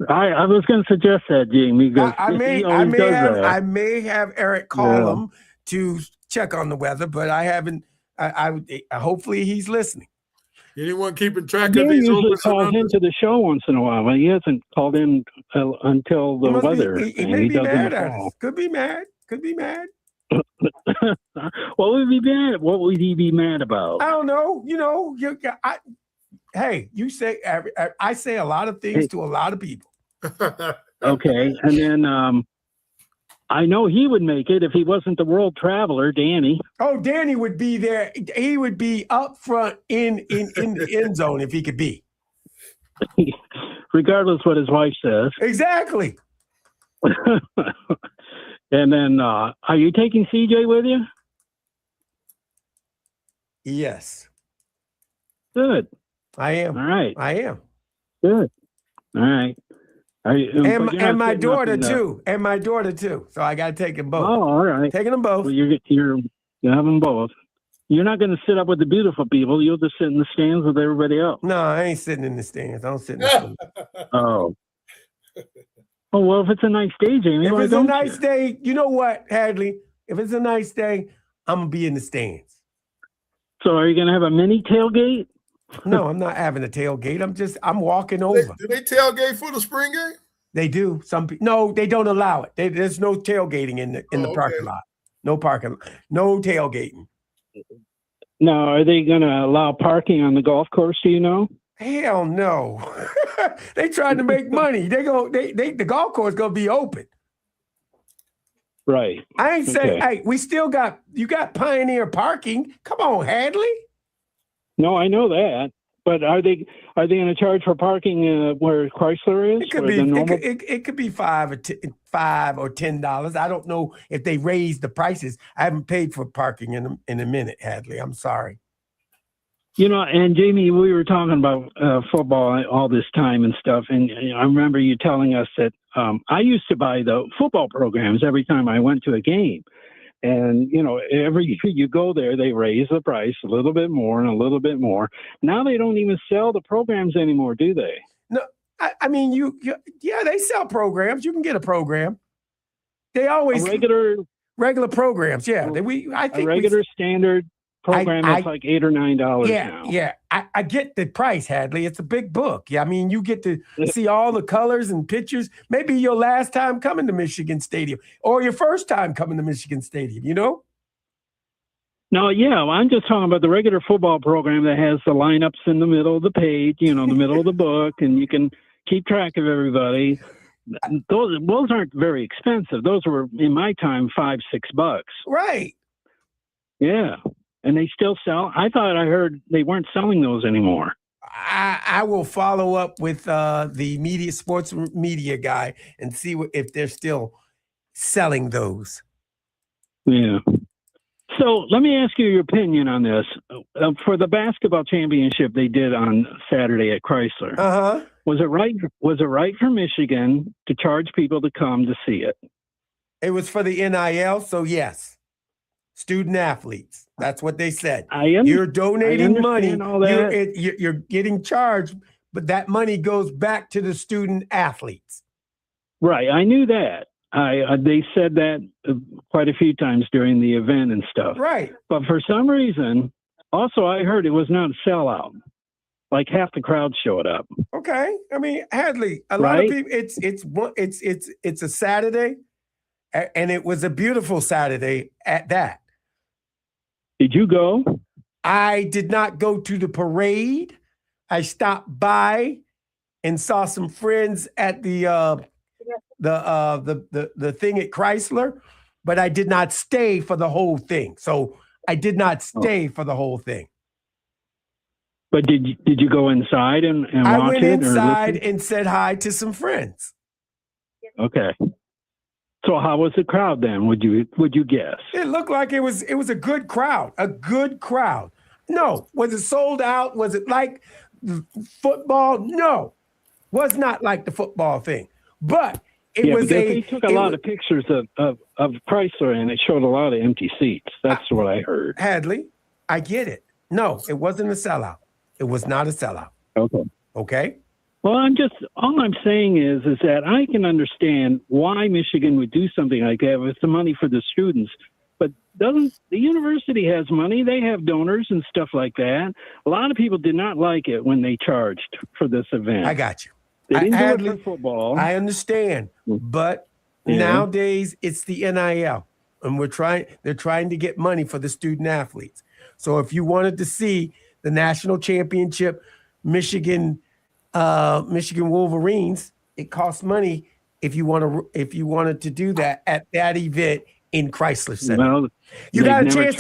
I was going to suggest that, Jamie, because I may have Eric call him to check on the weather, but I haven't. I hopefully he's listening. Anyone keeping track Gary of these? usually calls into the show once in a while, but he hasn't called in until the weather. He may be mad at us. Could be mad. What would he be mad? What would he be mad about? I don't know. You know, hey, you say I say a lot of things to a lot of people. Okay, and then I know he would make it if he wasn't the world traveler, Danny. Oh, Danny would be there. He would be up front in the end zone if he could be. Regardless what his wife says. Exactly. And then, are you taking CJ with you? Yes. Good. I am. All right. I am. Good. All right. And my daughter too. And my daughter too. So I got to take them both. Oh, all right. Taking them both. Well, you have them both. You're not going to sit up with the beautiful people. You'll just sit in the stands with everybody else. No, I ain't sitting in the stands. I don't sit in the stands. Oh. Oh, well, if it's a nice day, Jamie, if it's a nice day, you know what, Hadley? If it's a nice day, I'm going to be in the stands. So are you going to have a mini tailgate? No, I'm not having a tailgate. I'm walking over. Do they tailgate for the spring game? They do. No, they don't allow it. There's no tailgating in the parking lot. No parking. No tailgating. Now, are they going to allow parking on the golf course? Do you know? Hell no. They trying to make money. The golf course gonna be open. Right. I ain't saying, hey, you got Pioneer parking. Come on, Hadley. No, I know that. But are they going to charge for parking where Chrysler is? It could be $5 or $10. I don't know if they raised the prices. I haven't paid for parking in a minute, Hadley. I'm sorry. You know, and Jamie, we were talking about football all this time and stuff, and I remember you telling us that I used to buy the football programs every time I went to a game. And, you know, every year you go there, they raise the price a little bit more and a little bit more. Now they don't even sell the programs anymore, do they? No, I mean, they sell programs. You can get a program. They always regular programs. Yeah, I think standard program that's like $8 or $9 now. Yeah. I get the price, Hadley. It's a big book. Yeah, I mean, you get to see all the colors and pictures. Maybe your last time coming to Michigan Stadium or your first time coming to Michigan Stadium, you know? No, yeah, I'm just talking about the regular football program that has the lineups in the middle of the page, you know, the middle of the book, and you can keep track of everybody. Those aren't very expensive. Those were, in my time, $5-6. Right. Yeah. And they still sell. I thought I heard they weren't selling those anymore. I will follow up with the sports media guy and see if they're still selling those. Yeah. So let me ask you your opinion on this. For the basketball championship they did on Saturday at Chrysler, Uh-huh. was it right? Was it right for Michigan to charge people to come to see it? It was for the NIL, so yes. Student athletes. That's what they said. You're donating money. All that. You're getting charged, but that money goes back to the student athletes. Right. I knew that. They said that quite a few times during the event and stuff. Right. But for some reason, also I heard it was not a sellout. Like half the crowd showed up. Okay. I mean, Hadley, a lot of people. It's a Saturday, and it was a beautiful Saturday at that. Did you go? I did not go to the parade. I stopped by and saw some friends at the thing at Chrysler, but I did not stay for the whole thing. So I did not stay for the whole thing. But did you go inside and watch it? I went inside and said hi to some friends. Okay. So how was the crowd then? Would you guess? It looked like it was a good crowd. A good crowd. No. Was it sold out? Was it like football? No. Was not like the football thing. But they took a lot of pictures of Chrysler and it showed a lot of empty seats. That's what I heard. Hadley, I get it. No, it wasn't a sellout. It was not a sellout. Okay. Okay? Well, all I'm saying is that I can understand why Michigan would do something like that with the money for the students. But the university has money? They have donors and stuff like that. A lot of people did not like it when they charged for this event. I got you. They didn't do it for football. I understand, but nowadays it's the NIL, and they're trying to get money for the student athletes. So if you wanted to see the national championship, Michigan Wolverines, it costs money if you wanted to do that at that event in Chrysler Center. Well, you got a chance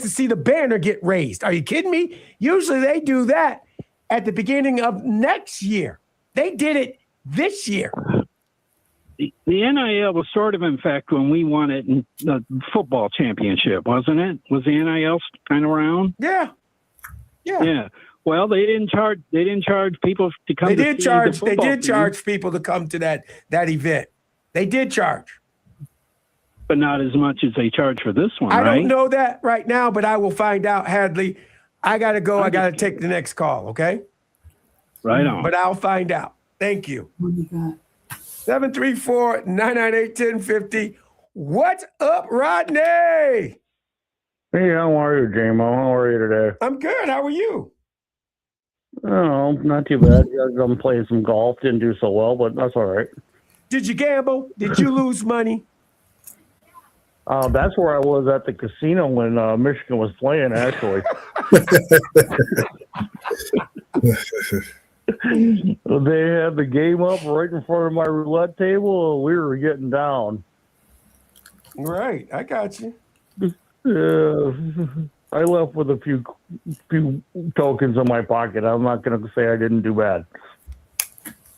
to see the banner get raised. Are you kidding me? Usually they do that at the beginning of next year. They did it this year. The NIL was sort of, in fact, when we won it in the football championship, wasn't it? Was the NIL kind of around? Yeah. Well, they didn't charge people to come. They did charge people to come to that event. They did charge, but not as much as they charge for this one. I don't know that right now, but I will find out. Hadley, I gotta go. I gotta take the next call. Okay. Right on. But I'll find out. Thank you. 734-998-1050. What's up, Rodney? Hey, how are you, J-Mo? How are you today? I'm good. How are you? Oh, not too bad. I'm playing some golf. Didn't do so well, but that's all right. Did you gamble? Did you lose money? That's where I was at the casino when Michigan was playing, actually. They had the game up right in front of my roulette table, and we were getting down. Right, I got you. I left with a few tokens in my pocket. I'm not going to say I didn't do bad.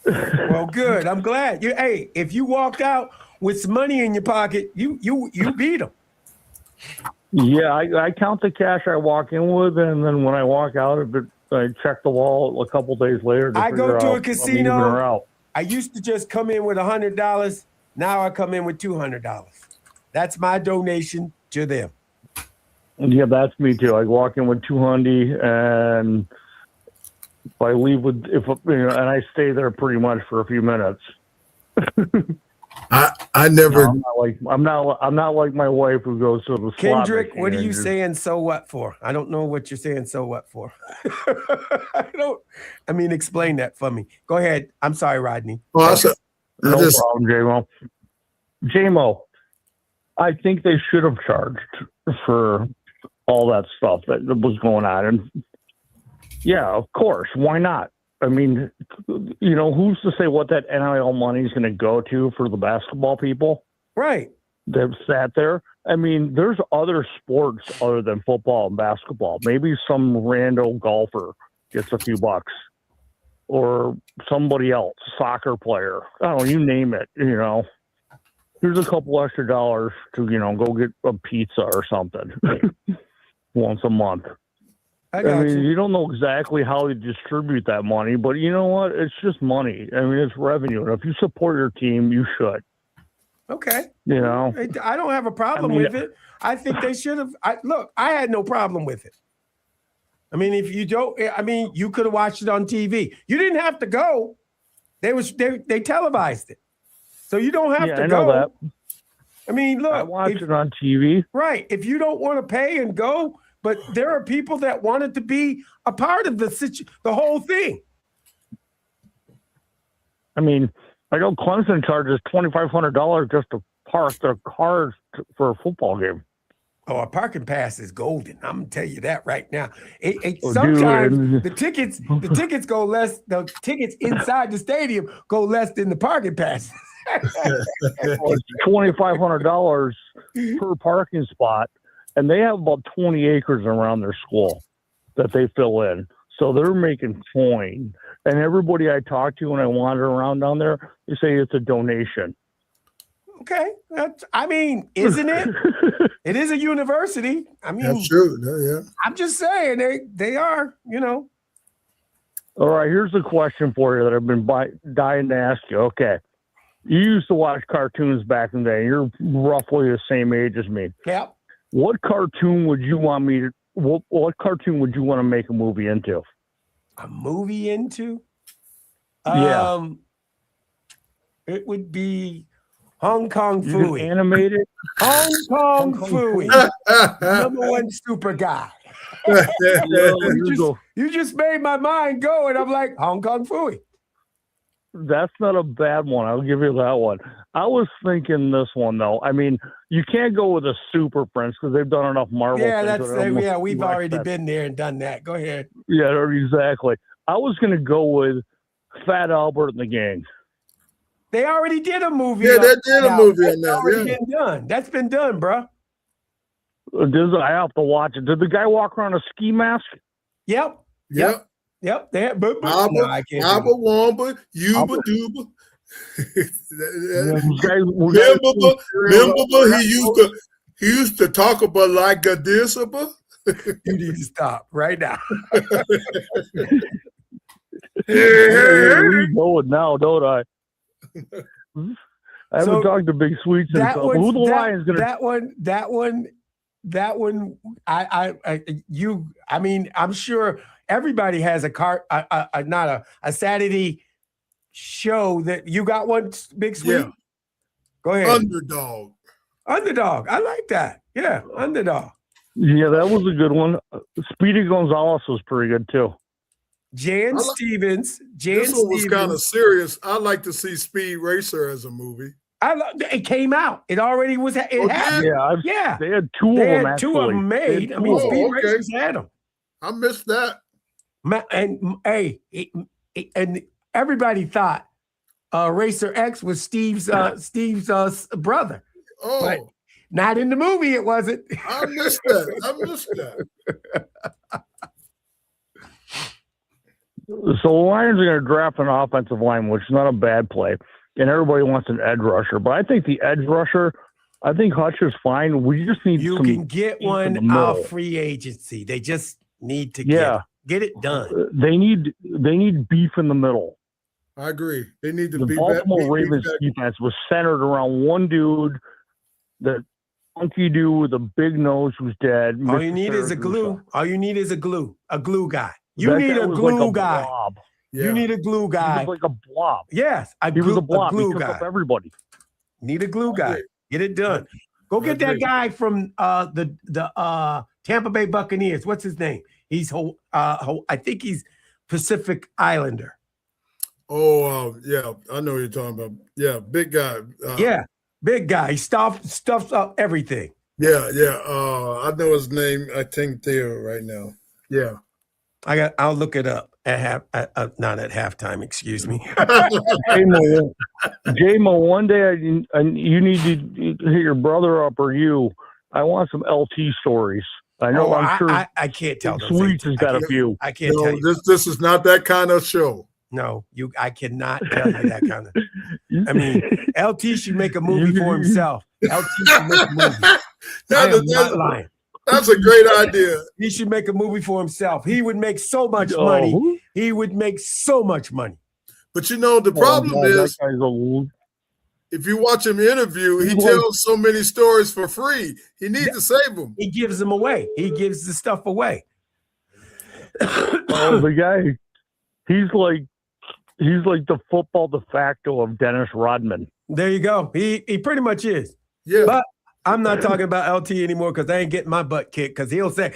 Well, good. I'm glad. Hey, if you walked out with some money in your pocket, you beat them. Yeah, I count the cash I walk in with, and then when I walk out, I check the wall a couple days later. I go to a casino. I used to just come in with $100. Now I come in with $200. That's my donation to them. Yeah, that's me too. I walk in with $200, and if I leave with and I stay there pretty much for a few minutes. I never. No, I'm not like my wife who goes to the slot Kendrick, machine. what are you saying so what for? I don't know what you're saying so what for. Explain that for me. Go ahead. I'm sorry, Rodney. No problem, J-Mo. J-Mo, I think they should have charged for all that stuff that was going on. And yeah, of course. Why not? I mean, who's to say what that NIL money is going to go to for the basketball people? Right. They've sat there. I mean, there's other sports other than football and basketball. Maybe some random golfer gets a few bucks, or somebody else, soccer player. I don't know, you name it, here's a couple extra dollars to, go get a pizza or something once a month. I mean, you don't know exactly how you distribute that money, but you know what? It's just money. I mean, it's revenue. And if you support your team, you should. Okay. I don't have a problem with it. I think they should have. Look, I had no problem with it. I mean, if you don't, you could have watched it on TV. You didn't have to go. They televised it, so you don't have to go. I know that. I mean, look, I watched it on TV. Right. If you don't want to pay and go, but there are people that wanted to be a part of the whole thing. I mean, I know Clemson charges $2,500 just to park their cars for a football game. Oh, a parking pass is golden. I'm gonna tell you that right now. Sometimes the tickets go less. The tickets inside the stadium go less than the parking passes. $2,500 per parking spot, and they have about 20 acres around their school that they fill in. So they're making coin. And everybody I talk to when I wander around down there, they say it's a donation. Okay. Isn't it? It is a university. I mean, that's true. Yeah. I'm just saying they are, All right, here's a question for you that I've been dying to ask you. Okay. You used to watch cartoons back in the day. You're roughly the same age as me. Yep. What cartoon would you want me to what cartoon would you want to make a movie into? A movie into? Yeah. It would be Hong Kong Phooey. Animated? Hong Kong Phooey. Number one super guy. You just made my mind go, and I'm like, Hong Kong Phooey. That's not a bad one. I'll give you that one. I was thinking this one, though. I mean, you can't go with a Super Prince because they've done enough Marvel things. We've already been there and done that. Go ahead. Yeah, exactly. I was going to go with Fat Albert and the Gang. They already did a movie. Yeah, they did a movie on that. Already been done. That's been done, bro. I have to watch it. Did the guy walk around a ski mask? Yep. They had, Abba Wamba, Yuba Duba. Remember, he used to talk about like this. You need to stop right now. You know it now, don't I? I haven't talked to Big Sweets and stuff. Who the Lions going to? That one. I'm sure everybody has a Saturday show that you got one, Big Sweet. Yeah. Go ahead. Underdog. I like that. Yeah, Underdog. Yeah, that was a good one. Speedy Gonzalez was pretty good too. Jan Stevens. This one was kind of serious. I'd like to see Speed Racer as a movie. It came out. It already was. It happened. Yeah. They had two of them. Actually. Two of them made. I mean, Speed Racers had them. I missed that. And everybody thought Racer X was Steve's brother. Oh, but not in the movie. It wasn't. I missed that. So the Lions are going to draft an offensive line, which is not a bad play, and everybody wants an edge rusher. But I think the edge rusher, I think Hutch is fine. We just need you can get one off free agency. They just need to get it done. They need beef in the middle. I agree. They need to the Baltimore Ravens defense was centered around one dude, that funky dude with a big nose who's dead. All you need is a glue. All you need is a glue guy. You need a glue guy. Yeah. You need a glue guy. He was like a blob. Yes, he was a blob. Glue he took guy. up everybody. Need a glue guy. Get it done. Go get that guy from the Tampa Bay Buccaneers. What's his name? He's I think he's Pacific Islander. Oh, yeah, I know what you're talking about. Yeah, big guy. Big guy. He stuffs up everything. Yeah. I know his name. I think there right now. Yeah. I'll look it up not at halftime. Excuse me. J-Mo, one day you need to hit your brother up or you. I want some LT stories. I know. I'm sure. I can't tell. Sweets has got a few. I can't tell you. This is not that kind of show. No, I cannot tell you that kind of. I mean, LT should make a movie for himself. LT should make a movie. I am not lying. That's a great idea. He should make a movie for himself. He would make so much money. He would make so much money. But you know, the problem is, if you watch him interview, he tells so many stories for free. He needs to save them. He gives them away. He gives the stuff away. The guy, he's like the football de facto of Dennis Rodman. There you go. He pretty much is. Yeah. But I'm not talking about LT anymore because I ain't getting my butt kicked because he'll say,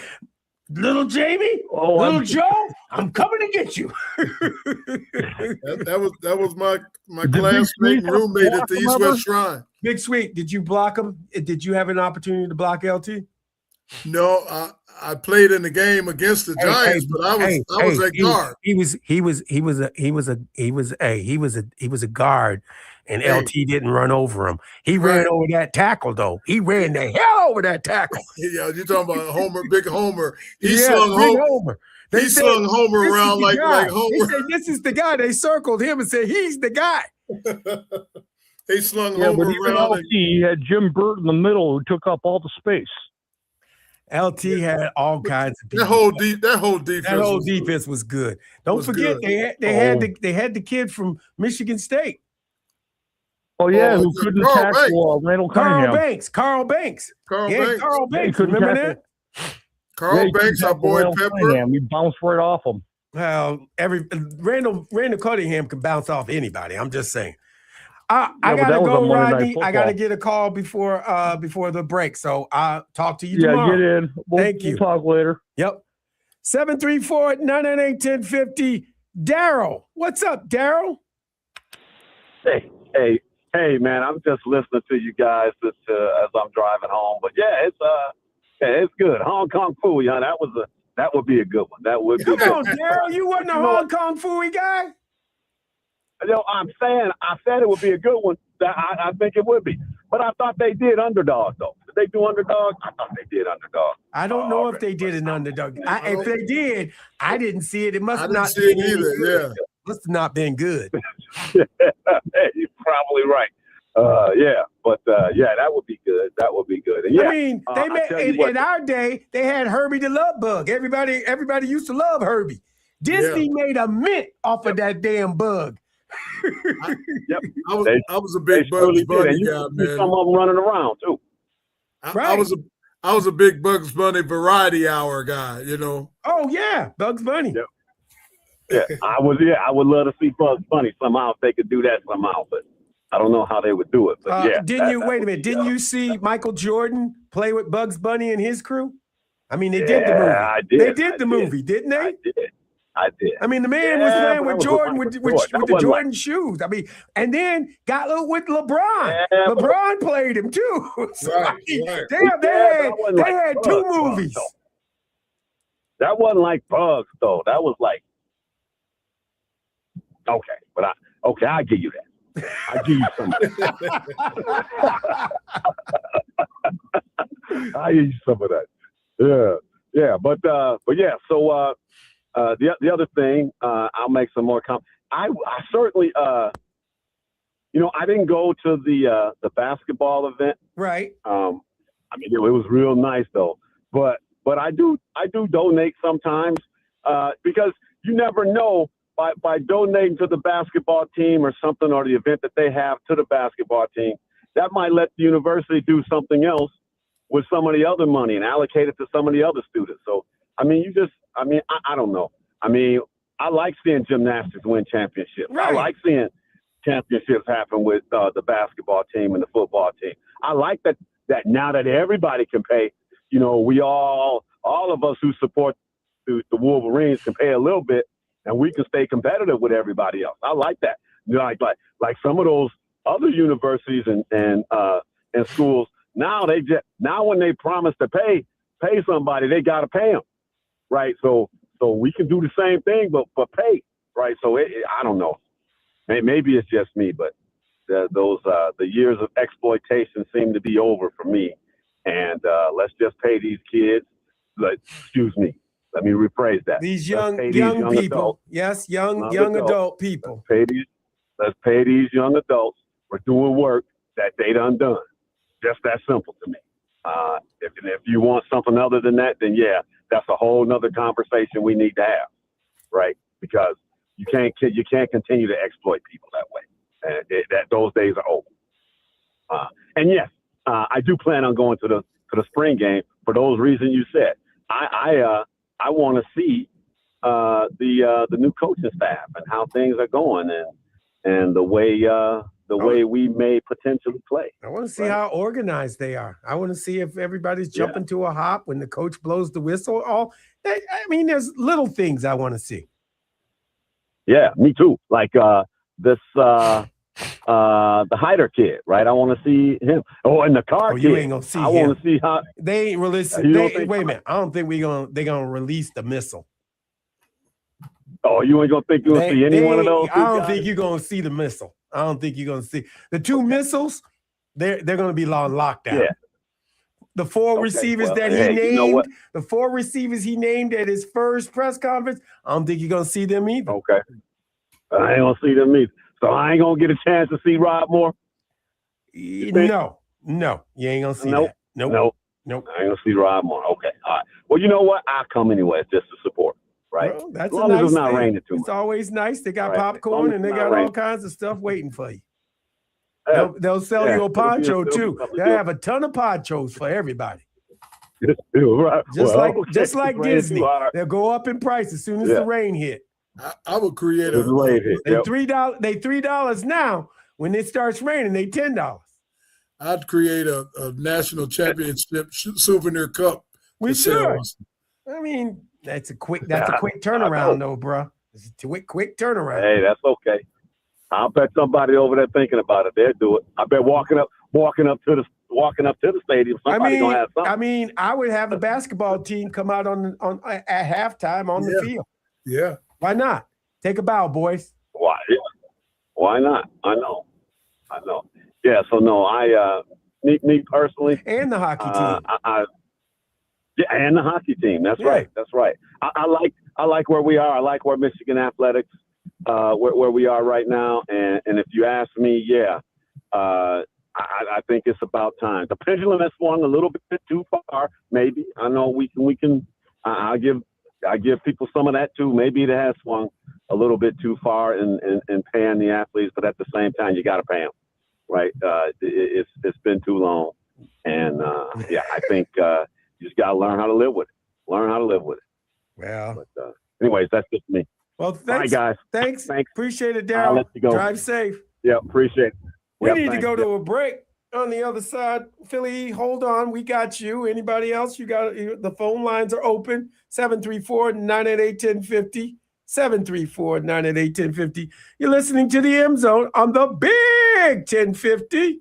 little Jamie, little Joe, I'm coming to get you. that was my classmate and roommate at the East West Shrine. Big Sweet, did you block him? Did you have an opportunity to block LT? No, I played in the game against the Giants, but I was a guard. He was a guard, and LT didn't run over him. He ran over that tackle though. He ran the hell over that tackle. Yeah, you're talking about Homer, big Homer. He slung Homer. He slung Homer around like Homer. He said, "This is the guy." They circled him and said, "He's the guy." He slung Homer around. He had Jim Burt in the middle who took up all the space. LT had all kinds of people. That whole defense was good. Don't forget they had the kid from Michigan State. Oh yeah, who couldn't tackle Randall Cunningham. Carl Banks. Remember that? Carl Banks, our boy Pepper. We bounced right off him. Well, Randall Cunningham can bounce off anybody. I'm just saying. I gotta go, Rodney. I gotta get a call before the break. So I'll talk to you tomorrow. Yeah, get in. Thank you. We'll talk later. Yep. 734-998-1050. Daryl, what's up, Daryl? Hey, man! I'm just listening to you guys as I'm driving home. But yeah, it's good. Hong Kong Phooey, huh? That would be a good one. That would be. Come on, Daryl. You wasn't a Hong Kong Phooey guy. I said it would be a good one. I think it would be. But I thought they did Underdog, though. Did they do Underdog? I thought they did Underdog. I don't know if they did an Underdog. If they did, I didn't see it. It must have not been either. Yeah, must have not been good. You're probably right. That would be good. That would be good. And yeah, I mean, they made in our day they had Herbie the Love Bug. Everybody used to love Herbie. Disney made a mint off of that damn bug. I was a big Bugs Bunny guy, man. Some of them running around too. I was a big Bugs Bunny variety hour guy, you know. Oh yeah, Bugs Bunny. Yeah, I would love to see Bugs Bunny somehow if they could do that somehow, but I don't know how they would do it. But wait a minute? Didn't you see Michael Jordan play with Bugs Bunny and his crew? I mean, they did the movie. I did. They did the movie, didn't they? I did. I mean, the man was playing with Jordan with the Jordan shoes. I mean, and then got with LeBron. LeBron played him too. So, damn, they had two movies. That wasn't like Bugs though. That was like I'll give you that. I'll give you some. I'll give you some of that. Yeah. But yeah. So. The other thing, I'll make some more comments. I certainly, I didn't go to the basketball event. Right. I mean, it was real nice though. But I do donate sometimes because you never know by donating to the basketball team or something or the event that they have to the basketball team, that might let the university do something else with some of the other money and allocate it to some of the other students. So. I mean, I don't know. I mean, I like seeing gymnastics win championships. Right. I like seeing championships happen with the basketball team and the football team. I like that now that everybody can pay, we all of us who support the Wolverines can pay a little bit and we can stay competitive with everybody else. I like that. Like some of those other universities and schools, now when they promise to pay somebody, they got to pay them. Right, so we can do the same thing, but pay, right? So I don't know. Maybe it's just me, but the years of exploitation seem to be over for me. And let's just pay these kids. Let's Let me rephrase that. These Let's young pay these young people. adults. Yes, young Young adult people. Let's pay these young adults for doing work that they done. Just that simple to me. If you want something other than that, then yeah, that's a whole nother conversation we need to have, right? Because you can't continue to exploit people that way. Those days are over. And yes, I do plan on going to the spring game for those reasons you said. I want to see the new coaching staff and how things are going and the way we may potentially play. I want to see how organized they are. I want to see if everybody's jumping to a hop when the coach blows the whistle. I mean, there's little things I want to see. Yeah, me too. Like the Hyder kid, right? I want to see him. Oh, and the car kid. You ain't gonna see I him. want to see how they ain't releasing. Wait a minute. I don't think they're gonna release the missile. Oh, you ain't gonna think you're gonna see any one of those? I don't think you're gonna see the missile. I don't think you're gonna see the two missiles. They're gonna be on lockdown. Yeah. The four receivers that he named, you know what? the four receivers he named at his first press conference, I don't think you're gonna see them either. Okay. I ain't gonna see them either. So I ain't gonna get a chance to see Rob Moore. No, you ain't gonna see that. Nope. I ain't gonna see Rob Moore. Okay, all right. Well, you know what? I'll come anyway just to support. Right. Well, that's as long as it's not raining too much. It's always nice. They got popcorn and they got all kinds of stuff waiting for you. Yeah. They'll sell you a poncho too. They good. have a ton of ponchos for everybody. Right. Just like Disney, they'll go up in price as soon as the rain hit. I would create They $3 now. When it starts raining, they $10. I'd create a national championship souvenir cup. We should. I mean, that's a quick turnaround, though, bro. It's a quick turnaround. Hey, that's okay. I'll bet somebody over there thinking about it. They'll do it. I bet walking up to the stadium, somebody's gonna have something. I mean, I would have the basketball team come out on at halftime on the field. Yeah. Why not? Take a bow, boys. Why? Yeah. Why not? I know. Yeah. So no, me personally, and the hockey team. And the hockey team. That's right. I like where we are. I like where Michigan athletics, where we are right now. And if you ask me, I think it's about time. The pendulum has swung a little bit too far. Maybe I know we can. I give people some of that too. Maybe it has swung a little bit too far in paying the athletes, but at the same time, you got to pay them, right? It's been too long, and I think you just got to learn how to live with it. Well, but anyways, that's just me. Well, thanks, all right, guys. Thanks. Appreciate it, I'll Daryl. let you go. Drive safe. Yeah, appreciate it. We need to go to a break. On the other side, Philly, hold on. We got you. Anybody else? You got the phone lines are open. 734-988-1050. 734-988-1050. You're listening to the M Zone on the Big 1050.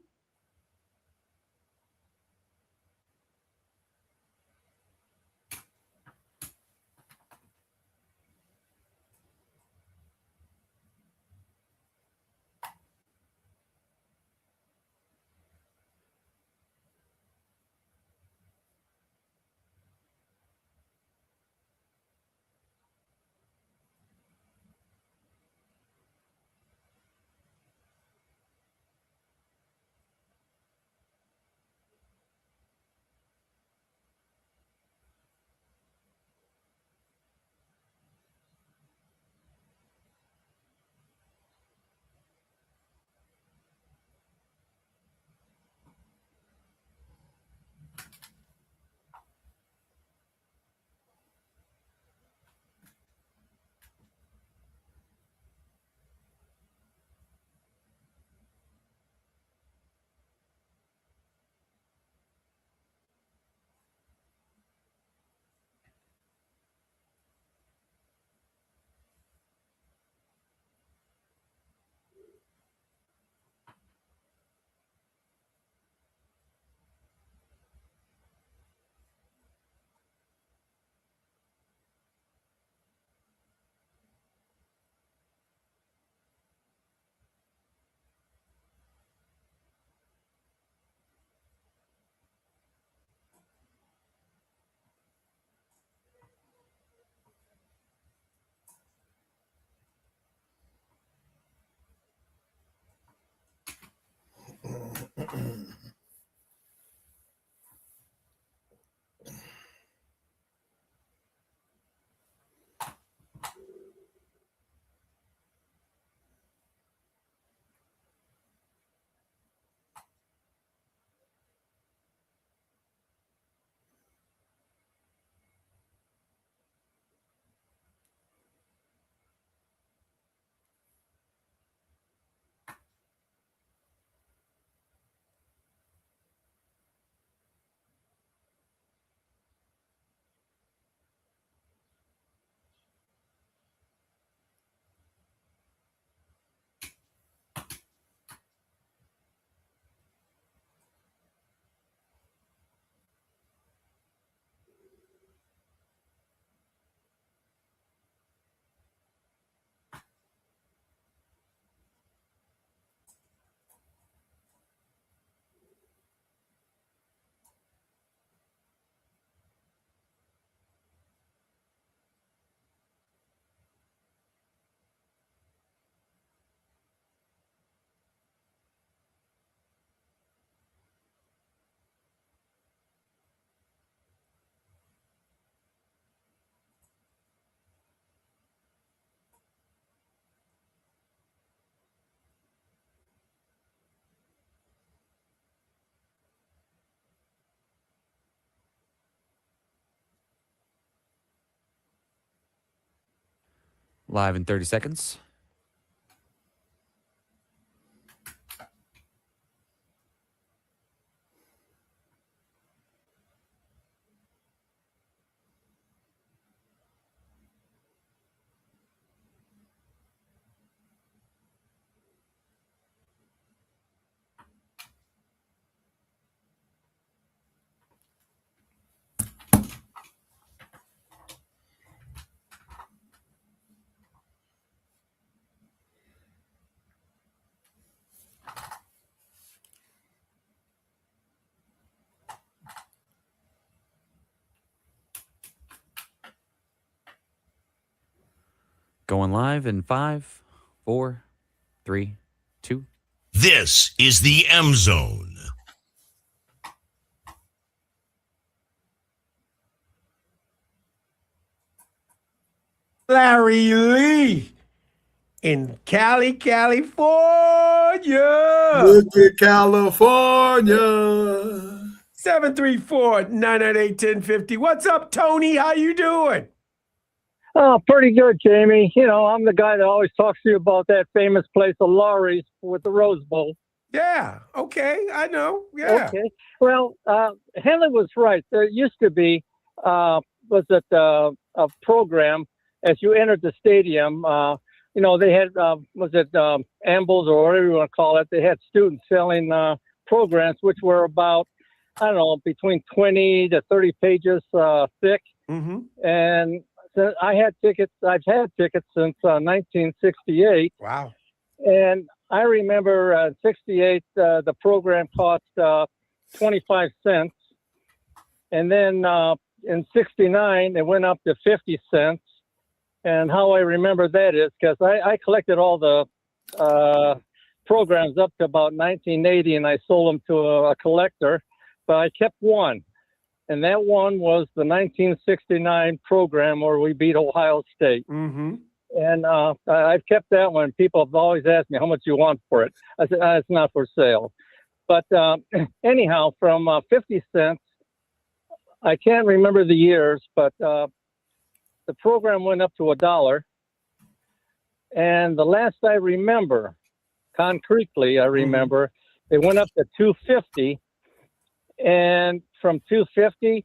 Live in 30 seconds. Going live in 5, 4, 3, 2. This is the M Zone. Larry Lee in Cali, California. Look at California. 734-998-1050. What's up, Tony? How you doing? Oh, pretty good, Jamie. You know, I'm the guy that always talks to you about that famous place of Laurie's with the Rose Bowl. Yeah. Okay. I know. Yeah. Okay. Well, Henley was right. There used to be, a program as you entered the stadium. You know, they had, ambles or whatever you want to call it. They had students selling programs, which were about, I don't know, between 20 to 30 pages thick. Mm-hmm. And so I've had tickets since 1968. Wow. And I remember 68, the program cost 25 cents. And then in 69, it went up to 50 cents. And how I remember that is because I collected all the programs up to about 1980, and I sold them to a collector. But I kept one. And that one was the 1969 program where we beat Ohio State. Mm-hmm. And I've kept that one. People have always asked me how much you want for it. I said, it's not for sale. But anyhow, from 50 cents, I can't remember the years, but the program went up to $1. And the last I remember, concretely, it went up to $2.50. And from $2.50,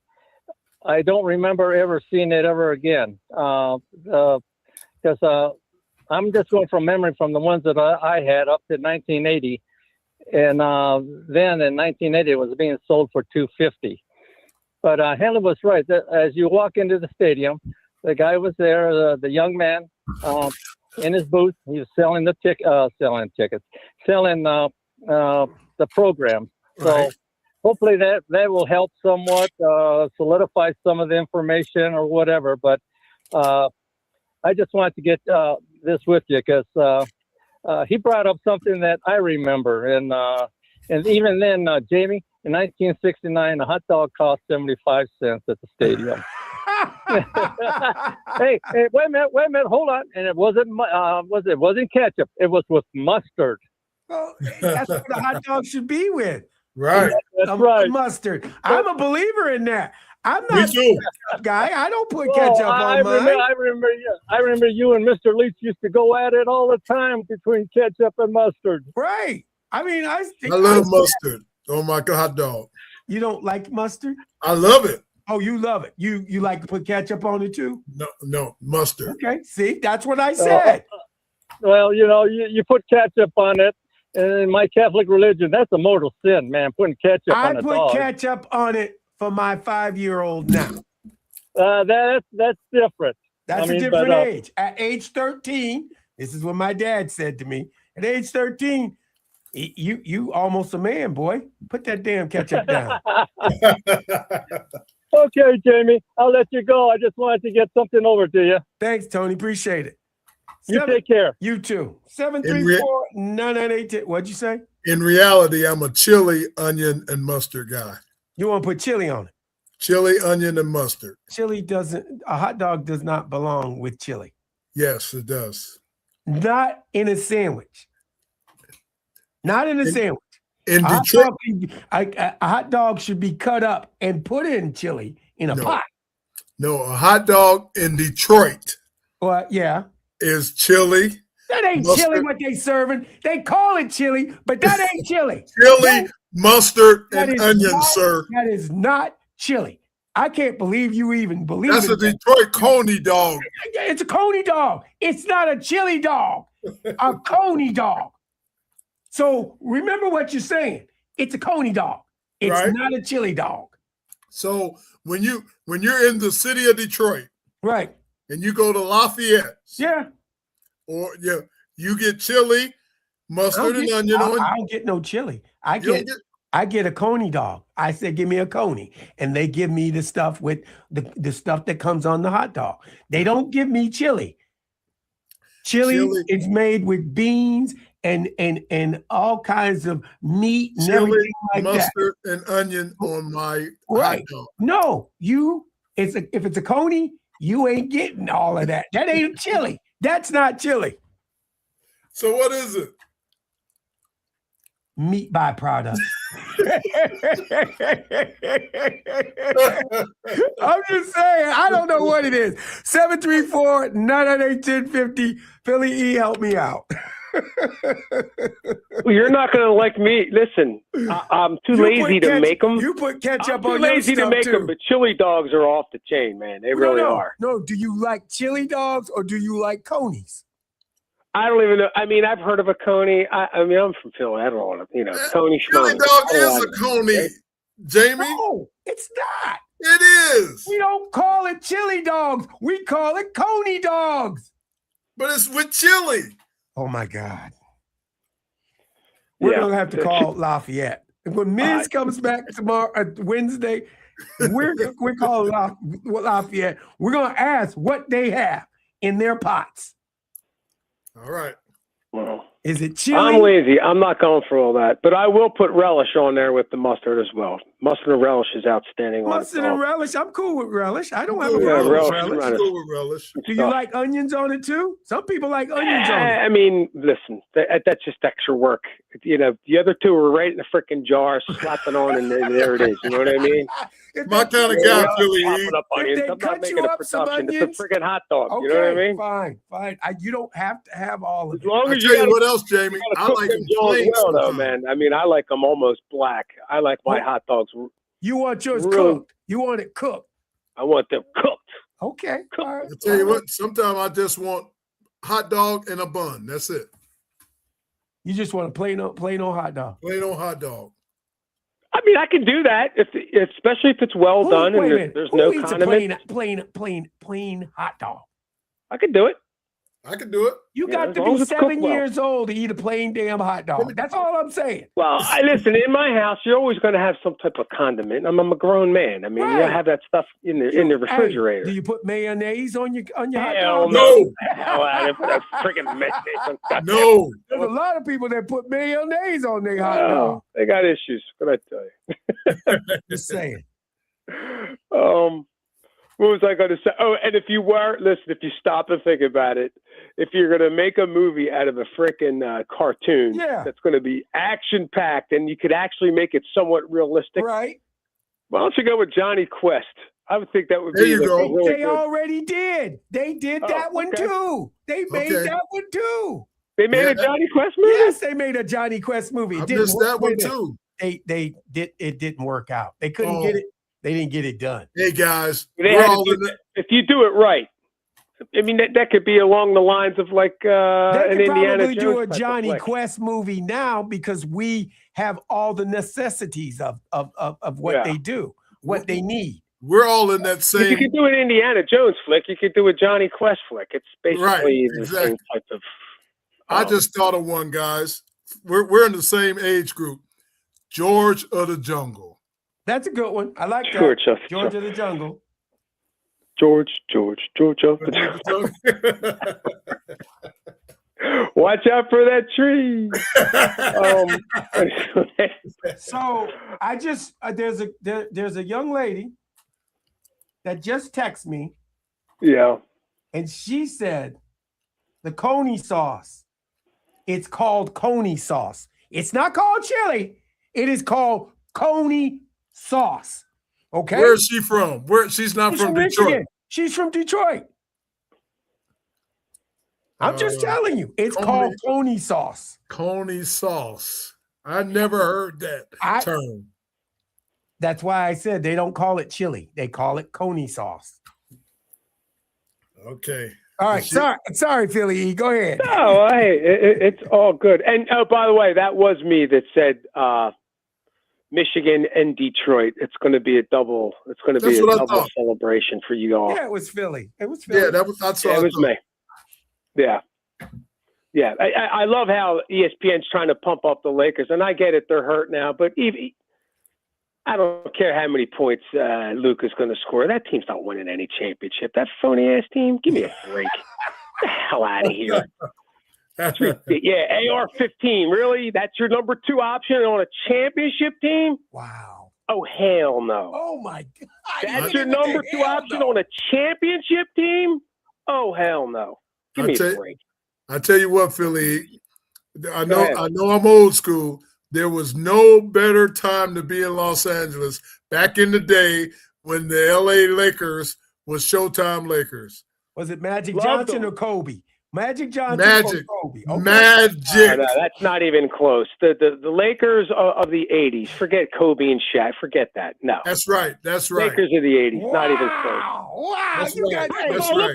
I don't remember ever seeing it ever again. Because I'm just going from memory from the ones that I had up to 1980. And then in 1980, it was being sold for $2.50. But Henley was right. As you walk into the stadium, the guy was there, the young man in his booth. He was selling the program. So Right. hopefully that will help somewhat solidify some of the information or whatever. But I just wanted to get this with you because he brought up something that I remember. And even then, Jamie, in 1969, a hot dog cost 75 cents at the stadium. hey, wait a minute, hold on. And it wasn't ketchup. It was with mustard. Well, that's what a hot dog should be with. Right. That's right. Mustard. I'm a believer in that. I'm Me not too. a ketchup guy. I don't put ketchup on mine. I remember you and Mr. Leach used to go at it all the time between ketchup and mustard. Right. I mean, I love mustard on my hot dog. You don't like mustard? I love it. Oh, you love it. You like to put ketchup on it too? No, mustard. Okay. See, that's what I said. Well, you know, you put ketchup on it. And in my Catholic religion, that's a mortal sin, man, putting ketchup on a dog. I put ketchup on it for my 5-year-old now. That's different. That's a different age. At age 13, this is what my dad said to me. At age 13, you almost a man, boy. Put that damn ketchup down. Okay, Jamie, I'll let you go. I just wanted to get something over to you. Thanks, Tony. Appreciate it. You take care. You too. 734-998. What'd you say? In reality, I'm a chili, onion, and mustard guy. You want to put chili on it? Chili, onion, and mustard. A hot dog does not belong with chili. Yes, it does. Not in a sandwich. Not in a sandwich. In a Detroit, a hot dog should be cut up and put in chili in a pot. No, a hot dog in Detroit Well, yeah. is chili. That ain't mustard. chili what they serving. They call it chili, but that ain't chili. Chili, mustard, That and is onions, not- sir. That is not chili. I can't believe you even believe That's it. a Detroit Coney dog. It's a Coney dog. It's not a chili dog. A Coney dog. So remember what you're saying. It's a Coney dog. It's Right. not a chili dog. So when you're in the city of Detroit Right. and you go to Lafayette, Yeah. or you get chili, mustard, and onion on. I don't get no chili. I You don't get a Coney dog. I said, give me a Coney. And they give me the stuff with the stuff that comes on the hot dog. They don't give me chili. Chili is made with beans and all kinds of meat and chili, everything like mustard, and onion on my Right. hot dog. No, if it's a Coney, you ain't getting all of that. That ain't chili. That's not chili. So what is it? Meat byproduct. I'm just saying, I don't know what it is. 734-998-1050. Philly E, help me out. Well, you're not going to like me. Listen, I'm too lazy to make them. You put ketchup I'm on too lazy your to stuff make too. them, but chili dogs are off the chain, man. They really are. No, do you like chili dogs or do you like Conies? I don't even know. I mean, I've heard of a Coney. I mean, I'm from Philly. I don't want to, Coney Chili schmony. dog I don't is like a it. Coney, Jamie. No, it's not. It is. We don't call it chili dogs. We call it Coney dogs. But it's with chili. Oh my God. We're Yeah. gonna have to call Lafayette. When Miz comes back tomorrow, Wednesday, we're calling Lafayette. We're gonna ask what they have in their pots. All right. Well, Is it chili? I'm lazy. I'm not going for all that, but I will put relish on there with the mustard as well. Mustard and relish is outstanding. Mustard and relish. I'm cool with relish. I don't have a Cool problem with with relish. relish. Relish. Cool with relish. Do you like onions on it too? Some people like onions on it. I mean, listen, that's just extra work. The other two are right in the freaking jar, slap it on, and there it is. You know what I mean? My kind of guy, Philly E. Chopping up onions. they I'm cut not making you a up some production. onions- It's a freaking hot dog. Okay, You know what I mean? fine. You don't have to have all of As it. long I'll as tell you gotta- what else, Jamie. you gotta I cook like them them Jones plain well, though, sometimes. man. I mean, I like them almost black. I like my hot dogs. You want yours Really? cooked. You want it cooked. I want them cooked. Okay. All right. I tell you what, sometimes I just want hot dog and a bun. That's it. You just want a plain old hot dog. Plain on hot dog. I mean, I can do that especially if it's well done Wait a and minute. there's Who no eats condiment. a plain hot dog? I can do it. I can do it. You Yeah, got as to long be as it's 7 cooked well. years old to eat a plain damn hot dog. That's all I'm saying. Well, listen, in my house, you're always going to have some type of condiment. I'm a grown man. I mean, you Right. have that stuff in the refrigerator. Hey, do you put mayonnaise on your hot Hell dog? No. Hell, I didn't put that freaking mayonnaise on. No. There's a lot of people that put mayonnaise on their hot Oh, dog. they got issues. What I tell you? Just saying. What was I going to say? Oh, and if you stop and think about it, if you're going to make a movie out of a freaking cartoon Yeah. that's going to be action packed and you could actually make it somewhat realistic, Right? why don't you go with Johnny Quest? I would think that would There be you like go. a really They good. already did. They did Oh, that one okay. too. They made Okay. that one too. They made Yeah, a Johnny Quest movie. Yes, they made a Johnny Quest movie. I It didn't missed work. that one Wait a minute. too. It didn't work out. They couldn't Oh. get it. They didn't get it done. Hey guys, They we're had to all do in the, if you do it right. I mean, that could be along the lines of like They an could Indiana probably Jones do a type of Johnny flick. Quest movie now because we have all the necessities of what Yeah. they do, what they need. we're all in that If you same. could do an Indiana Jones flick, you could do a Johnny Quest flick. It's basically Right, the exactly. same type of. I just thought of one, guys. We're in the same age group. George of the Jungle. That's a good one. I like that. George of the George of the Jungle. George of the Watch out for that tree. So I just there's a young lady that just texted me Yeah. and she said the Coney sauce. It's called Coney sauce. It's not called chili. It is called Coney sauce. Okay. Where is she from? Where she's not She's from from Detroit. Michigan. She's from Detroit. I'm just telling you, it's called Coney sauce. Coney sauce. I never heard that term. That's why I said they don't call it chili. They call it Coney sauce. Okay. All right. Sorry, Philly. Go ahead. No, hey, it's all good. And by the way, that was me that said Michigan and Detroit. It's going to be a double. It's going to be a double celebration for you all. Yeah, it was Philly. It was Philly. Yeah, it was me. Yeah. Yeah. I love how ESPN's trying to pump up the Lakers, and I get it. They're hurt now, but I don't care how many points Luka's going to score. That team's not winning any championship. That phony-ass team, give me a break. Get the hell out of here. Yeah, AR-15, really? That's your number 2 option on a championship team? Wow. Oh, hell no. Oh, my God. That's your number 2 option on a championship team? Oh, hell no. Give me a break. I tell you what, Philly, I know I'm old school. There was no better time to be in Los Angeles back in the day when the LA Lakers was Showtime Lakers. Was it Magic Johnson or Kobe? Magic Johnson or Kobe? Okay. Magic. No, that's not even close. The Lakers of the 80s. Forget Kobe and Shaq. Forget that. No. That's right. Lakers of the 80s. Wow. Not even close. Wow. That's right.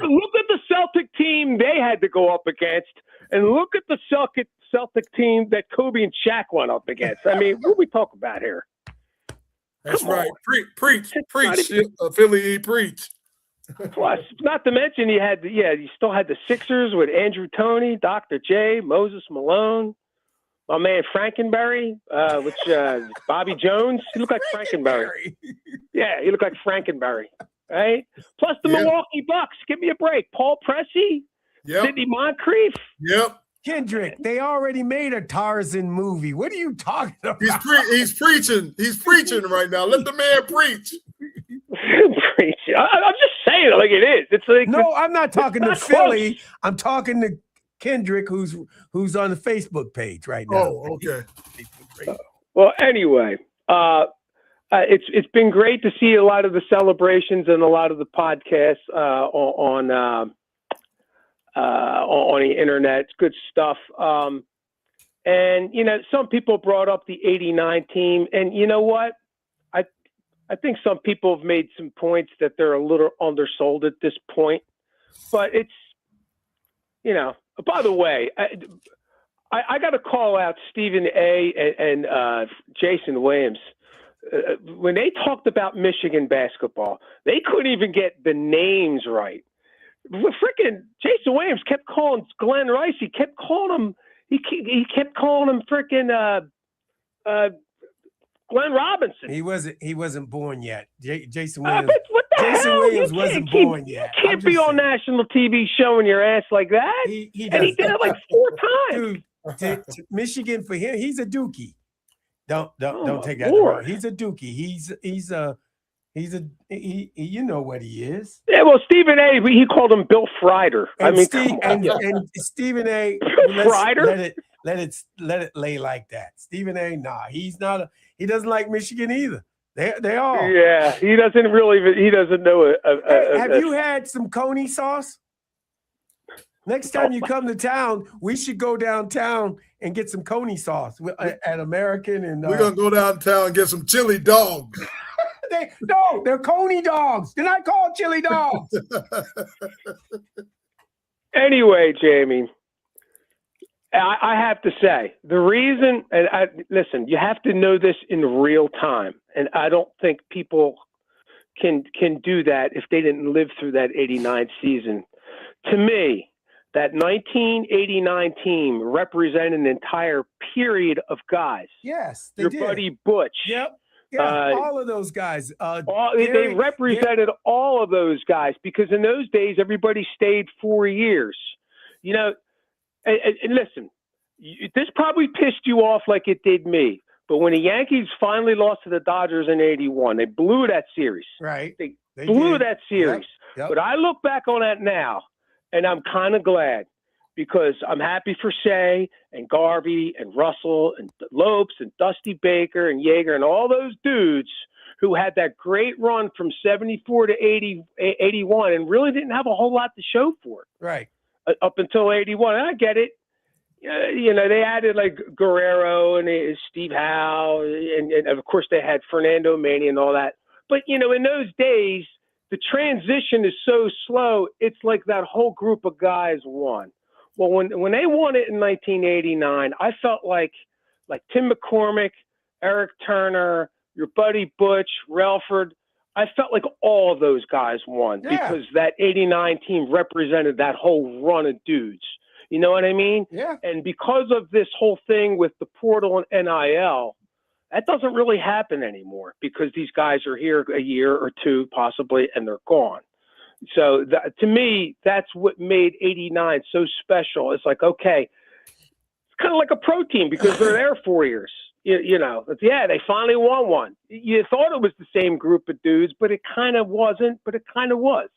Look at the Celtic team they had to go up against, and look at the Celtic team that Kobe and Shaq went up against. I mean, what are we talking about here? That's right. Preach. Philly, preach. Plus, not to mention you still had the Sixers with Andrew Toney, Dr. J, Moses Malone, my man Frankenberry, Bobby Jones. He looked like Frankenberry. Yeah, he looked like Frankenberry, right? Plus the Milwaukee Bucks. Give me a break. Paul Pressey, Sidney Moncrief. Yep. Kendrick, they already made a Tarzan movie. What are you talking about? He's preaching. He's preaching right now. Let the man preach. Preach. I'm just saying it like it is. It's like I'm not talking to Philly. Close. I'm talking to Kendrick, who's on the Facebook page right now. Oh, okay. Well, anyway, it's been great to see a lot of the celebrations and a lot of the podcasts on the internet. It's good stuff. And some people brought up the '89 team, and you know what? I think some people have made some points that they're a little undersold at this point, but it's, by the way, I got to call out Stephen A. and Jason Williams. When they talked about Michigan basketball, they couldn't even get the names right. Freaking Jason Williams kept calling Glenn Rice. He kept calling him, he kept calling him freaking, Glenn Robinson. He wasn't born yet. Jason Williams. Jason Williams wasn't born yet. You can't be on national TV showing your ass like that. He did it like 4 times. Dude, Michigan for him, he's a dookie. Don't take that wrong. He's a dookie. He you know what he is. Yeah, well, Stephen A. He called him Bill Frieder. And Stephen A. Frieder. Let it lay like that. Stephen A. He's not. He doesn't like Michigan either. They all. Yeah, he doesn't know it. Have you had some Coney sauce? Next time you come to town, we should go downtown and get some Coney sauce at American. And we're gonna go downtown and get some chili dogs. They're Coney dogs. They're not called chili dogs. Anyway, Jamie, I have to say the reason, and listen, you have to know this in real time, and I don't think people can do that if they didn't live through that '89 season. To me, that 1989 team represented an entire period of guys. Yes, your buddy Butch. Yep. Yeah, all of those guys. They represented all of those guys because in those days, everybody stayed 4 years. And listen, this probably pissed you off like it did me. But when the Yankees finally lost to the Dodgers in '81, they blew that series. Right. They blew that series. Yep. But I look back on that now, and I'm kind of glad because I'm happy for Shea and Garvey and Russell and Lopes and Dusty Baker and Yeager and all those dudes who had that great run from 74 to 81 and really didn't have a whole lot to show for it. Right. up until 81. And I get it. They added like Guerrero and Steve Howe, and of course they had Fernando Manny and all that. But, in those days, the transition is so slow. It's like that whole group of guys won. Well, when they won it in 1989, I felt like Tim McCormick, Eric Turner, your buddy Butch, Relford, I felt like all of those guys won because that 89 team represented that whole run of dudes. You know what I mean? Yeah. And because of this whole thing with the portal and NIL, that doesn't really happen anymore because these guys are here a year or two possibly and they're gone. So to me, that's what made 89 so special. It's like, okay, it's kind of like a pro team because they're there 4 years. They finally won one. You thought it was the same group of dudes, but it kind of wasn't, but it kind of was,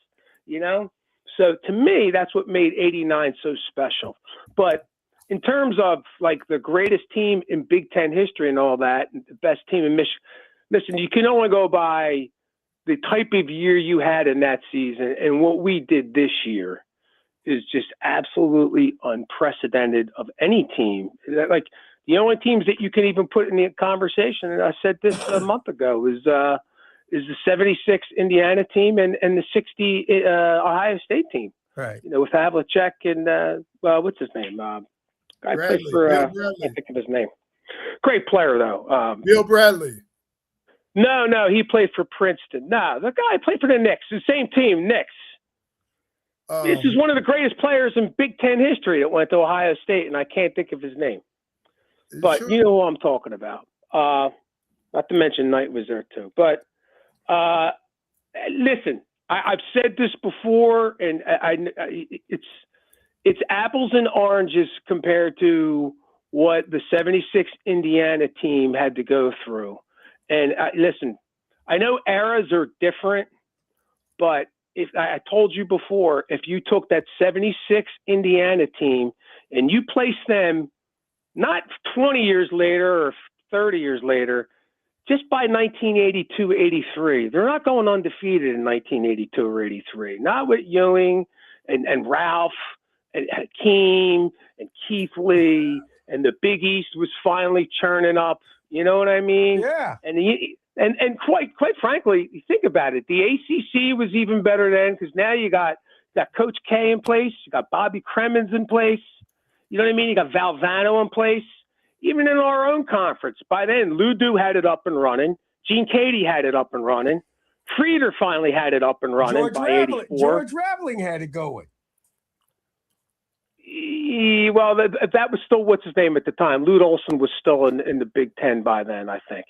So to me, that's what made 89 so special. But in terms of like the greatest team in Big Ten history and all that, the best team in Michigan, listen, you can only go by the type of year you had in that season. And what we did this year is just absolutely unprecedented of any team. Like the only teams that you can even put in the conversation, and I said this a month ago, is the 76 Indiana team and the 60 Ohio State team. Right. With Havlicek and what's his name? I played for I can't think of his name. Great player though. Bill Bradley. No, he played for Princeton. No, the guy played for the Knicks, the same team, Knicks. This is one of the greatest players in Big Ten history that went to Ohio State, and I can't think of his name. But you know who I'm talking about. Not to mention Knight was there too. But listen, I've said this before, and it's apples and oranges compared to what the 76 Indiana team had to go through. And listen, I know eras are different, but if I told you before, if you took that 76 Indiana team and you placed them not 20 years later or 30 years later, just by 1982, 83, they're not going undefeated in 1982 or 83. Not with Ewing and Ralph and Hakeem and Keith Lee, and the Big East was finally churning up. You know what I mean? Yeah. And quite frankly, you think about it. The ACC was even better then because now you got Coach K in place, you got Bobby Cremins in place. You know what I mean? You got Valvano in place. Even in our own conference, by then, Ludu had it up and running. Gene Cady had it up and running. Frieder finally had it up and running by 84. George Raveling had it going. Well, that was still, what's his name at the time? Lute Olson was still in the Big Ten by then, I think.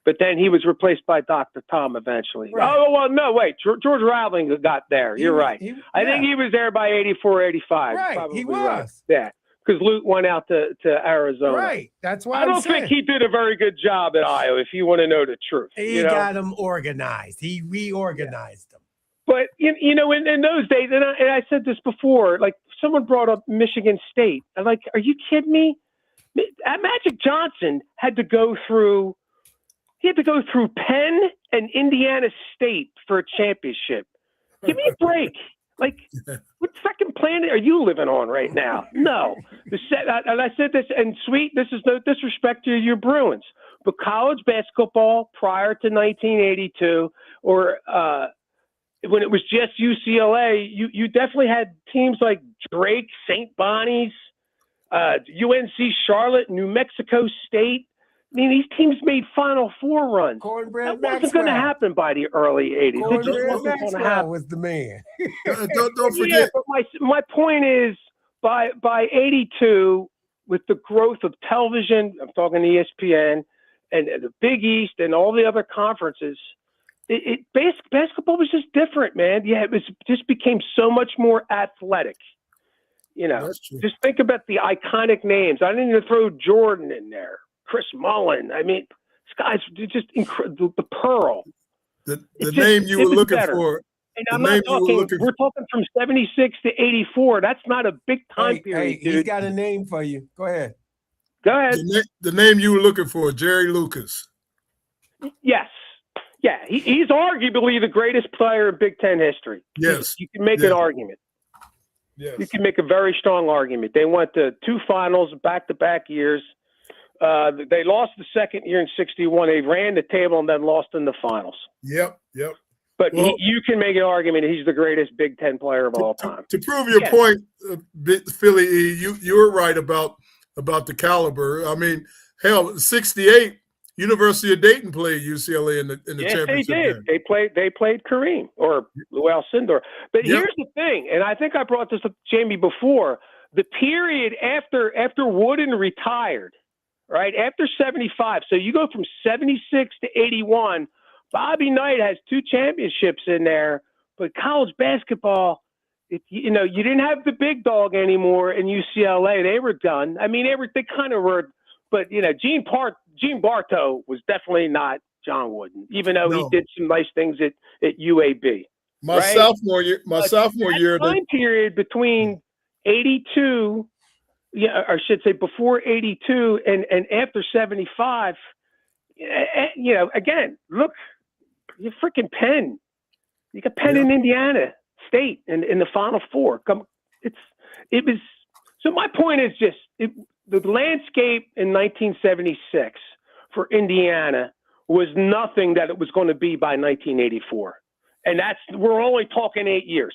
But then he was replaced by Dr. Tom eventually. Right. Oh, well, no, wait. George Raveling got there. You're right. I think he was there by 84, 85. Right, Probably he was. Right. Yeah, because Lute went out to Arizona. Right, that's why I don't think he did a very good job at Iowa, if you want to know the truth. He got them organized. He reorganized them. But, in those days, and I said this before, like someone brought up Michigan State. I'm like, are you kidding me? Magic Johnson had to go through Penn and Indiana State for a championship. Give me a break. Like, what second planet are you living on right now? No. And I said this, and Sweet, this is no disrespect to your Bruins, but college basketball prior to 1982 or when it was just UCLA, you definitely had teams like Drake, St. Bonnie's, UNC Charlotte, New Mexico State. I mean, these teams made Final Four runs. Cornbread that wasn't going to happen by the early 80s. Cornbread Maxwell was the man. don't forget. Yeah, but my point is, by 82, with the growth of television, I'm talking ESPN, and the Big East and all the other conferences, basketball was just different, man. Yeah, it just became so much more athletic. Just think about the iconic names. I didn't even throw Jordan in there. Chris Mullen. I mean, this guy's just incredible. The Pearl. The name you were looking for. And I'm not talking. We're talking from 76 to 84. That's not a big time period, dude. He's got a name for you. Go ahead. Go ahead. The name you were looking for, Jerry Lucas. Yes. Yeah, he's arguably the greatest player in Big Ten history. Yes. You can make an argument. Yes. You can make a very strong argument. They went to 2 finals back-to-back years. They lost the second year in '61. They ran the table and then lost in the finals. Yep. But Well, you can make an argument he's the greatest Big Ten player of all time. To prove your point, Philly E, you were right about the caliber. I mean, hell, '68, University of Dayton played UCLA in the championship they did. game. They played Kareem or Lou Alcindor. But here's the thing, and I think I brought this up to Jamie before. The period after Wooden retired, right after '75. So you go from '76 to '81. Bobby Knight has 2 championships in there, but college basketball, you didn't have the big dog anymore in UCLA. They were done. I mean, they kind of were, but Gene Bartow was definitely not John Wooden, even though he did some nice things at UAB. My sophomore year, that time period between '82, or I should say before '82 and after '75. Again, look. You freaking Penn. You got Penn in Indiana State in the Final Four. It was. So my point is just the landscape in 1976 for Indiana was nothing that it was going to be by 1984, and we're only talking 8 years.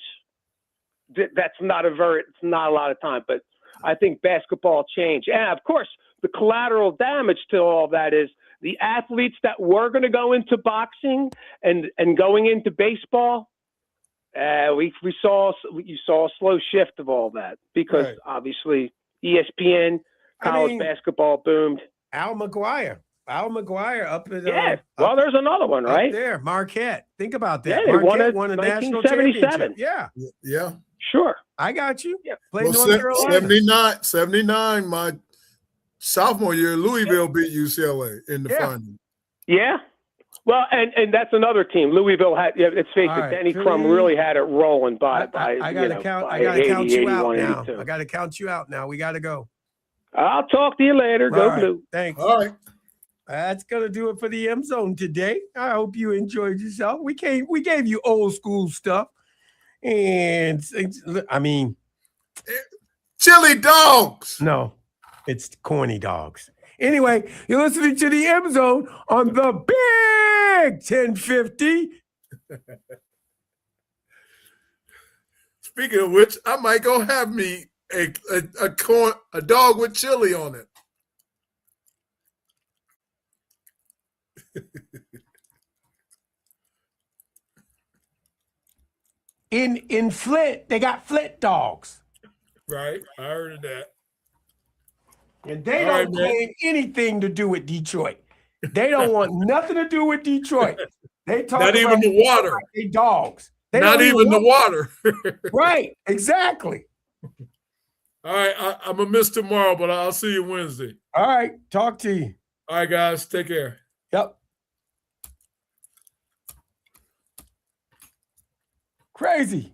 That's not it's not a lot of time, but I think basketball changed, and of course the collateral damage to all that is. The athletes that were going to go into boxing and going into baseball, you saw a slow shift of all that because obviously ESPN, college basketball boomed. Al McGuire up at well, there's another one right there, Marquette. Think about that. Yeah, Marquette won a national championship. Yeah, sure. I got you. Yeah. Played North Carolina. 79. My sophomore year, Louisville beat UCLA in the final. Yeah. Well, and that's another team. Louisville had. Let's face it. Denny Crum really had it rolling by. I got to count you out now. I got to count you out now. We got to go. I'll talk to you later. Go Blue. Thanks. All right. That's gonna do it for the M Zone today. I hope you enjoyed yourself. We gave you old school stuff, and I mean, chili dogs. No. It's corny dogs. Anyway, you're listening to the M Zone on the Big 1050. Speaking of which, I might go have me a dog with chili on it. In Flint, they got Flint dogs. Right, I heard of that. And they don't claim anything to do with Detroit. They don't want nothing to do with Detroit. They talk not about even the water. Like they dogs. They not even the water. Right, exactly. All right, I'm going to miss tomorrow, but I'll see you Wednesday. All right, talk to you. All right, guys, take care. Yep. Crazy.